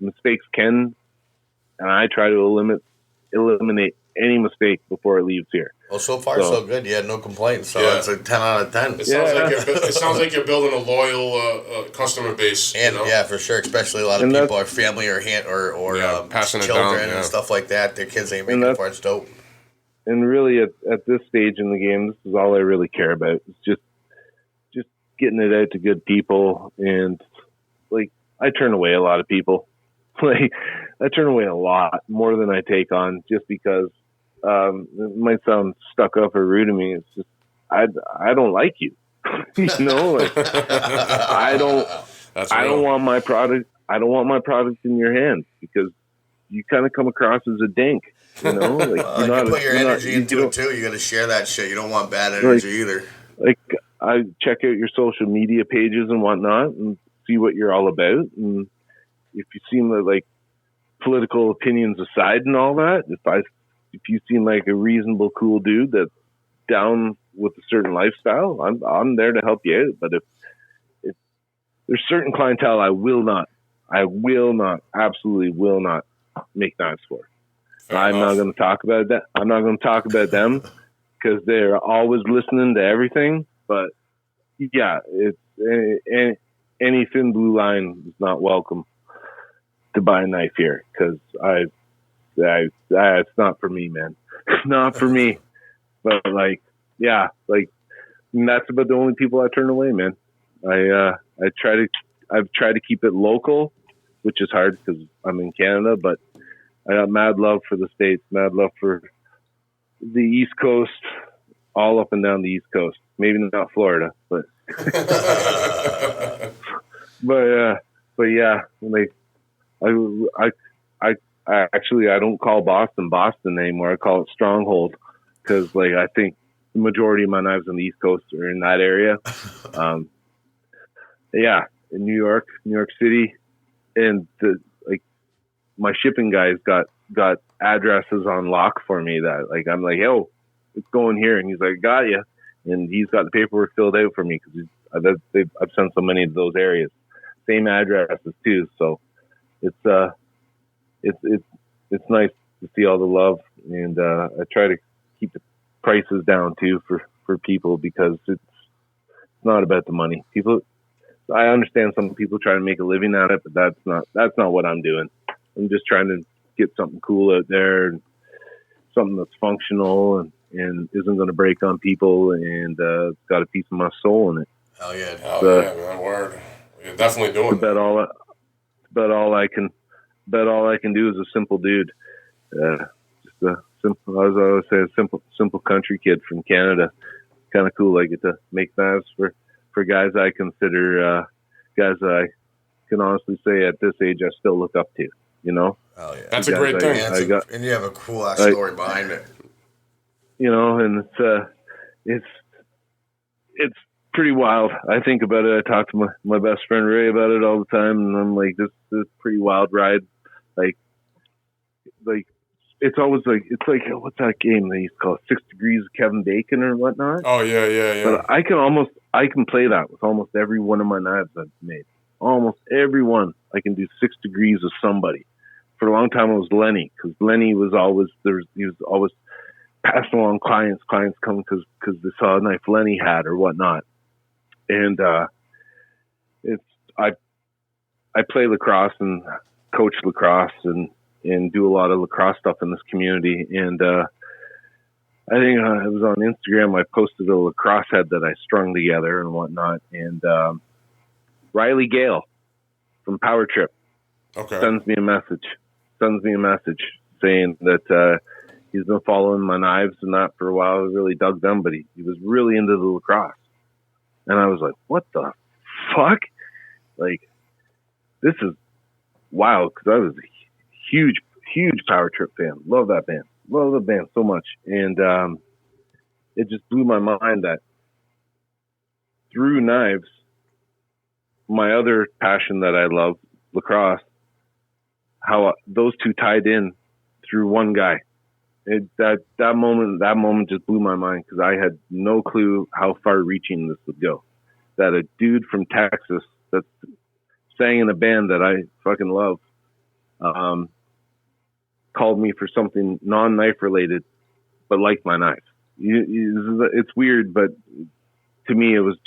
mistakes can, and I try to eliminate any mistake before it leaves here. Well, so far so good. You had no complaints, so it's a 10 out of 10. It sounds like you're building a loyal customer base. And yeah, for sure. Especially a lot of people are family or passing children it down, and stuff like that. Their kids ain't making it for. It's dope. And really, at this stage in the game, this is all I really care about. It's just getting it out to good people. And like, I turn away a lot of people. Like, I turn away a lot more than I take on, just because it might sound stuck up or rude to me. It's just I don't like you. Like, I don't want my product. I don't want my product in your hands because you kind of come across as a dink. Like, you put your energy into it too. You got to share that shit. You don't want bad energy either. Like, I check out your social media pages and whatnot and see what you're all about. And if you seem like political opinions aside and all that, if you seem like a reasonable, cool dude that's down with a certain lifestyle, I'm there to help you out. But if there's certain clientele, I will not, absolutely will not make knives for. I'm not going to talk about that. I'm not going to talk about them because they're always listening to everything. But yeah, it's any thin blue line is not welcome to buy a knife here because it's not for me, man. Not for me. But that's about the only people I turn away, man. I've tried to keep it local, which is hard because I'm in Canada, but I got mad love for the States, mad love for the East Coast, all up and down the East Coast. Maybe not Florida, but but yeah, like I actually I don't call Boston anymore. I call it Stronghold because like I think the majority of my knives on the East Coast are in that area. Yeah, in New York City, and my shipping guys got addresses on lock for me that like I'm like, yo, it's going here, and he's like, got you, and he's got the paperwork filled out for me because I've sent so many of those areas, same addresses too. So it's nice to see all the love, and I try to keep the prices down too for people because it's not about the money. I understand some people try to make a living at it, but that's not what I'm doing. I'm just trying to get something cool out there, and something that's functional and isn't going to break on people, and it's got a piece of my soul in it. Hell yeah! Yeah, man, word. You're definitely doing that. All I can do is a simple dude. Just a simple, as I always say, a simple country kid from Canada. Kind of cool. I get to make knives for guys I consider guys that I can honestly say at this age I still look up to. Oh yeah, that's a great thing. And you have a cool ass story behind it. And it's pretty wild. I think about it. I talk to my best friend Ray about it all the time, and I'm like, this is a pretty wild ride. Like it's always like what's that game they used to call 6 Degrees of Kevin Bacon or whatnot? Oh yeah. But I can play that with almost every one of my knives I've made. Almost every one I can do 6 degrees of somebody. For a long time it was Lenny, because Lenny was always he was always passing along clients come because they saw a knife Lenny had or whatnot. And I play lacrosse and coach lacrosse and do a lot of lacrosse stuff in this community. And I think it was on Instagram. I posted a lacrosse head that I strung together and whatnot. And Riley Gale from Power Trip sends me a message saying that he's been following my knives and that for a while. I really dug them, but he was really into the lacrosse. And I was like, what the fuck? Like, this is wild, because I was a huge Power Trip fan. Love that band. Love the band so much. And it just blew my mind that through knives, my other passion that I love, lacrosse, how those two tied in through one guy, That moment just blew my mind because I had no clue how far-reaching this would go. That a dude from Texas that sang in a band that I fucking love called me for something non-knife related, but liked my knife. It's weird, but to me, it was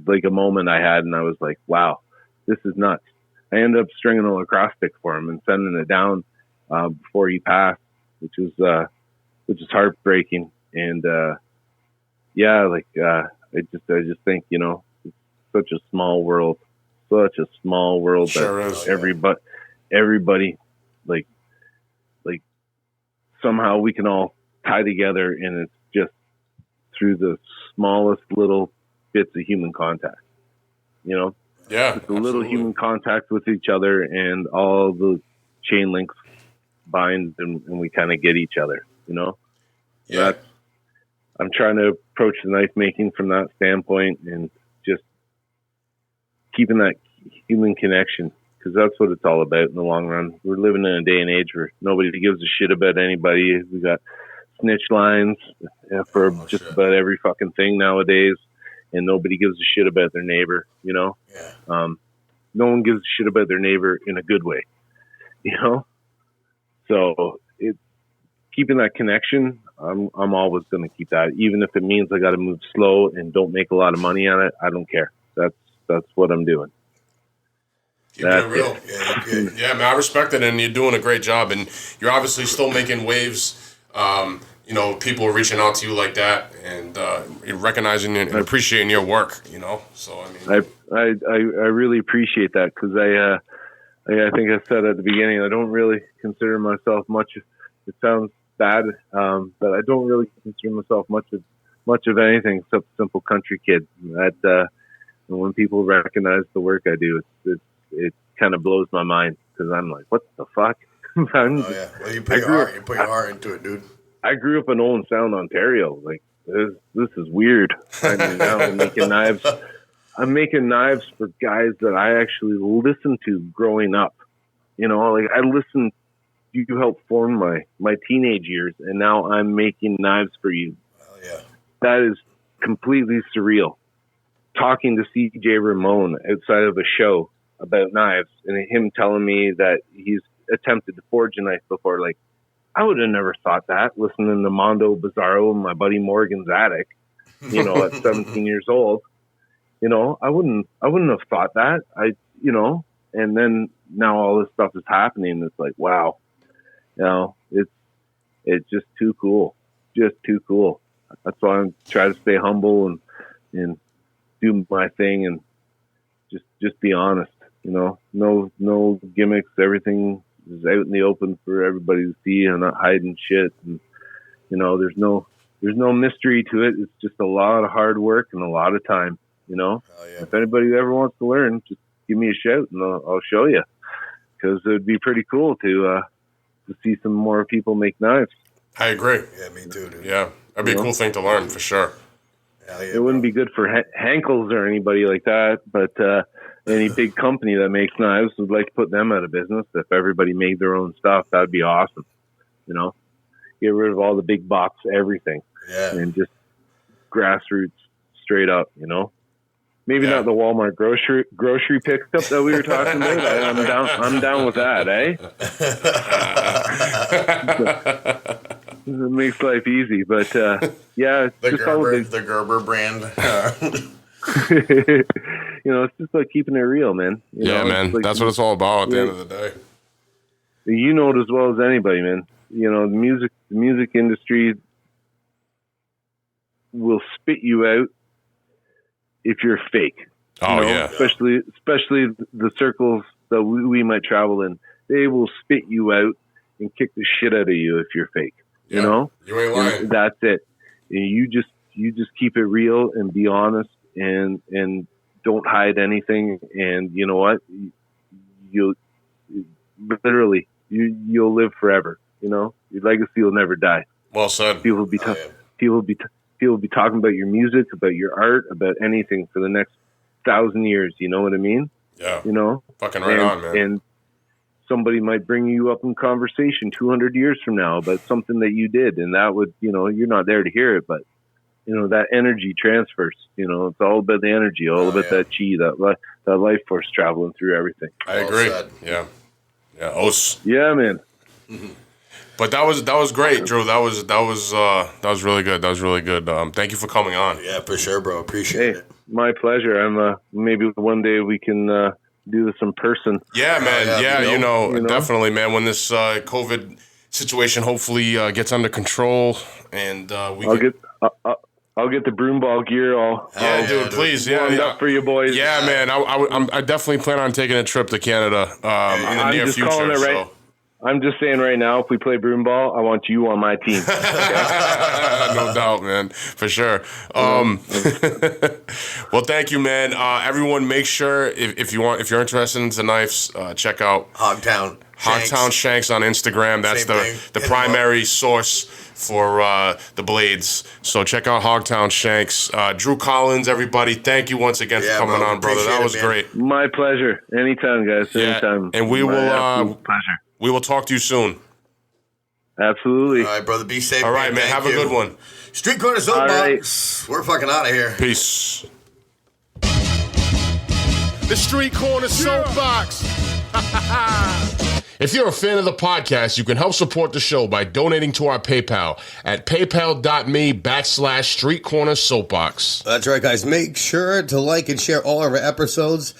like a moment I had, and I was like, wow, this is nuts. I ended up stringing a lacrosse stick for him and sending it down before he passed, which is heartbreaking. And I just think, it's such a small world Sure that is. everybody like somehow we can all tie together, and it's just through the smallest little bits of human contact, Yeah, just a little human contact with each other, and all the chain links bind, and we kind of get each other, Yeah. I'm trying to approach the knife making from that standpoint, and just keeping that human connection, because that's what it's all about in the long run. We're living in a day and age where nobody gives a shit about anybody. We got snitch lines for about every fucking thing nowadays, and nobody gives a shit about their neighbor, No one gives a shit about their neighbor in a good way, So it's keeping that connection. I'm always going to keep that, even if it means I got to move slow and don't make a lot of money on it. I don't care. That's what I'm doing. Keeping it real. Yeah, man, I respect it, and you're doing a great job, and you're obviously still making waves. People are reaching out to you like that, and recognizing and appreciating your work. So I mean, I really appreciate that, because I think I said at the beginning, I don't really consider myself much. It sounds bad, but I don't really consider myself much of anything except a simple country kid. That when people recognize the work I do, it kind of blows my mind, because I'm like, what the fuck? Well, you put your heart into it, dude. I grew up in Owen Sound, Ontario. Like, this is weird. I mean, now I'm making knives. I'm making knives for guys that I actually listened to growing up. I listened. You helped form my teenage years, and now I'm making knives for you. Oh yeah, that is completely surreal. Talking to CJ Ramon outside of a show about knives, and him telling me that he's attempted to forge a knife before, like, I would have never thought that, listening to Mondo Bizarro in my buddy Morgan's attic, at 17 years old. I wouldn't have thought that. And then now all this stuff is happening. It's like, wow, it's just too cool. Just too cool. That's why I'm trying to stay humble and do my thing, and just be honest, no gimmicks. Everything is out in the open for everybody to see. I'm not hiding shit, and there's no mystery to it. It's just a lot of hard work and a lot of time. If anybody ever wants to learn, just give me a shout, and I'll show you, because it'd be pretty cool to see some more people make knives. I agree. Yeah, me too, dude. Yeah, that'd be a cool thing to learn for sure. It wouldn't be good for Hankels or anybody like that, but any big company that makes knives would like to put them out of business. If everybody made their own stuff, that'd be awesome. Get rid of all the big box everything, and just grassroots, straight up. Maybe not the Walmart grocery pickup that we were talking about. I'm down with that, eh? It makes life easy, but yeah, it's the Gerber brand. It's just like keeping it real, man. Man, that's what it's all about at the end of the day. You know it as well as anybody, man. The music industry will spit you out if you're fake. Especially the circles that we might travel in, they will spit you out and kick the shit out of you if you're fake. You ain't lying. And that's it. And you just keep it real and be honest, and don't hide anything. And you know what? You'll live forever. Your legacy will never die. Well said. People will be talking about your music, about your art, about anything for the next 1,000 years. You know what I mean? Yeah. Fucking right on, man. And somebody might bring you up in conversation 200 years from now about something that you did. And that would, you're not there to hear it, but, that energy transfers. It's all about the energy, all about that chi, that life force traveling through everything. I agree. Yeah. Yeah. Yeah, man. Mm-hmm. But that was great, Drew. That was really good. That was really good. Thank you for coming on. Yeah, for sure, bro. Appreciate it. My pleasure. I'm maybe one day we can do this in person. Yeah, man. Definitely, man. When this COVID situation hopefully gets under control, and I'll get the broom ball gear all. Yeah, dude, please. Yeah, up for you boys. Yeah, man. I definitely plan on taking a trip to Canada in the near future. Calling it right. I'm just saying right now, if we play broom ball, I want you on my team. Okay? No doubt, man, for sure. Well, thank you, man. Everyone, make sure if you're interested in the knives, check out Hogtown Shanks on Instagram. That's the primary source for the blades. So check out Hogtown Shanks. Drew Collins, everybody, thank you once again for coming on, brother. That was great. My pleasure. Anytime, guys. Anytime. And we will pleasure. We will talk to you soon. Absolutely. All right, brother. Be safe. All right, man. Have a good one. Street Corner Soapbox. We're fucking out of here. Peace. The Street Corner Soapbox. If you're a fan of the podcast, you can help support the show by donating to our PayPal at paypal.me/Street Corner Soapbox. That's right, guys. Make sure to like and share all of our episodes.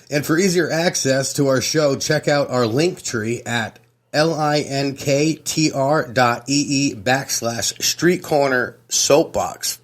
And for easier access to our show, check out our link tree at linktr.ee/Street Corner Soapbox.